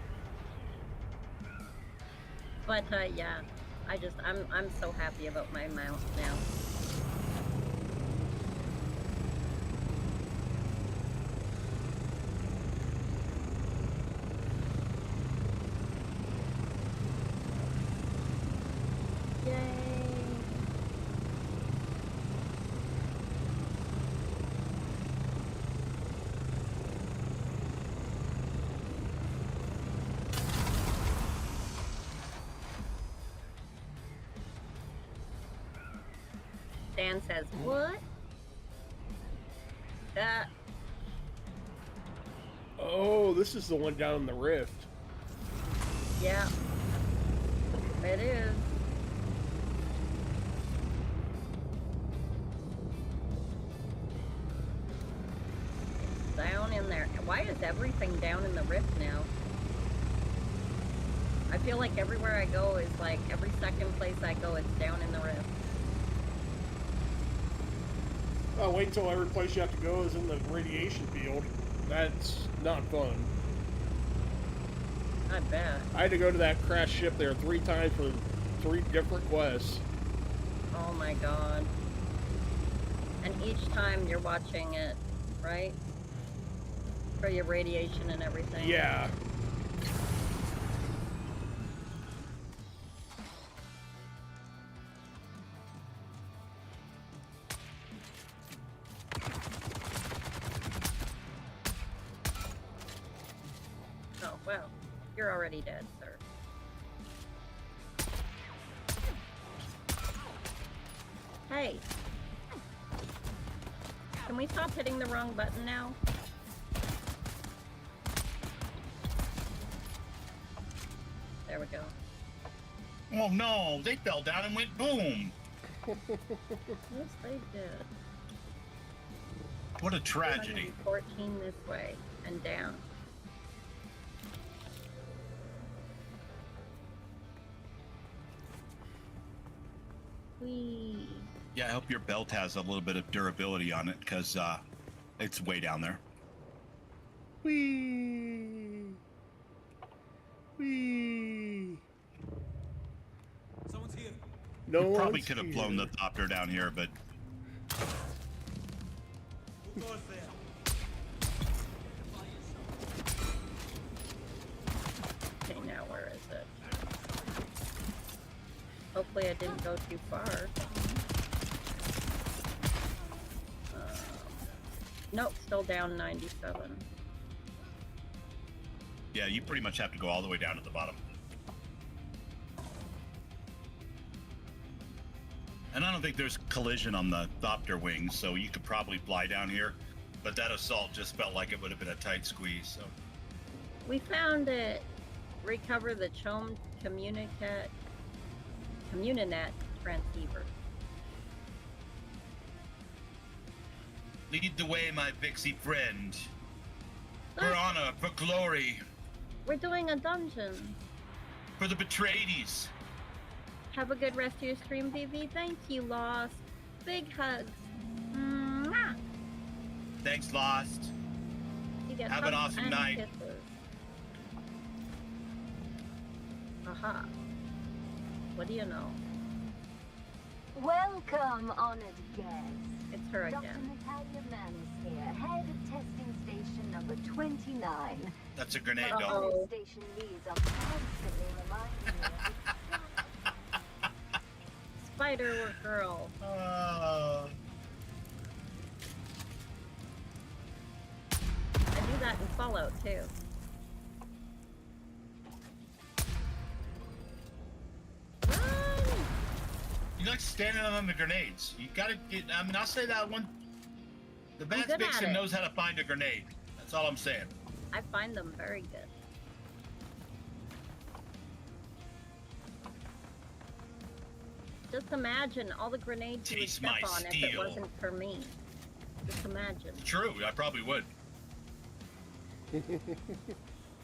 But yeah, I'm so happy about my mount now. Yay. Dan says, what? Oh, this is the one down in the rift. Yeah. It is. It's down in there. Why is everything down in the rift now? I feel like everywhere I go is like every second place I go, it's down in the rift. Oh, wait until every place you have to go is in the radiation field. That's not fun. I bet. I had to go to that crash ship there 3 times for 3 different quests. Oh my god. And each time you're watching it, right? For your radiation and everything. Yeah. Oh, well. You're already dead, sir. Hey. Can we stop hitting the wrong button now? There we go. Oh no, they fell down and went boom. Yes, they did. What a tragedy. 14 this way and down. Whee. Yeah, I hope your belt has a little bit of durability on it, because it's way down there. Whee! Whee! Someone's here. No We probably one's could have here. blown the Thopter down here, but Who goes there? Okay, now where is it? Hopefully I didn't go too far. Nope, still down 97. yeah, you pretty much have to go all the way down to the bottom. And I don't think there's collision on the Thopter wings, so you could probably fly down here. But that assault just felt like it would have been a tight squeeze, so. We found it. Recover the CHOAM Communinet transceiver. Lead the way, my Vixie friend. For Look, honor, for glory, we're doing a dungeon. for the betrayedies. Have a good rest of your stream, VV. Thank you, Lost. Big hugs. Mwah. Thanks, Lost. You get Have an hugs awesome and night. kisses. Aha. What do you know? Welcome, honored guests. It's her Dr. again. Natalia Manus here, head of testing station number 29. That's a grenade, My dog. Uh-oh. station leads are constantly reminding me of Spider girl. I do that in Fallout too. Run! You like standing on the grenades. You gotta get. I mean, I'll say that one. The Vance good at Vixen it. knows how to find a grenade. That's all I'm saying. I find them very good. Just imagine all the grenades you would Taste step my on if it steel. wasn't for me. Just imagine. True, I probably would.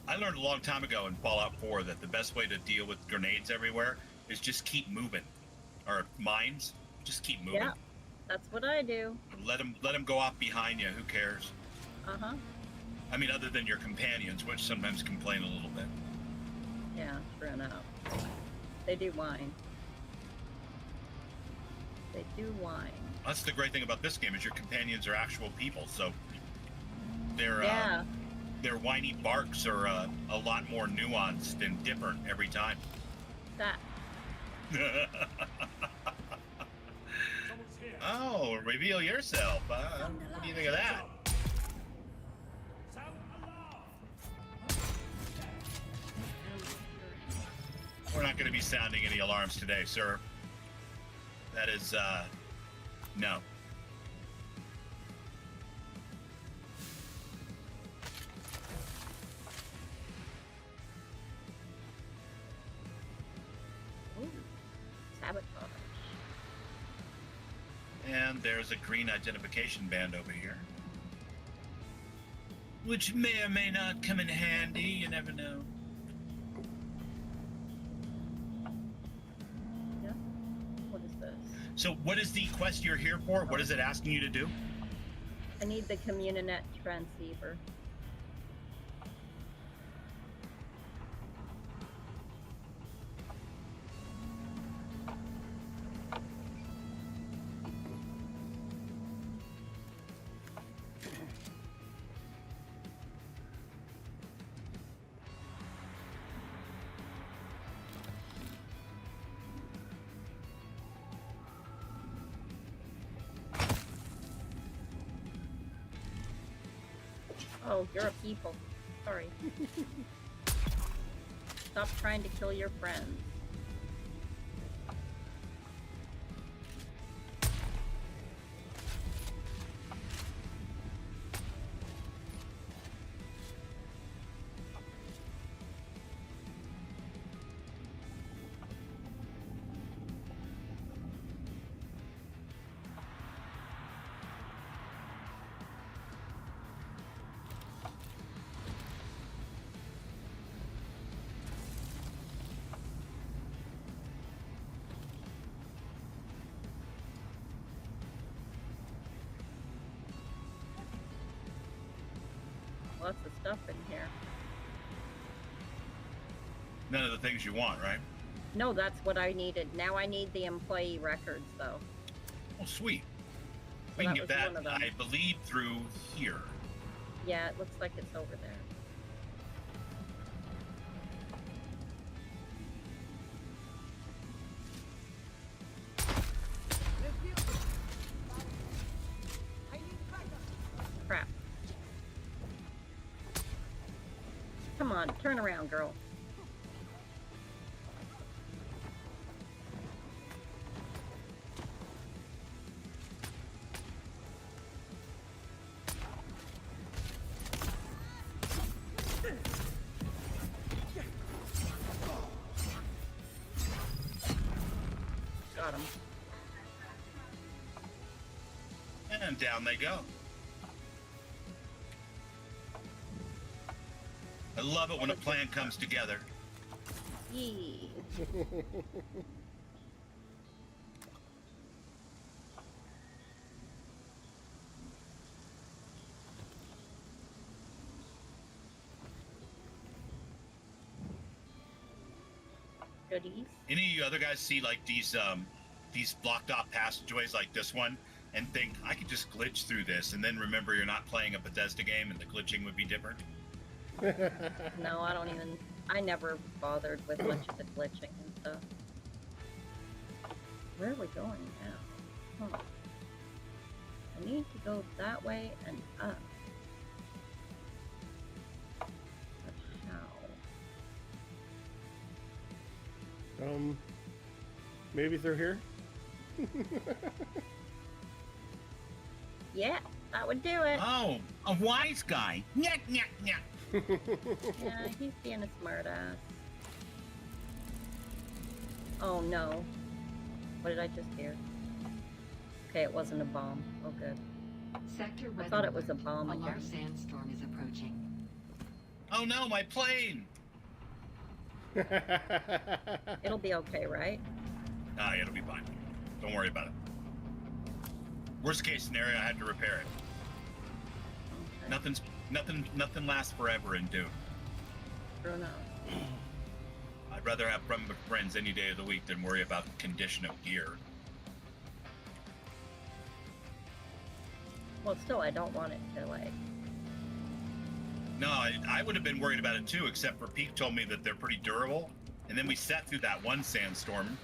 I learned a long time ago in Fallout 4 that the best way to deal with grenades everywhere is just keep moving. Or mines, just keep moving. Yeah, that's what I do. Let them go off behind you. Who cares? Uh-huh. I mean, other than your companions, which sometimes complain a little bit. Yeah, true enough. They do whine. They do whine. That's the great thing about this game is your companions are actual people, so their Yeah. their whiny barks are a lot more nuanced and different every time. That. Oh, reveal yourself. What do you think of that? We're not going to be sounding any alarms today, sir. That is, no. Ooh. Sabotage. And there's a green identification band over here. Which may or may not come in handy, you never know. Yeah. What is this? So what is the quest you're here for? What is it asking you to do? I need the Communinet transceiver. Oh, you're a people. Sorry. Stop trying to kill your friends. Lots of stuff in here. None of the things you want, right? No, that's what I needed. Now I need the employee records, though. Oh, sweet. So We can that get was that, one of them. I believe, through here. Yeah, it looks like it's over there. Crap. Come on, turn around, girl. Got him. And down they go. I love it when a plan comes together. Yee. goodies. Any of you other guys see like these blocked off passageways like this one and think I could just glitch through this, and then remember you're not playing a Bethesda game and the glitching would be different? No, I don't even. I never bothered with much of the glitching and stuff. Where are we going now? Huh. I need to go that way and up. But how? Maybe through here? Yeah, that would do it. Oh, a wise guy. Nyah, nyah, nyah. Yeah, he's being a smartass. Oh no. What did I just hear? Okay, it wasn't a bomb. Oh good. Sector I thought it was a bomb A large again. sandstorm is approaching. Oh no, my plane! It'll be okay, right? Ah, it'll be fine. Don't worry about it. Worst case scenario, I had to repair it. Okay. Nothing lasts forever in Dune. True enough. I'd rather have friends any day of the week than worry about the condition of gear. Well, still, I don't want it to, like... No, I would have been worried about it too, except for Peak told me that they're pretty durable. And then we sat through that one sandstorm,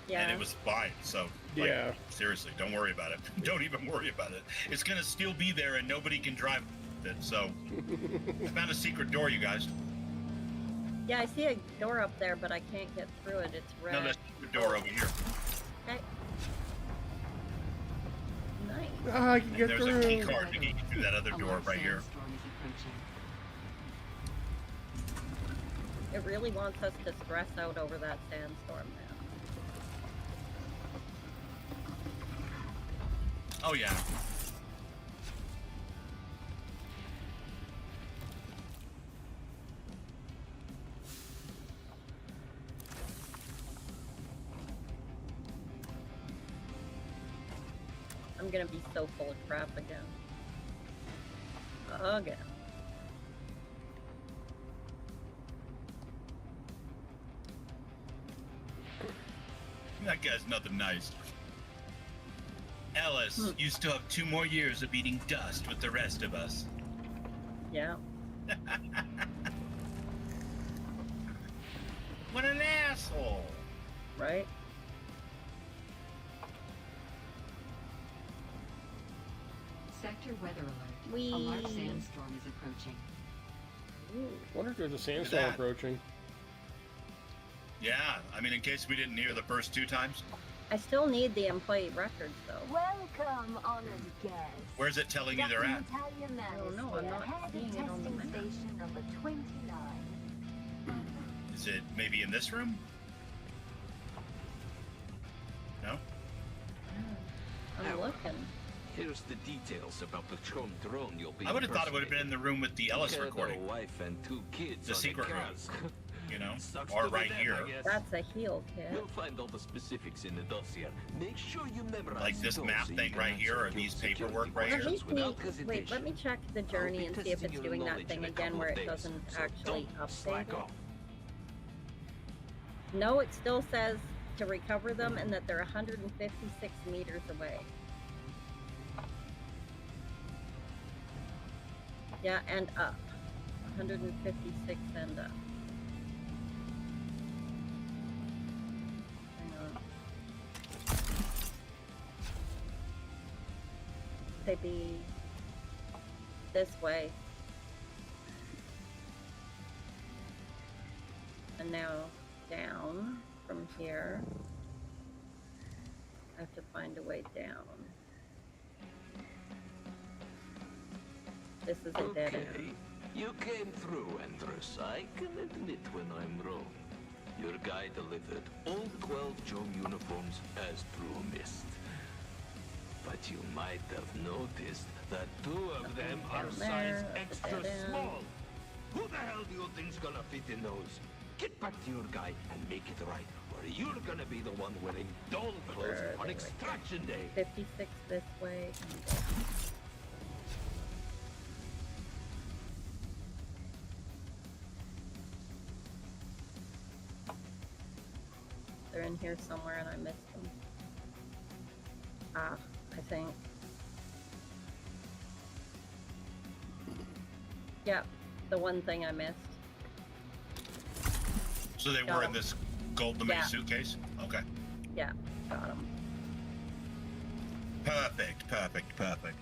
Yeah. and it was fine. So, like, Yeah. seriously, don't worry about it. Don't even worry about it. It's going to still be there, and nobody can drive it. So, I found a secret door, you guys. Yeah, I see a door up there, but I can't get through it. It's red. Another secret door over here. Okay. Nice. Ah, I can And get there's a through. key card to get you through that other A door large right here. sandstorm is approaching. It really wants us to stress out over that sandstorm now. Oh, yeah. I'm gonna be so full of crap again. Again. That guy's nothing nice. Ellis, you still have 2 more years of eating dust with the rest of us. Yeah. What an asshole! Right? Sector weather alert. Whee! A large sandstorm is approaching. Ooh. Wonder if there's a sandstorm that. approaching. Yeah, I mean, in case we didn't hear the first 2 times. I still need the employee records, though. Welcome, honored guests. Where's it telling you they're at? Captain Natalia Oh, no, Manosphere, I'm not head seeing of it on the testing map. station number 29. Is it maybe in this room? No? I'm looking. Here's the details about the Tron drone you'll be I would have thought it would have been in the room with the Ellis Had a recording, wife and 2 kids The on secret room. cars. you know? Sucks Or to be right them, here. I guess. That's a heal kit. You'll find all the specifics in the dossier. Make sure you memorize Like this those map so you thing can right here, answer or these security paperwork right Let here? me questions without see. Wait, let me hesitation. check the journey I'll and be see if testing it's your doing that knowledge thing in a again couple where of it days, doesn't so actually don't slack update it. off. No, it still says to recover them and that they're 156 meters away. Yeah, and up. 156 and up. Hang on. They be this way. And now down from here. I have to find a way down. This is a dead Okay, end. you came through, Andrus. I can admit when I'm wrong. Your guy delivered all 12 Jom uniforms as promised. But you might have noticed that 2 of them are down size there, extra dead end. small. Who the hell do you think's gonna fit in those? Get back to your guy and make it right, or you're gonna be the one wearing dull clothes Where are on they? extraction day. 56 this way and down. in here somewhere and I missed them. Ah, I think. Yeah, the one thing I missed. So they were Got in 'em. this gold limited Yeah. suitcase? Okay. Yeah, got them. Perfect, perfect, perfect.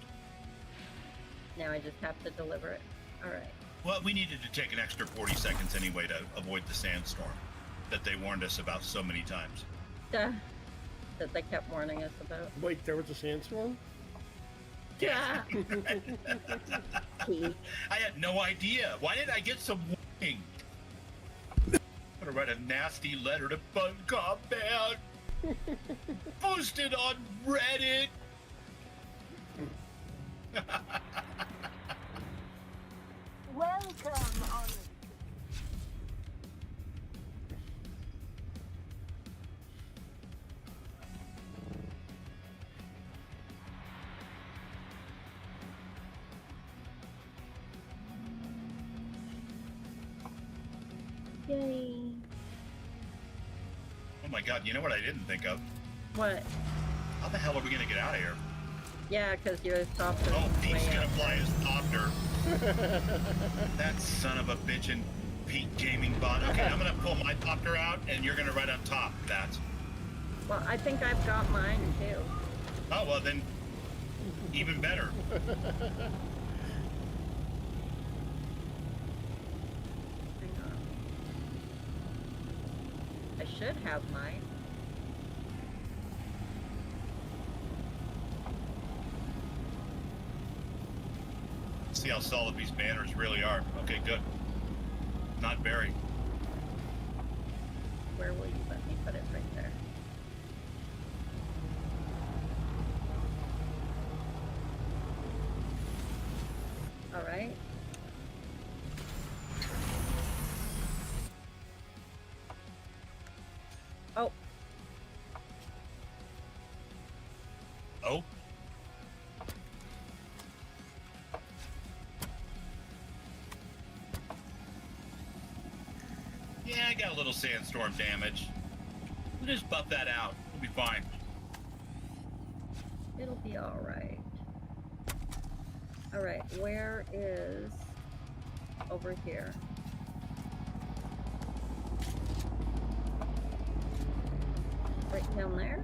Now I just have to deliver it. All right. Well, we needed to take an extra 40 seconds anyway to avoid the sandstorm that they warned us about so many times. That they kept warning us about. Wait, there was a sandstorm? Yeah. Pete. I had no idea. Why did I get some warning? I'm gonna write a nasty letter to Fun Combat. Post it on Reddit. Welcome, honored. Yay. Oh my god, you know what I didn't think of? What? How the hell are we gonna get out of here? Yeah, because you're stopped. Oh, Pete's gonna fly his copter. That son of a bitchin' Pete gaming bot. Okay, I'm gonna pull my copter out and you're gonna ride on top. That's. Well, I think I've got mine too. Oh, well then, even better. Hang on. I should have mine. See how solid these banners really are. Okay, good. Not very. Where will you let me put it? Right there. All right. Oh, Oh? Yeah, I got a little sandstorm damage. We'll just buff that out. We'll be fine. it'll be all right. All right, where is over here? Right down there?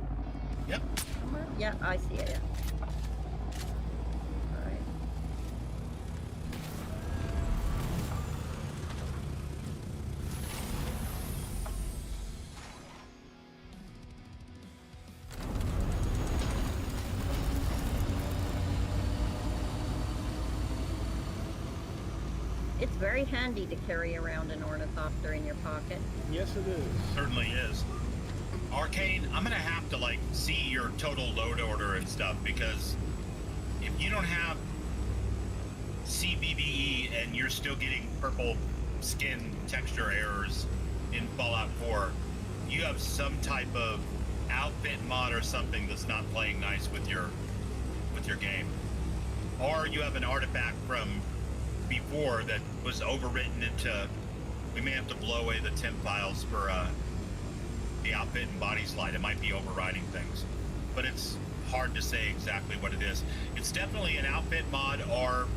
Yep. Somewhere? Yeah, I see it. Yeah. All right. It's very handy to carry around an ornithopter in your pocket. Yes, it is. Certainly is. Arcane, I'm gonna have to like see your total load order and stuff because if you don't have CBBE and you're still getting purple skin texture errors in Fallout 4, you have some type of outfit mod or something that's not playing nice with your game, or you have an artifact from before that was overwritten into. We may have to blow away the temp files for the outfit and body slide. It might be overriding things, but it's hard to say exactly what it is. It's definitely an outfit mod or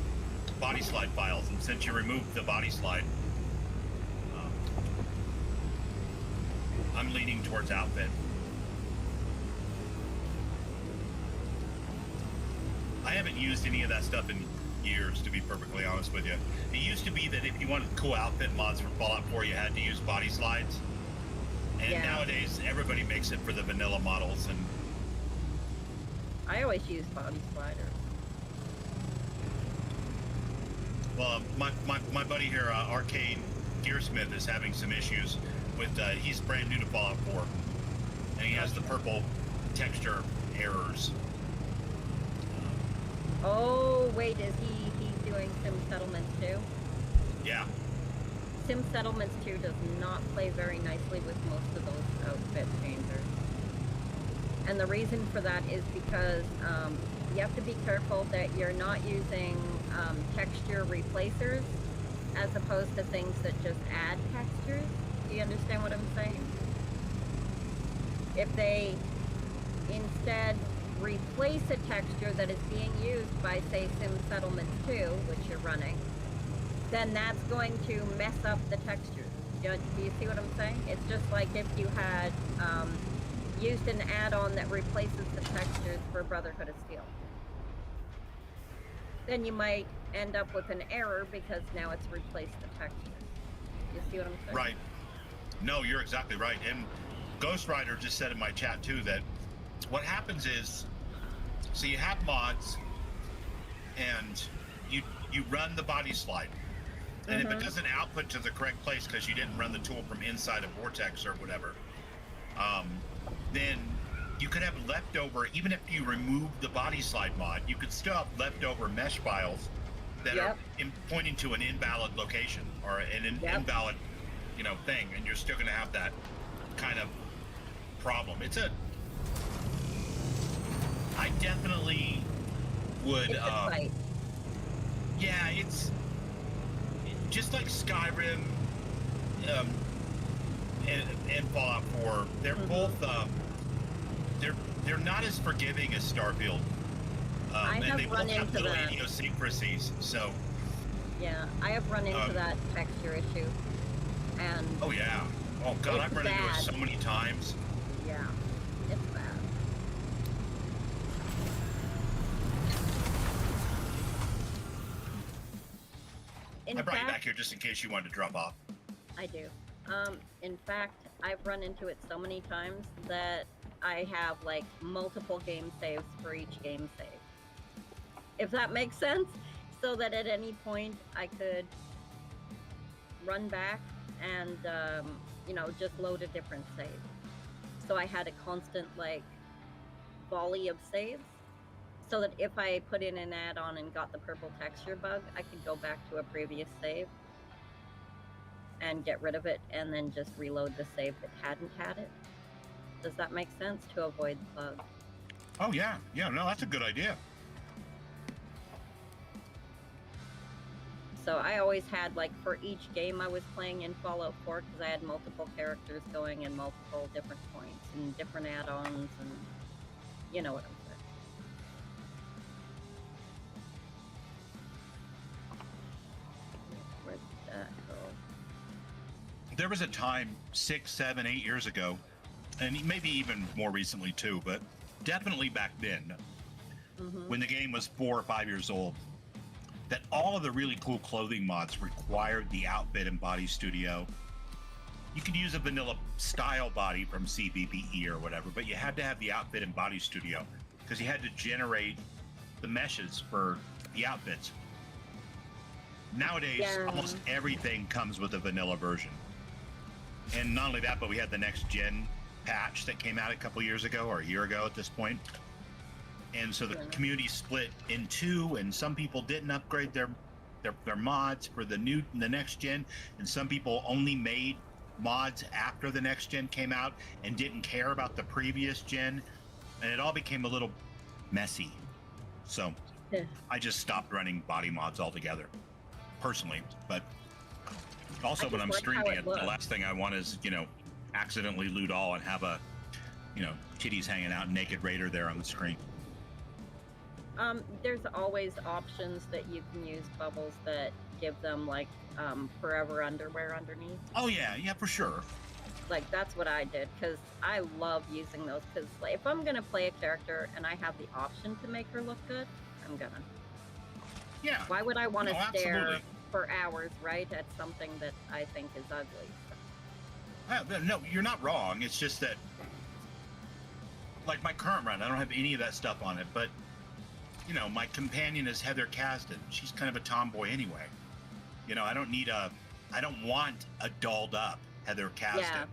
body slide files, and since you removed the body slide, I'm leaning towards outfit. I haven't used any of that stuff in years, to be perfectly honest with you. It used to be that if you wanted cool outfit mods for Fallout 4, you had to use body slides. And Yeah. nowadays, everybody makes it for the vanilla models. And I always use body sliders. well, my buddy here, Arcane Gearsmith, is having some issues with. He's brand new to Fallout 4, and he has the purple texture errors. Oh, wait, is he's doing Sim Settlements too? Yeah. Sim Settlements 2 does not play very nicely with most of those outfit changers. And the reason for that is because you have to be careful that you're not using texture replacers as opposed to things that just add textures. Do you understand what I'm saying? if they instead replace a texture that is being used by, say, Sim Settlements 2, which you're running, then that's going to mess up the textures. Do you see what I'm saying? It's just like if you had used an add-on that replaces the textures for Brotherhood of Steel. Then you might end up with an error because now it's replaced the textures. You see what I'm saying? Right. No, you're exactly right. And Ghost Rider just said in my chat too that what happens is, so you have mods and you run the body slide. And if it doesn't output to the correct place because you didn't run the tool from inside a vortex or whatever, then you could have leftover, even if you remove the body slide mod, you could still have leftover mesh files that are pointing to an invalid location or an invalid, thing, and you're still going to have that kind of problem. I definitely would. It's a fight. Yeah, it's just like Skyrim and Fallout 4. They're both they're not as forgiving as Starfield. And they both have little idiosyncrasies. So yeah, I have run into that texture issue, and oh yeah, oh god, I've run into it so many times. Yeah, it's bad. I brought you back here just in case you wanted to drop off. I do. In fact, I've run into it so many times that I have like multiple game saves for each game save. If that makes sense, so that at any point I could run back and just load a different save. So I had a constant like volley of saves, so that if I put in an add-on and got the purple texture bug, I could go back to a previous save and get rid of it and then just reload the save that hadn't had it. Does that make sense? To avoid the bug. Oh yeah, no, that's a good idea. So I always had, like, for each game I was playing in Fallout 4, because I had multiple characters going in multiple different points and different add-ons, and you know what I'm saying. Where did that go? There was a time 6, 7, 8 years ago, and maybe even more recently too, but definitely back then, when the game was 4 or 5 years old, that all of the really cool clothing mods required the outfit and body studio. You could use a vanilla style body from CBBE or whatever, but you had to have the outfit and body studio because you had to generate the meshes for the outfits. Nowadays, almost everything comes with a vanilla version. And not only that, but we had the next gen patch that came out a couple years ago, or a year ago at this point. And so the community split in two, and some people didn't upgrade their mods for the next gen, and some people only made mods after the next gen came out and didn't care about the previous gen, and it all became a little messy. So I just stopped running body mods altogether, personally. But also when I'm streaming it, the last thing I want is, accidentally loot all and have a, titties hanging out, naked Raider there on the screen. There's always options that you can use bubbles that give them like forever underwear underneath. Oh yeah, for sure. Like that's what I did, because I love using those, because like, if I'm gonna play a character and I have the option to make her look good, I'm gonna. Yeah. Why would I want to stare absolutely. for hours, right, at something that I think is ugly? No, you're not wrong. It's just that, like my current run, I don't have any of that stuff on it, but my companion is Heather Kasdan. She's kind of a tomboy anyway. I don't want a dolled up Heather Kasdan. Yeah.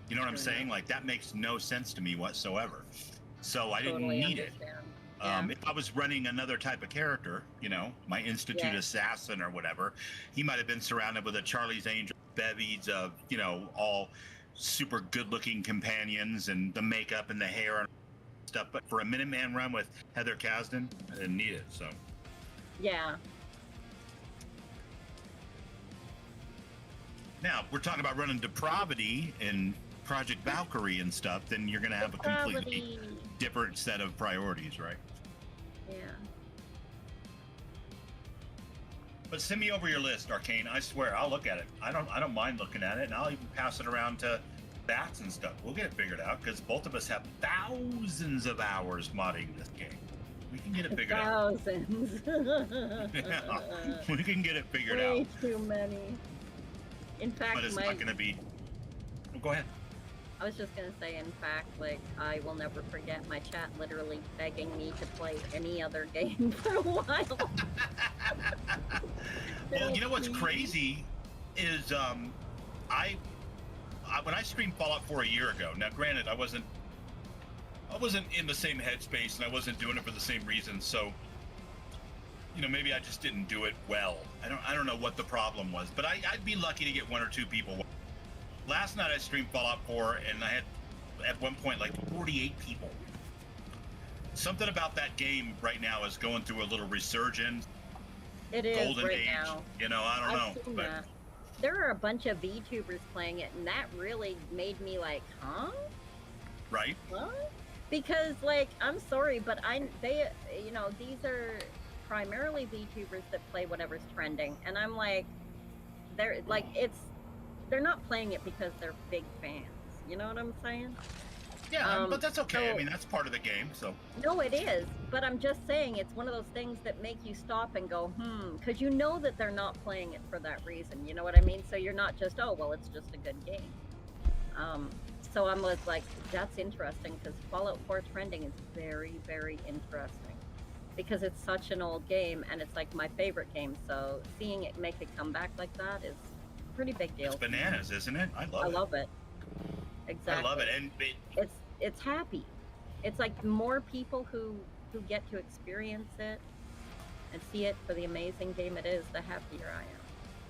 You know what I'm saying? Like that makes no sense to me whatsoever. So I didn't need it. If I was running another type of character, my Institute Assassin or whatever, he might have been surrounded with a Charlie's Angel bevies of, all super good looking companions and the makeup and the hair and stuff. But for a Minuteman run with Heather Kasdan, I didn't need it. So yeah. Now we're talking about running Depravity in Project Valkyrie and stuff, then you're gonna have a completely Gravity. different set of priorities, right? Yeah. But send me over your list, Arcane. I swear, I'll look at it. I don't mind looking at it, and I'll even pass it around to Bats and stuff. We'll get it figured out because both of us have thousands of hours modding this game. We can get it figured out. Thousands. Yeah, we can get it figured Way out. too many. In fact, But it's not going to be. Oh, go ahead. I was just gonna say, in fact, like, I will never forget my chat literally begging me to play any other game for a while. Well, you know what's crazy is I when I streamed Fallout 4 a year ago. Now, granted, I wasn't in the same headspace and I wasn't doing it for the same reasons. So, you know, maybe I just didn't do it well. I don't know what the problem was, but I'd be lucky to get one or two people. Last night I streamed Fallout 4 and I had at one point like 48 people. Something about that game right now is going through a little resurgence. It is Golden right age. now. You know, I don't I've know. seen But that. There are a bunch of VTubers playing it, and that really made me like, huh? right? What? Because, like, I'm sorry, but you know, these are primarily VTubers that play whatever's trending, and I'm like, they're not playing it because they're big fans. You know what I'm saying? Yeah, but that's okay. I so- mean, that's part of the game. So No, it is, but I'm just saying it's one of those things that make you stop and go, because you know that they're not playing it for that reason. You know what I mean? So you're not just, oh, well, it's just a good game. So I'm like, that's interesting because Fallout 4 trending is very, very interesting because it's such an old game and it's like my favorite game. So seeing it make it come back like that is a pretty big deal. it's bananas, isn't it? I I love love it. Exactly. I love it, and It's happy. It's like more people who get to experience it and see it for the amazing game it is, the happier I am.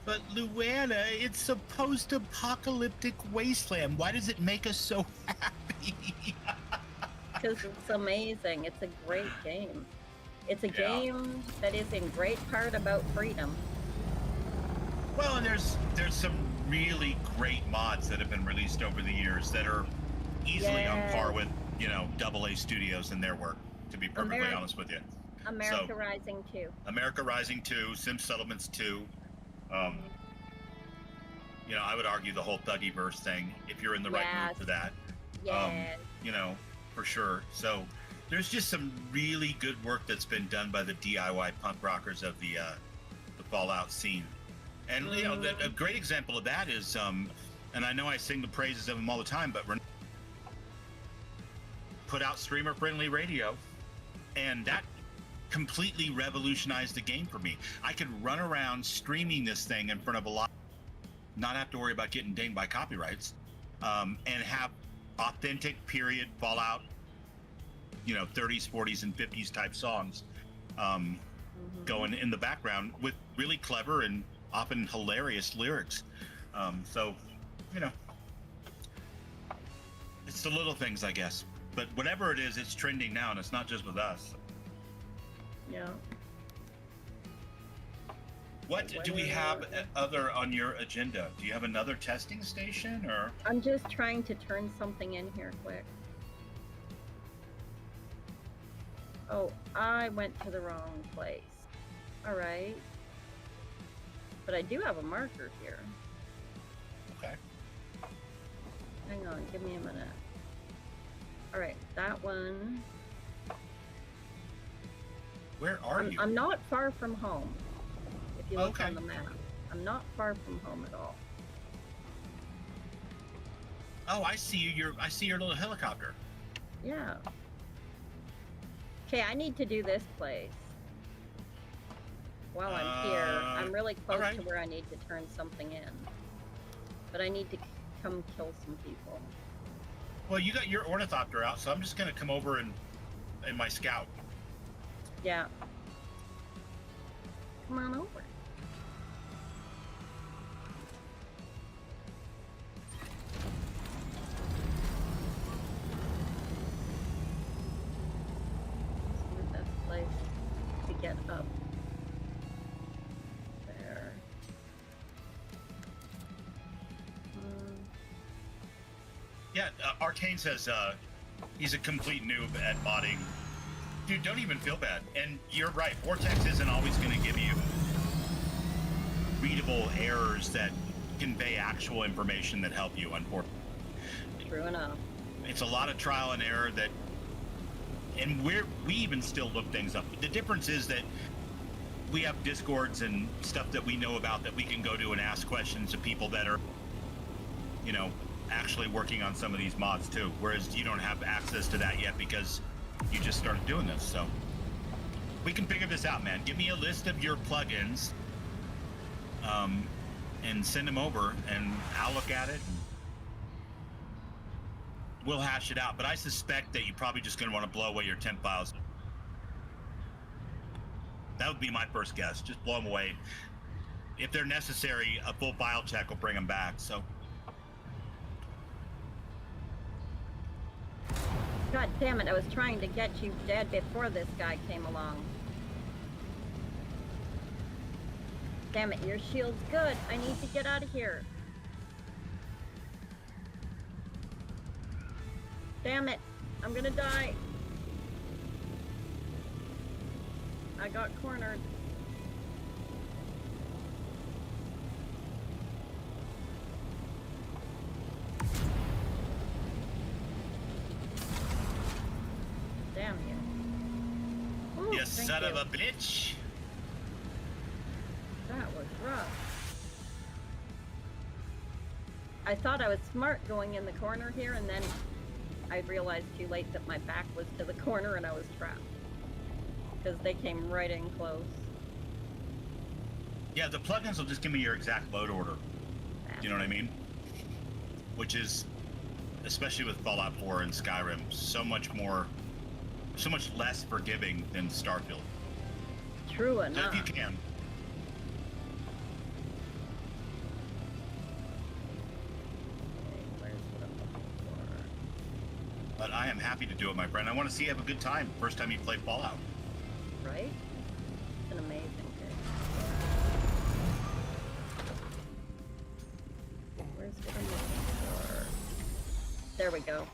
But Luana, it's a post-apocalyptic wasteland. Why does it make us so happy? Because it's amazing. It's a great game. It's a Yeah. game that is in great part about freedom. Well, and there's some really great mods that have been released over the years that are easily on Yes. par with, you know, AA Studios and their work, to be perfectly Ameri- honest with you. America Rising 2. America Rising 2, Sim Settlements 2. You know, I would argue the whole Thuggyverse thing, if you're in the right mood Yes. for that. Yes. You know, for sure. So there's just some really good work that's been done by the DIY punk rockers of the Fallout scene. And you know, a great example of that is, and I know I sing the praises of them all the time, but Ren- put out streamer-friendly radio, and that completely revolutionized the game for me. I could run around streaming this thing in front of a lot, not have to worry about getting dinged by copyrights, and have authentic period Fallout, you know, 30s, 40s, and 50s type songs going in the background with really clever and often hilarious lyrics. So, you know, it's the little things, I guess. But whatever it is, it's trending now, and it's not just with us. Yeah. What do we have other on your agenda? Do you have another testing station, or? I'm just trying to turn something in here quick. Oh, I went to the wrong place. All right. But I do have a marker here. Okay. Hang on, give me a minute. All right, that one. Where are you? I'm not far from home. If you look Okay. on the map, I'm not far from home at all. Oh, I see you. I see your little helicopter. Yeah. Okay, I need to do this place. While I'm here, I'm really close alright. to where I need to turn something in. But I need to come kill some people. Well, you got your ornithopter out, so I'm just gonna come over in my scout. Yeah. Come on over. This is the best place to get up. There. Yeah, Arcane says he's a complete noob at modding. Dude, don't even feel bad. And you're right, Vortex isn't always going to give you readable errors that convey actual information that help you, unfortunately. True enough. It's a lot of trial and error that, and we even still look things up. The difference is that we have Discords and stuff that we know about that we can go to and ask questions to people that are, you know, actually working on some of these mods too. Whereas you don't have access to that yet because you just started doing this. So we can figure this out, man. Give me a list of your plugins, and send them over, and I'll look at it. And we'll hash it out. But I suspect that you're probably just going to want to blow away your temp files. That would be my first guess. Just blow them away. If they're necessary, a full file check will bring them back. So. God damn it, I was trying to get you dead before this guy came along. Damn it, your shield's good. I need to get out of here. Damn it, I'm gonna die. I got cornered. Damn you. Ooh, You thank son you. of a bitch. That was rough. I thought I was smart going in the corner here, and then I realized too late that my back was to the corner and I was trapped. Because they came right in close. Yeah, the plugins will just give me your exact load order. You know what I mean? Which is, especially with Fallout 4 and Skyrim, so much less forgiving than Starfield. True So enough. if you can. Okay, where's what I'm looking But I am happy to do it, my friend. I want to see you have a good time. First time you play Fallout. for? Right? It's an amazing game. Where's what I'm looking for? There we go.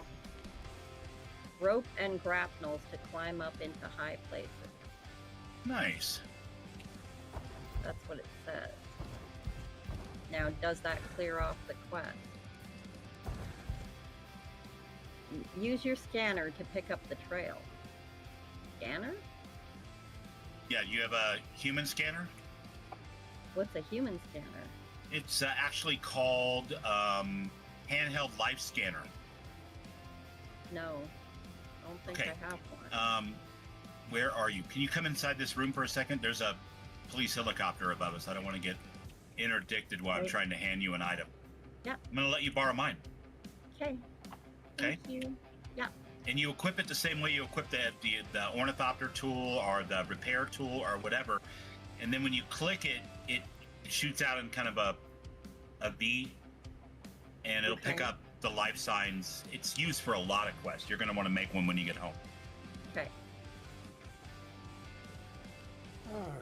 Rope and grapnels to climb up into high places. Nice. That's what it says. Now, does that clear off the quest? Use your scanner to pick up the trail. Scanner? Yeah, you have a human scanner. What's a human scanner? It's actually called handheld life scanner. No. I don't think Okay. I have one. Where are you? Can you come inside this room for a second? There's a police helicopter above us. I don't want to get interdicted while I'm Okay. trying to hand you an item. Yep. I'm going to let you borrow mine. Okay. Okay. Thank you. Yeah. And you equip it the same way you equip the ornithopter tool or the repair tool or whatever. And then when you click it, it shoots out in kind of a V, and it'll pick Okay. up the life signs. It's used for a lot of quests. You're going to want to make one when you get home. Okay. Alright.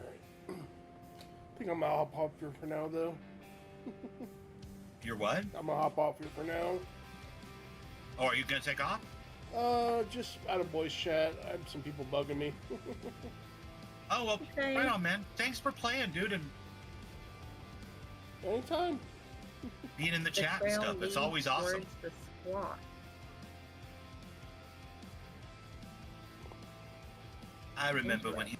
I think I'm gonna hop off here for now, though. You're what? I'm gonna hop off here for now. Oh, are you going to take off? Just out of voice chat. I have some people bugging me. Oh, well, Okay. right on, man. Thanks for playing, dude, and Anytime. being in the The chat and trail stuff. It's leads always awesome. towards the squat. I remember when he